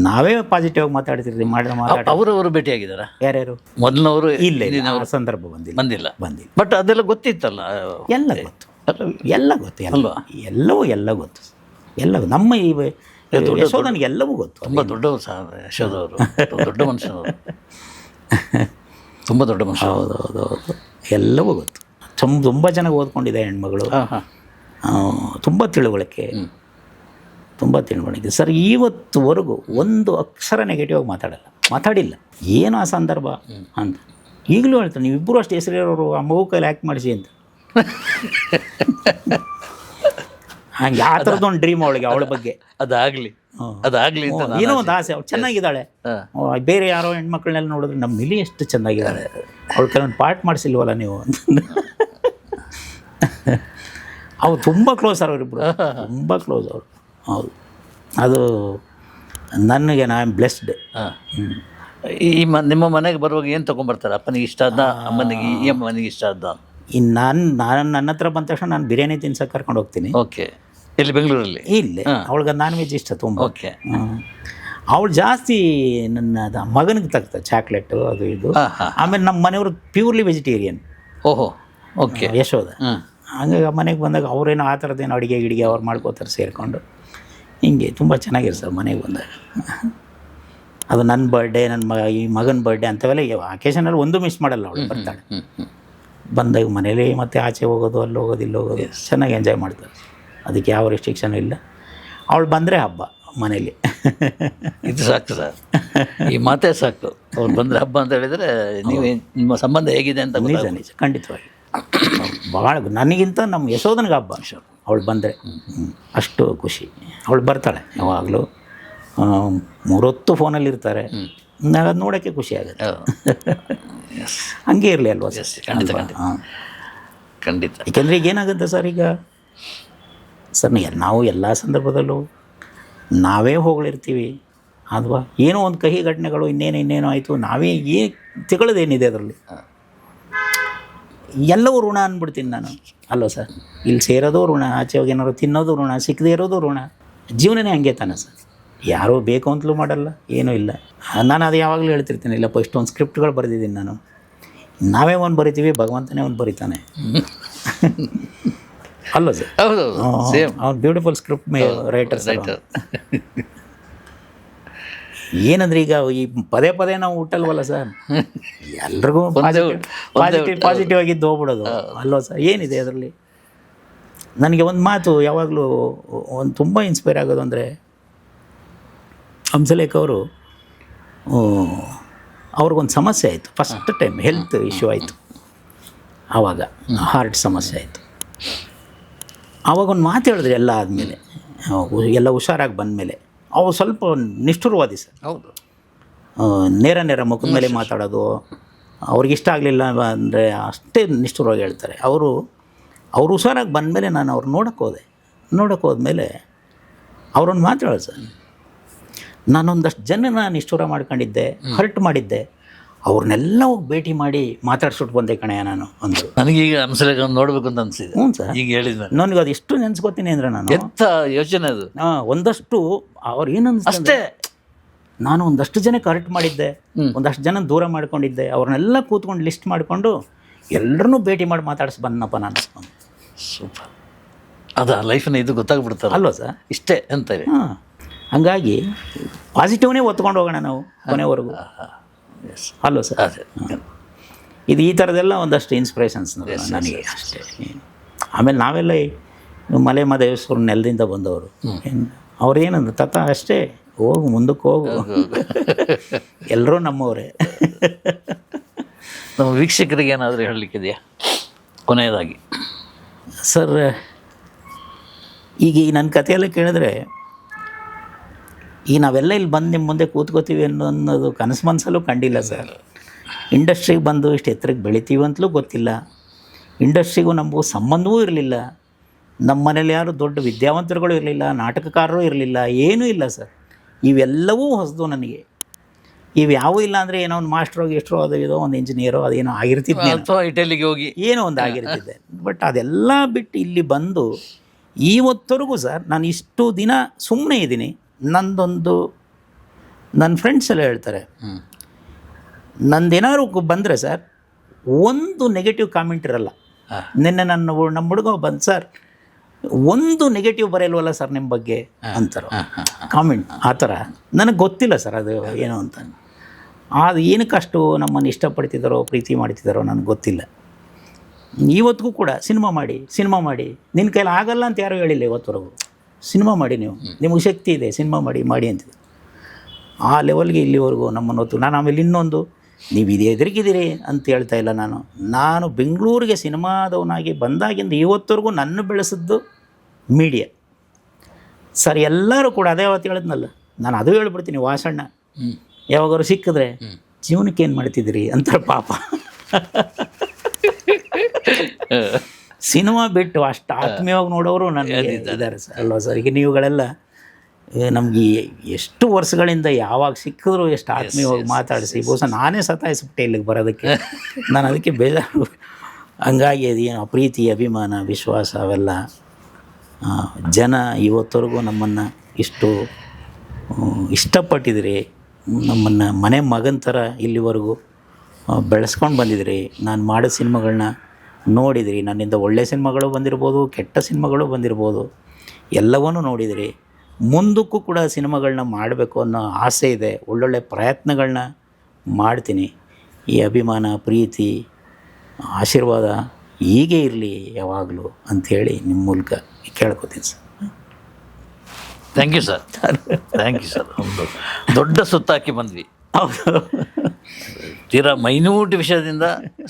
ನಾವೇ ಪಾಸಿಟಿವ್ ಆಗಿ ಮಾತಾಡ್ತಿರ್ತೀವಿ. ಅವರು ಭೇಟಿಯಾಗಿದ್ದಾರಾ? ಯಾರ್ಯಾರು? ಮೊದಲನವರು ಇಲ್ಲ, ಸಂದರ್ಭ ಬಂದಿಲ್ಲ. ಬಟ್ ಅದೆಲ್ಲ ಗೊತ್ತಿತ್ತಲ್ಲ, ಎಲ್ಲ ಗೊತ್ತು ಅಲ್ವಾ? ಎಲ್ಲ ಗೊತ್ತು. ನಮ್ಮ ಈ ಯಶೋಧನಿಗೆ ಎಲ್ಲವೂ ಗೊತ್ತು. ತುಂಬ ದೊಡ್ಡವರು ಸಹ ಯಶೋಧವರು, ದೊಡ್ಡ ಮನುಷ್ಯನವರು, ತುಂಬ ದೊಡ್ಡ ಮನುಷ್ಯ. ಹೌದು, ಎಲ್ಲವೂ ಗೊತ್ತು. ತುಂಬ ಚೆನ್ನಾಗಿ ಓದ್ಕೊಂಡಿದೆ ಹೆಣ್ಮಗಳು. ತುಂಬ ತಿಳುವಳಿಕೆ ಸರ್. ಇವತ್ತುವರೆಗೂ ಒಂದು ಅಕ್ಷರ ನೆಗೆಟಿವ್ ಮಾತಾಡಿಲ್ಲ. ಏನು ಆ ಸಂದರ್ಭ ಅಂತ ಈಗಲೂ ಹೇಳ್ತಾರೆ, ನೀವಿಬ್ಬರು ಅಷ್ಟು ಹೆಸರಿರೋರು, ಆ ಮಗು ಕೈಲಿ ಆ್ಯಕ್ಟ್ ಮಾಡಿಸಿ ಅಂತ. ಹಂಗೆ ಆ ಥರದ್ದೊಂದು ಡ್ರೀಮ್ ಅವಳ ಬಗ್ಗೆ. ಅದಾಗಲಿ. ಅದಾಗಲಿ ಅಂತ ನಾನು ಏನೋ ಒಂದು ಆಸೆ. ಅವಳು ಚೆನ್ನಾಗಿದ್ದಾಳೆ. ಬೇರೆ ಯಾರೋ ಹೆಣ್ಮಕ್ಳನ್ನೆಲ್ಲ ನೋಡಿದ್ರೆ ನಮ್ಮ ಮಿಲಿ ಎಷ್ಟು ಚೆನ್ನಾಗಿದ್ದಾಳೆ, ಅವಳು ಕೆಲವೊಂದು ಪಾಠ ಮಾಡಿಸಿಲ್ವಲ್ಲ ನೀವು ಅಂತ. ಅವ್ರು ತುಂಬ ಕ್ಲೋಸ್ ಅವರಿಬ್ಬರು, ತುಂಬ ಕ್ಲೋಸ್ ಅವರು. ಹೌದು, ಅದು ನನಗೆ ಐ ಆಮ್ ಬ್ಲೆಸ್ಡ್. ಈ ನಿಮ್ಮ ಮನೆಗೆ ಬರುವಾಗ ಏನು ತೊಗೊಂಬರ್ತಾರೆ? ಅಪ್ಪನಿಗೆ ಇಷ್ಟ ಆದ, ಅಮ್ಮನಿಗೆ, ಈ ಅಮ್ಮನಿಗೆ ಇಷ್ಟ ಆದ? ಇನ್ನು ನನ್ನ ಹತ್ರ ಬಂದ ತಕ್ಷಣ ನಾನು ಬಿರಿಯಾನಿ ತಿನ್ಸಕ್ಕೆ ಕರ್ಕೊಂಡು ಹೋಗ್ತೀನಿ. ಓಕೆ, ಇಲ್ಲಿ ಬೆಂಗಳೂರಲ್ಲಿ? ಇಲ್ಲೇ. ಅವಳಿಗೆ ನಾನ್ ವೆಜ್ ಇಷ್ಟ ತುಂಬ. ಓಕೆ. ಅವಳು ಜಾಸ್ತಿ ನನ್ನ ಮಗನಿಗೆ ತಗ್ತಾರೆ ಚಾಕ್ಲೇಟು ಅದು ಇದು. ಆಮೇಲೆ ನಮ್ಮ ಮನೆಯವರು ಪ್ಯೂರ್ಲಿ ವೆಜಿಟೇರಿಯನ್. ಓಹೋ, ಓಕೆ. ಯಶೋಧ. ಹಂಗಾಗಿ ಮನೆಗೆ ಬಂದಾಗ ಅವರೇನೋ ಆ ಥರದ್ದೇನು ಅಡುಗೆ ಗಿಡಿಗೆ ಅವ್ರು ಮಾಡ್ಕೋತಾರೆ ಸೇರಿಕೊಂಡು. ಹಿಂಗೆ ತುಂಬ ಚೆನ್ನಾಗಿರ್ತಾರೆ ಮನೆಗೆ ಬಂದಾಗ. ಅದು ನನ್ನ ಬರ್ಡೇ, ಈ ಮಗನ ಬರ್ಡೇ ಅಂಥವೆಲ್ಲ ಅಕೇಶನಲ್ಲಿ ಒಂದು ಮಿಸ್ ಮಾಡಲ್ಲ. ಅವಳು ಬರ್ತಾಳೆ, ಬಂದಾಗ ಮನೇಲಿ ಮತ್ತೆ ಆಚೆ ಹೋಗೋದು, ಅಲ್ಲಿ ಹೋಗೋದು, ಇಲ್ಲಿ ಹೋಗೋದು, ಚೆನ್ನಾಗಿ ಎಂಜಾಯ್ ಮಾಡ್ತಾರೆ. ಅದಕ್ಕೆ ಯಾವ ರೆಸ್ಟ್ರಿಕ್ಷನ್ ಇಲ್ಲ. ಅವಳು ಬಂದರೆ ಹಬ್ಬ ಮನೇಲಿ. ಇದು ಸಾಕು ಸರ್, ಈ ಮಾತೇ ಸಾಕು. ಅವ್ರು ಬಂದರೆ ಹಬ್ಬ ಅಂತ ಹೇಳಿದರೆ ನೀವು ನಿಮ್ಮ ಸಂಬಂಧ ಹೇಗಿದೆ ಅಂತ. ನಿಜ ನಿಜ, ಖಂಡಿತವಾಗಿ. ಭಾಳ ನನಗಿಂತ ನಮ್ಮ ಯಶೋಧನಿಗೆ ಹಬ್ಬ ಅವಳು ಬಂದರೆ. ಅಷ್ಟು ಖುಷಿ. ಅವಳು ಬರ್ತಾಳೆ ಯಾವಾಗಲೂ, 3 ಹೊತ್ತು ಫೋನಲ್ಲಿ ಇರ್ತಾರೆ. ಅದು ನೋಡೋಕ್ಕೆ ಖುಷಿ ಆಗುತ್ತೆ. ಹಂಗೆ ಇರಲಿ ಅಲ್ವಾ ಸರ್? ಖಂಡಿತ ಖಂಡಿತ. ಏಕೆಂದರೆ ಈಗ ಏನಾಗುತ್ತೆ ಸರ್, ಈಗ ಸರ್ ನಾವು ಎಲ್ಲ ಸಂದರ್ಭದಲ್ಲೂ ನಾವೇ ಹೊಗಳಿರ್ತೀವಿ ಅಥವಾ ಏನೋ ಒಂದು ಕಹಿ ಘಟನೆಗಳು ಇನ್ನೇನೋ ಆಯಿತು, ನಾವೇ ತಿಗಳೋದೇನಿದೆ ಅದರಲ್ಲಿ. ಎಲ್ಲವೂ ಋಣ ಅಂದ್ಬಿಡ್ತೀನಿ ನಾನು, ಅಲ್ವ ಸರ್? ಇಲ್ಲಿ ಸೇರೋದು ಋಣ, ಆಚೆ ಹೋಗಿ ಏನಾದ್ರು ತಿನ್ನೋದು ಋಣ, ಸಿಕ್ಕದೇ ಇರೋದು ಋಣ. ಜೀವನನೇ ಹಂಗೆ ತಾನೆ ಸರ್. ಯಾರೋ ಬೇಕು ಅಂತಲೂ ಮಾಡಲ್ಲ, ಏನೂ ಇಲ್ಲ. ನಾನು ಅದು ಯಾವಾಗಲೂ ಹೇಳ್ತಿರ್ತೀನಿ, ಇಲ್ಲಪ್ಪ ಇಷ್ಟೊಂದು ಸ್ಕ್ರಿಪ್ಟ್ಗಳು ಬರೆದಿದ್ದೀನಿ ನಾನು. ನಾವೇ ಒಂದು ಬರಿತೀವಿ, ಭಗವಂತನೇ ಒಂದು ಬರಿತಾನೆ, ಅಲ್ವ ಸರ್? ಹೌದು, ಅವ್ನು ಬ್ಯೂಟಿಫುಲ್ ಸ್ಕ್ರಿಪ್ಟ್ ರೈಟರ್. ಏನಂದ್ರೆ ಈಗ ಈ ಪದೇ ಪದೇ ನಾವು ಹುಟ್ಟಲ್ವಲ್ಲ ಸರ್, ಎಲ್ರಿಗೂ ಪಾಸಿಟಿವ್ ಆಗಿದ್ದು ಹೋಗ್ಬಿಡೋದು, ಅಲ್ವ ಸರ್? ಏನಿದೆ ಅದರಲ್ಲಿ? ನನಗೆ ಒಂದು ಮಾತು ಯಾವಾಗಲೂ ಒಂದು ತುಂಬ ಇನ್ಸ್ಪೈರ್ ಆಗೋದು ಅಂದರೆ, ಹಂಸಲೇಖ ಅವರು ಅವ್ರಿಗೊಂದು ಸಮಸ್ಯೆ ಆಯಿತು. ಫಸ್ಟ್ ಟೈಮ್ ಹೆಲ್ತ್ ಇಶ್ಯೂ ಆಯಿತು. ಆವಾಗ ಹಾರ್ಟ್ ಸಮಸ್ಯೆ ಆಯಿತು. ಆವಾಗ ಒಂದು ಮಾತು ಹೇಳಿದ್ರೆ ಎಲ್ಲ ಆದಮೇಲೆ, ಎಲ್ಲ ಹುಷಾರಾಗಿ ಬಂದಮೇಲೆ, ಅವು ಸ್ವಲ್ಪ ನಿಷ್ಠುರವಾದಿ ಸರ್. ಹೌದು, ನೇರ ಮುಖದ ಮೇಲೆ ಮಾತಾಡೋದು, ಅವ್ರಿಗಿಷ್ಟ ಆಗಲಿಲ್ಲ ಅಂದರೆ ಅಷ್ಟೇ ನಿಷ್ಠುರವಾಗಿ ಹೇಳ್ತಾರೆ. ಅವರು ಹುಷಾರಾಗಿ ಬಂದಮೇಲೆ ನಾನು ಅವ್ರು ನೋಡೋಕ್ಕೆ ಹೋದ್ಮೇಲೆ ಅವರೊಂದು ಮಾತು ಹೇಳೋದು ಸರ್, ನಾನೊಂದಷ್ಟು ಜನನ ನಿಷ್ಠುರ ಮಾಡ್ಕೊಂಡಿದ್ದೆ, ಹರ್ಟ್ ಮಾಡಿದ್ದೆ, ಅವ್ರನ್ನೆಲ್ಲ ಹೋಗಿ ಭೇಟಿ ಮಾಡಿ ಮಾತಾಡ್ಸ್ಬಿಟ್ಟು ಬಂದೆ ಕಣಯ್ಯ ನಾನು ಅಂದರು. ನನಗೀಗ ಹಂಸಲೇಖ ನೋಡಬೇಕು ಅಂತ ಅನಿಸಿದೆ. ಹ್ಞೂ ಸರ್, ಈಗ ಹೇಳಿದ ನನಗೆ ಅದು ಎಷ್ಟು ನೆನೆಸ್ಕೋತೀನಿ ಅಂದರೆ, ನಾನು ಎಂಥ ಯೋಚನೆ ಅದು. ಒಂದಷ್ಟು ಅವ್ರು ಏನಂತ ಅಷ್ಟೇ, ನಾನು ಒಂದಷ್ಟು ಜನಕ್ಕೆ ಹರ್ಟ್ ಮಾಡಿದ್ದೆ, ಒಂದಷ್ಟು ಜನ ದೂರ ಮಾಡ್ಕೊಂಡಿದ್ದೆ, ಅವ್ರನ್ನೆಲ್ಲ ಕೂತ್ಕೊಂಡು ಲಿಸ್ಟ್ ಮಾಡಿಕೊಂಡು ಎಲ್ಲರನ್ನೂ ಭೇಟಿ ಮಾಡಿ ಮಾತಾಡಿಸಿ ಬಂದನಪ್ಪ ನಾನು. ಸೂಪರ್. ಅದು ಲೈಫಿನ ಇದು ಗೊತ್ತಾಗ್ಬಿಡ್ತಾರೆ, ಅಲ್ವಾ ಸರ್? ಇಷ್ಟೇ ಅಂತೇಳಿ. ಹಾಂ, ಹಂಗಾಗಿ ಪಾಸಿಟಿವ್ನೇ ಒತ್ಕೊಂಡು ಹೋಗೋಣ ನಾವು ಕೊನೆವರೆಗೂ, ಅಲ್ವ ಸರ್? ಇದು ಈ ಥರದ್ದೆಲ್ಲ ಒಂದಷ್ಟು ಇನ್ಸ್ಪಿರೇಷನ್ಸ್ ನನಗೆ ಅಷ್ಟೇ. ಆಮೇಲೆ ನಾವೆಲ್ಲ ಮಲೆ ಮಹದೇಶ್ವರ ನೆಲದಿಂದ ಬಂದವರು, ಅವ್ರೇನಂದ್ರೆ ತತ ಅಷ್ಟೇ, ಹೋಗು ಮುಂದಕ್ಕೆ ಹೋಗು, ಎಲ್ಲರೂ ನಮ್ಮವರೇ. ನಮ್ಮ ವೀಕ್ಷಕರಿಗೆ ಏನಾದರೂ ಹೇಳಲಿಕ್ಕಿದೆಯಾ ಕೊನೆಯದಾಗಿ? ಸರ್, ಈಗ ಈ ನನ್ನ ಕಥೆಯೆಲ್ಲ ಕೇಳಿದ್ರೆ, ಈ ನಾವೆಲ್ಲ ಇಲ್ಲಿ ಬಂದು ನಿಮ್ಮ ಮುಂದೆ ಕೂತ್ಕೋತೀವಿ ಅನ್ನೋದು ಕನಸು ಮನಸ್ಸಲ್ಲೂ ಕಂಡಿಲ್ಲ ಸರ್. ಇಂಡಸ್ಟ್ರಿಗೆ ಬಂದು ಇಷ್ಟು ಎತ್ತರಕ್ಕೆ ಬೆಳಿತೀವಿ ಅಂತಲೂ ಗೊತ್ತಿಲ್ಲ. ಇಂಡಸ್ಟ್ರಿಗೂ ನಮಗೂ ಸಂಬಂಧವೂ ಇರಲಿಲ್ಲ. ನಮ್ಮ ಮನೇಲಿ ಯಾರು ದೊಡ್ಡ ವಿದ್ಯಾವಂತರುಗಳು ಇರಲಿಲ್ಲ, ನಾಟಕಕಾರರು ಇರಲಿಲ್ಲ, ಏನೂ ಇಲ್ಲ ಸರ್. ಇವೆಲ್ಲವೂ ಹೊಸದು ನನಗೆ. ಇವ್ಯಾವೂ ಇಲ್ಲ ಅಂದರೆ ಏನೋ ಒಂದು ಮಾಸ್ಟ್ರೋ ಗೆಸ್ಟ್ರೋ ಅದು ಇದೋ ಒಂದು ಇಂಜಿನಿಯರೋ ಅದೇನೋ ಆಗಿರ್ತಿದ್ದೆ, ಅಥವಾ ಇಟಲಿಗೆ ಹೋಗಿ ಏನೋ ಒಂದು ಆಗಿರ್ತಿದ್ದೆ. ಬಟ್ ಅದೆಲ್ಲ ಬಿಟ್ಟು ಇಲ್ಲಿ ಬಂದು ಇವತ್ತವರೆಗೂ ಸರ್ ನಾನು ಇಷ್ಟು ದಿನ ಸುಮ್ಮನೆ ಇದ್ದೀನಿ. ನನ್ನ ಫ್ರೆಂಡ್ಸ್ ಎಲ್ಲ ಹೇಳ್ತಾರೆ, ನಂದೇನಾದ್ರು ಬಂದರೆ ಸರ್ ಒಂದು ನೆಗೆಟಿವ್ ಕಾಮೆಂಟ್ ಇರಲ್ಲ. ನಿನ್ನೆ ನಮ್ಮ ಹುಡುಗ ಬಂದು, ಸರ್ ಒಂದು ನೆಗೆಟಿವ್ ಬರೆಯಲ್ವಲ್ಲ ಸರ್ ನಿಮ್ಮ ಬಗ್ಗೆ ಅಂತಾರೆ ಕಾಮೆಂಟ್. ಆ ಥರ ನನಗೆ ಗೊತ್ತಿಲ್ಲ ಸರ್ ಅದು ಏನು ಅಂತ. ಅದು ಏನಕ್ಕಷ್ಟು ನಮ್ಮನ್ನು ಇಷ್ಟಪಡ್ತಿದ್ದಾರೋ ಪ್ರೀತಿ ಮಾಡ್ತಿದ್ದಾರೋ ನನಗೆ ಗೊತ್ತಿಲ್ಲ. ಇವತ್ತಿಗೂ ಕೂಡ ಸಿನಿಮಾ ಮಾಡಿ ನಿನ್ನ ಕೈಲಿ ಆಗಲ್ಲ ಅಂತ ಯಾರೂ ಹೇಳಿಲ್ಲ ಇವತ್ತವರೆಗೂ. ಸಿನಿಮಾ ಮಾಡಿ, ನಿಮಗೆ ಶಕ್ತಿ ಇದೆ, ಸಿನಿಮಾ ಮಾಡಿ ಅಂತಿದೆ. ಆ ಲೆವೆಲ್ಗೆ ಇಲ್ಲಿವರೆಗೂ ನಮ್ಮನ್ನು ಹೊತ್ತು ನಾನು. ಆಮೇಲೆ ಇನ್ನೊಂದು, ನೀವು ಇದು ಎದುರಿಗಿದ್ದೀರಿ ಅಂತ ಹೇಳ್ತಾ ಇಲ್ಲ ನಾನು ಬೆಂಗಳೂರಿಗೆ ಸಿನಿಮಾದವನಾಗಿ ಬಂದಾಗಿಂದ ಇವತ್ತವರೆಗೂ ನನ್ನ ಬೆಳೆಸಿದ್ದು ಮೀಡಿಯಾ. ಸರ್ ಎಲ್ಲರೂ ಕೂಡ ಅದೇ ಅವತ್ತು ಹೇಳಿದ್ನಲ್ಲ, ನಾನು ಅದು ಹೇಳ್ಬಿಡ್ತೀನಿ ವಾಸಣ್ಣ ಯಾವಾಗಾದ್ರು ಸಿಕ್ಕಿದ್ರೆ ಜೀವನಕ್ಕೆ ಏನು ಮಾಡ್ತಿದ್ದೀರಿ ಅಂತಾರೆ ಪಾಪ. ಸಿನಿಮಾ ಬಿಟ್ಟು ಅಷ್ಟು ಆತ್ಮೀಯವಾಗಿ ನೋಡೋರು ನನಗೆ ಇದ್ದಾರೆ ಸರ್, ಅಲ್ವಾ ಸರ್? ಈಗ ನೀವುಗಳೆಲ್ಲ ನಮಗೆ ಎಷ್ಟು ವರ್ಷಗಳಿಂದ ಯಾವಾಗ ಸಿಕ್ಕಿದ್ರು ಎಷ್ಟು ಆತ್ಮೀಯವಾಗಿ ಮಾತಾಡಿಸಿ, ಬಹುಶಃ ನಾನೇ ಸತಾಯಿಸ್ಬಿಟ್ಟೆ ಇಲ್ಲಿಗೆ ಬರೋದಕ್ಕೆ. ನಾನು ಅದಕ್ಕೆ ಬೇಜಾರು. ಹಂಗಾಗಿ ಅದೇನು ಪ್ರೀತಿ, ಅಭಿಮಾನ, ವಿಶ್ವಾಸ ಅವೆಲ್ಲ ಜನ ಇವತ್ತವರೆಗೂ ನಮ್ಮನ್ನು ಇಷ್ಟು ಇಷ್ಟಪಟ್ಟಿದ್ರಿ, ನಮ್ಮನ್ನು ಮನೆ ಮಗನ ಥರ ಇಲ್ಲಿವರೆಗೂ ಬೆಳೆಸ್ಕೊಂಡು ಬಂದಿದ್ರಿ. ನಾನು ಮಾಡೋ ಸಿನಿಮಾಗಳನ್ನ ನೋಡಿದಿರಿ, ನನ್ನಿಂದ ಒಳ್ಳೆಯ ಸಿನಿಮಾಗಳು ಬಂದಿರ್ಬೋದು, ಕೆಟ್ಟ ಸಿನಿಮಾಗಳು ಬಂದಿರ್ಬೋದು, ಎಲ್ಲವನ್ನೂ ನೋಡಿದಿರಿ. ಮುಂದಕ್ಕೂ ಕೂಡ ಸಿನಿಮಾಗಳನ್ನ ಮಾಡಬೇಕು ಅನ್ನೋ ಆಸೆ ಇದೆ, ಒಳ್ಳೊಳ್ಳೆ ಪ್ರಯತ್ನಗಳನ್ನ ಮಾಡ್ತೀನಿ. ಈ ಅಭಿಮಾನ, ಪ್ರೀತಿ, ಆಶೀರ್ವಾದ ಹೀಗೆ ಇರಲಿ ಯಾವಾಗಲೂ ಅಂಥೇಳಿ ನಿಮ್ಮ ಮೂಲಕ ಕೇಳ್ಕೊತೀನಿ sir. Thank you sir, thank you sir. ಒಂದು ದೊಡ್ಡ ಸುತ್ತಾಕಿ ಬಂದ್ವಿ. ಹೌದು, ತೀರಾ ಮೈನ್ಯೂಟ್ ವಿಷಯದಿಂದ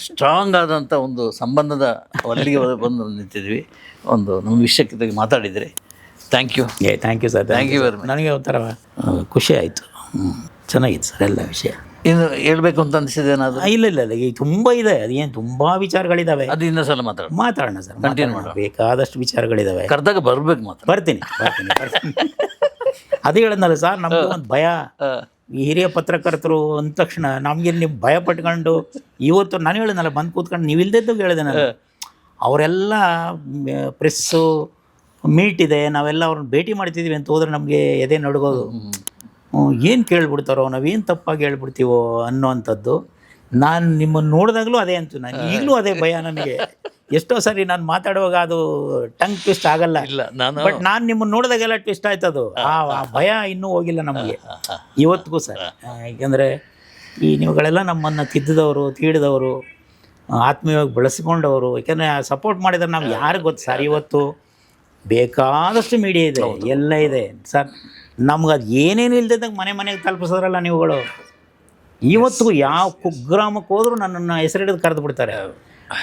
ಸ್ಟ್ರಾಂಗ್ ಆದಂಥ ಒಂದು ಸಂಬಂಧದ ಅಲ್ಲಿಗೆ ಬಂದು ನಿಂತಿದ್ವಿ. ಒಂದು ನಮ್ಮ ವಿಷಯಕ್ಕೆ ಮಾತಾಡಿದ್ರಿ. Thank you. Thank you sir, thank you very much. ನನಗೆ ಒಂಥರ ಖುಷಿ ಆಯಿತು. ಚೆನ್ನಾಗಿತ್ತು ಸರ್ ಎಲ್ಲ ವಿಷಯ. ಇನ್ನು ಹೇಳ್ಬೇಕು ಅಂತ ಅನಿಸಿದೆ ಏನಾದರೂ? ಇಲ್ಲ ಈಗ ತುಂಬ ಇದೆ, ಅದೇನು ತುಂಬ ವಿಚಾರಗಳಿದ್ದಾವೆ. ಅದು ಇನ್ನೊಂದು ಸಲ ಮಾತಾಡೋಣ ಸರ್, ಕಂಟಿನ್ಯೂ ಮಾಡೋಣ. ಬೇಕಾದಷ್ಟು ವಿಚಾರಗಳಿದ್ದಾವೆ. ಕರೆದಾಗ ಬರ್ಬೇಕು ಮಾತ್ರ. ಬರ್ತೀನಿ. ಅದು ಹೇಳಿದ್ನಲ್ಲ ಸರ್, ನಮ್ಗೆ ಒಂದು ಭಯ. ಈ ಹಿರಿಯ ಪತ್ರಕರ್ತರು ಅಂದ ತಕ್ಷಣ ನಮಗೆ ನೀವು ಭಯ ಪಟ್ಕೊಂಡು ಇವತ್ತು ನಾನು ಹೇಳಿದ್ನಲ್ಲ ಬಂದು ಕೂತ್ಕೊಂಡು ನೀವು ಇಲ್ದಿದ್ದು ಹೇಳಿದೆ ನಾನು. ಅವರೆಲ್ಲ ಪ್ರೆಸ್ಸು ಮೀಟ್ ಇದೆ, ನಾವೆಲ್ಲ ಅವ್ರನ್ನ ಭೇಟಿ ಮಾಡ್ತಿದ್ದೀವಿ ಅಂತ ಹೋದ್ರೆ ನಮಗೆ ಎದೆ ನಡುಗೋದು. ಏನು ಕೇಳ್ಬಿಡ್ತಾರೋ, ನಾವೇನು ತಪ್ಪಾಗಿ ಹೇಳ್ಬಿಡ್ತೀವೋ ಅನ್ನೋವಂಥದ್ದು. ನಾನು ನಿಮ್ಮನ್ನು ನೋಡಿದಾಗಲೂ ಅದೇ ಅಂತು, ನಾನು ಈಗಲೂ ಅದೇ ಭಯ ನನಗೆ. ಎಷ್ಟೋ ಸರಿ ನಾನು ಮಾತಾಡುವಾಗ ಅದು ಟಂಗ್ ಟ್ವಿಸ್ಟ್ ಆಗಲ್ಲ, ಬಟ್ ನಾನು ನಿಮ್ಮನ್ನು ನೋಡಿದಾಗೆಲ್ಲ ಟ್ವಿಸ್ಟ್ ಆಯ್ತದು. ಆ ಭಯ ಇನ್ನೂ ಹೋಗಿಲ್ಲ ನಮಗೆ ಇವತ್ತಿಗೂ ಸರ್. ಏಕೆಂದರೆ ಈ ನೀವುಗಳೆಲ್ಲ ನಮ್ಮನ್ನು ತಿದ್ದಿದವರು, ತೀಡಿದವರು, ಆತ್ಮೀಯವಾಗಿ ಬೆಳೆಸ್ಕೊಂಡವರು. ಯಾಕೆಂದರೆ ಸಪೋರ್ಟ್ ಮಾಡಿದ್ರೆ ನಾವು ಯಾರಿಗೆ ಗೊತ್ತು ಸರ್. ಇವತ್ತು ಬೇಕಾದಷ್ಟು ಮೀಡಿಯಾ ಇದೆ, ಎಲ್ಲ ಇದೆ ಸರ್. ನಮ್ಗೆ ಅದು ಏನೇನು ಇಲ್ದಿದ್ದಾಗ ಮನೆಗೆ ತಲುಪಿಸೋದ್ರಲ್ಲ ನೀವುಗಳು. ಇವತ್ತಿಗೂ ಯಾವ ಕುಗ್ರಾಮಕ್ಕೆ ಹೋದರೂ ನನ್ನನ್ನು ಹೆಸರಿಡಿದು ಕರೆದು ಬಿಡ್ತಾರೆ.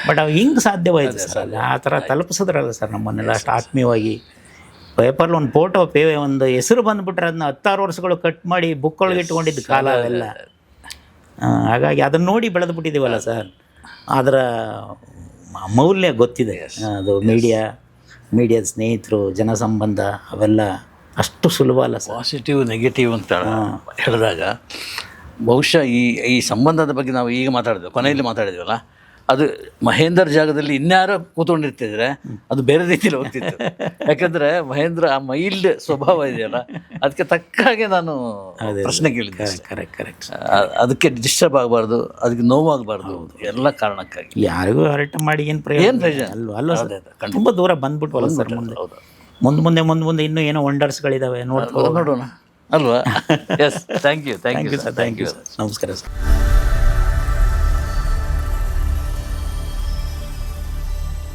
ಬಟ್ ಅವು ಹಿಂಗೆ ಸಾಧ್ಯವಾಯಿತು ಸರ್, ಆ ಥರ ತಲುಪಿಸಿದ್ರಲ್ಲ ಸರ್ ನಮ್ಮನ್ನೆಲ್ಲ ಅಷ್ಟು ಆತ್ಮೀಯವಾಗಿ. ಪೇಪರ್ಲಿ ಒಂದು ಫೋಟೋ ಒಂದು ಹೆಸರು ಬಂದುಬಿಟ್ರೆ ಅದನ್ನ 16 ವರ್ಷಗಳು ಕಟ್ ಮಾಡಿ ಬುಕ್ ಒಳಗೆ ಇಟ್ಕೊಂಡಿದ್ದು ಕಾಲ ಅವೆಲ್ಲ. ಹಾಗಾಗಿ ಅದನ್ನು ನೋಡಿ ಬೆಳೆದುಬಿಟ್ಟಿದ್ದೀವಲ್ಲ ಸರ್, ಅದರ ಮೌಲ್ಯ ಗೊತ್ತಿದೆ. ಅದು ಮೀಡಿಯಾದ ಸ್ನೇಹಿತರು, ಜನಸಂಬಂಧ ಅವೆಲ್ಲ ಅಷ್ಟು ಸುಲಭ ಅಲ್ಲ ಸರ್. ಪಾಸಿಟಿವ್ ನೆಗೆಟಿವ್ ಅಂತ ಹೇಳಿದಾಗ ಬಹುಶಃ ಈ ಸಂಬಂಧದ ಬಗ್ಗೆ ನಾವು ಈಗ ಮಾತಾಡಿದ್ವಿ, ಕೊನೆಯಲ್ಲಿ ಮಾತಾಡಿದ್ವಲ್ಲ, ಅದು ಮಹೇಂದ್ರ ಜಾಗದಲ್ಲಿ ಇನ್ಯಾರೋ ಕೂತ್ಕೊಂಡಿರ್ತಿದ್ರೆ ಅದು ಬೇರೆ ರೀತಿಯಲ್ಲಿ ಹೋಗ್ತಿತ್ತು. ಯಾಕಂದರೆ ಮಹೇಂದ್ರ ಆ ಮೈಲ್ಡ್ ಸ್ವಭಾವ ಇದೆಯಲ್ಲ, ಅದಕ್ಕೆ ತಕ್ಕ ಹಾಗೆ ನಾನು ಪ್ರಶ್ನೆ ಕೇಳಿದ್ದೆ. ಕರೆಕ್ಟ್. ಅದಕ್ಕೆ ಡಿಸ್ಟರ್ಬ್ ಆಗಬಾರ್ದು, ಅದಕ್ಕೆ ನೋವಾಗಬಾರ್ದು, ಎಲ್ಲ ಕಾರಣಕ್ಕಾಗಿ. ಯಾರಿಗೂ ಹರಟೆ ಮಾಡಿ ಏನು ಪ್ರಯೋಜನ ಅಲ್ವ ಸರ್. ತುಂಬ ದೂರ ಬಂದ್ಬಿಟ್ವಲ್ಲ ಸರ್. ಮುಂದೆ ಇನ್ನೂ ಏನೋ ವಂಡರ್ಸ್ಗಳಿದ್ದಾವೆ, ನೋಡೋಣ ಅಲ್ವಾ? Yes, thank you sir. ನಮಸ್ಕಾರ ಸರ್.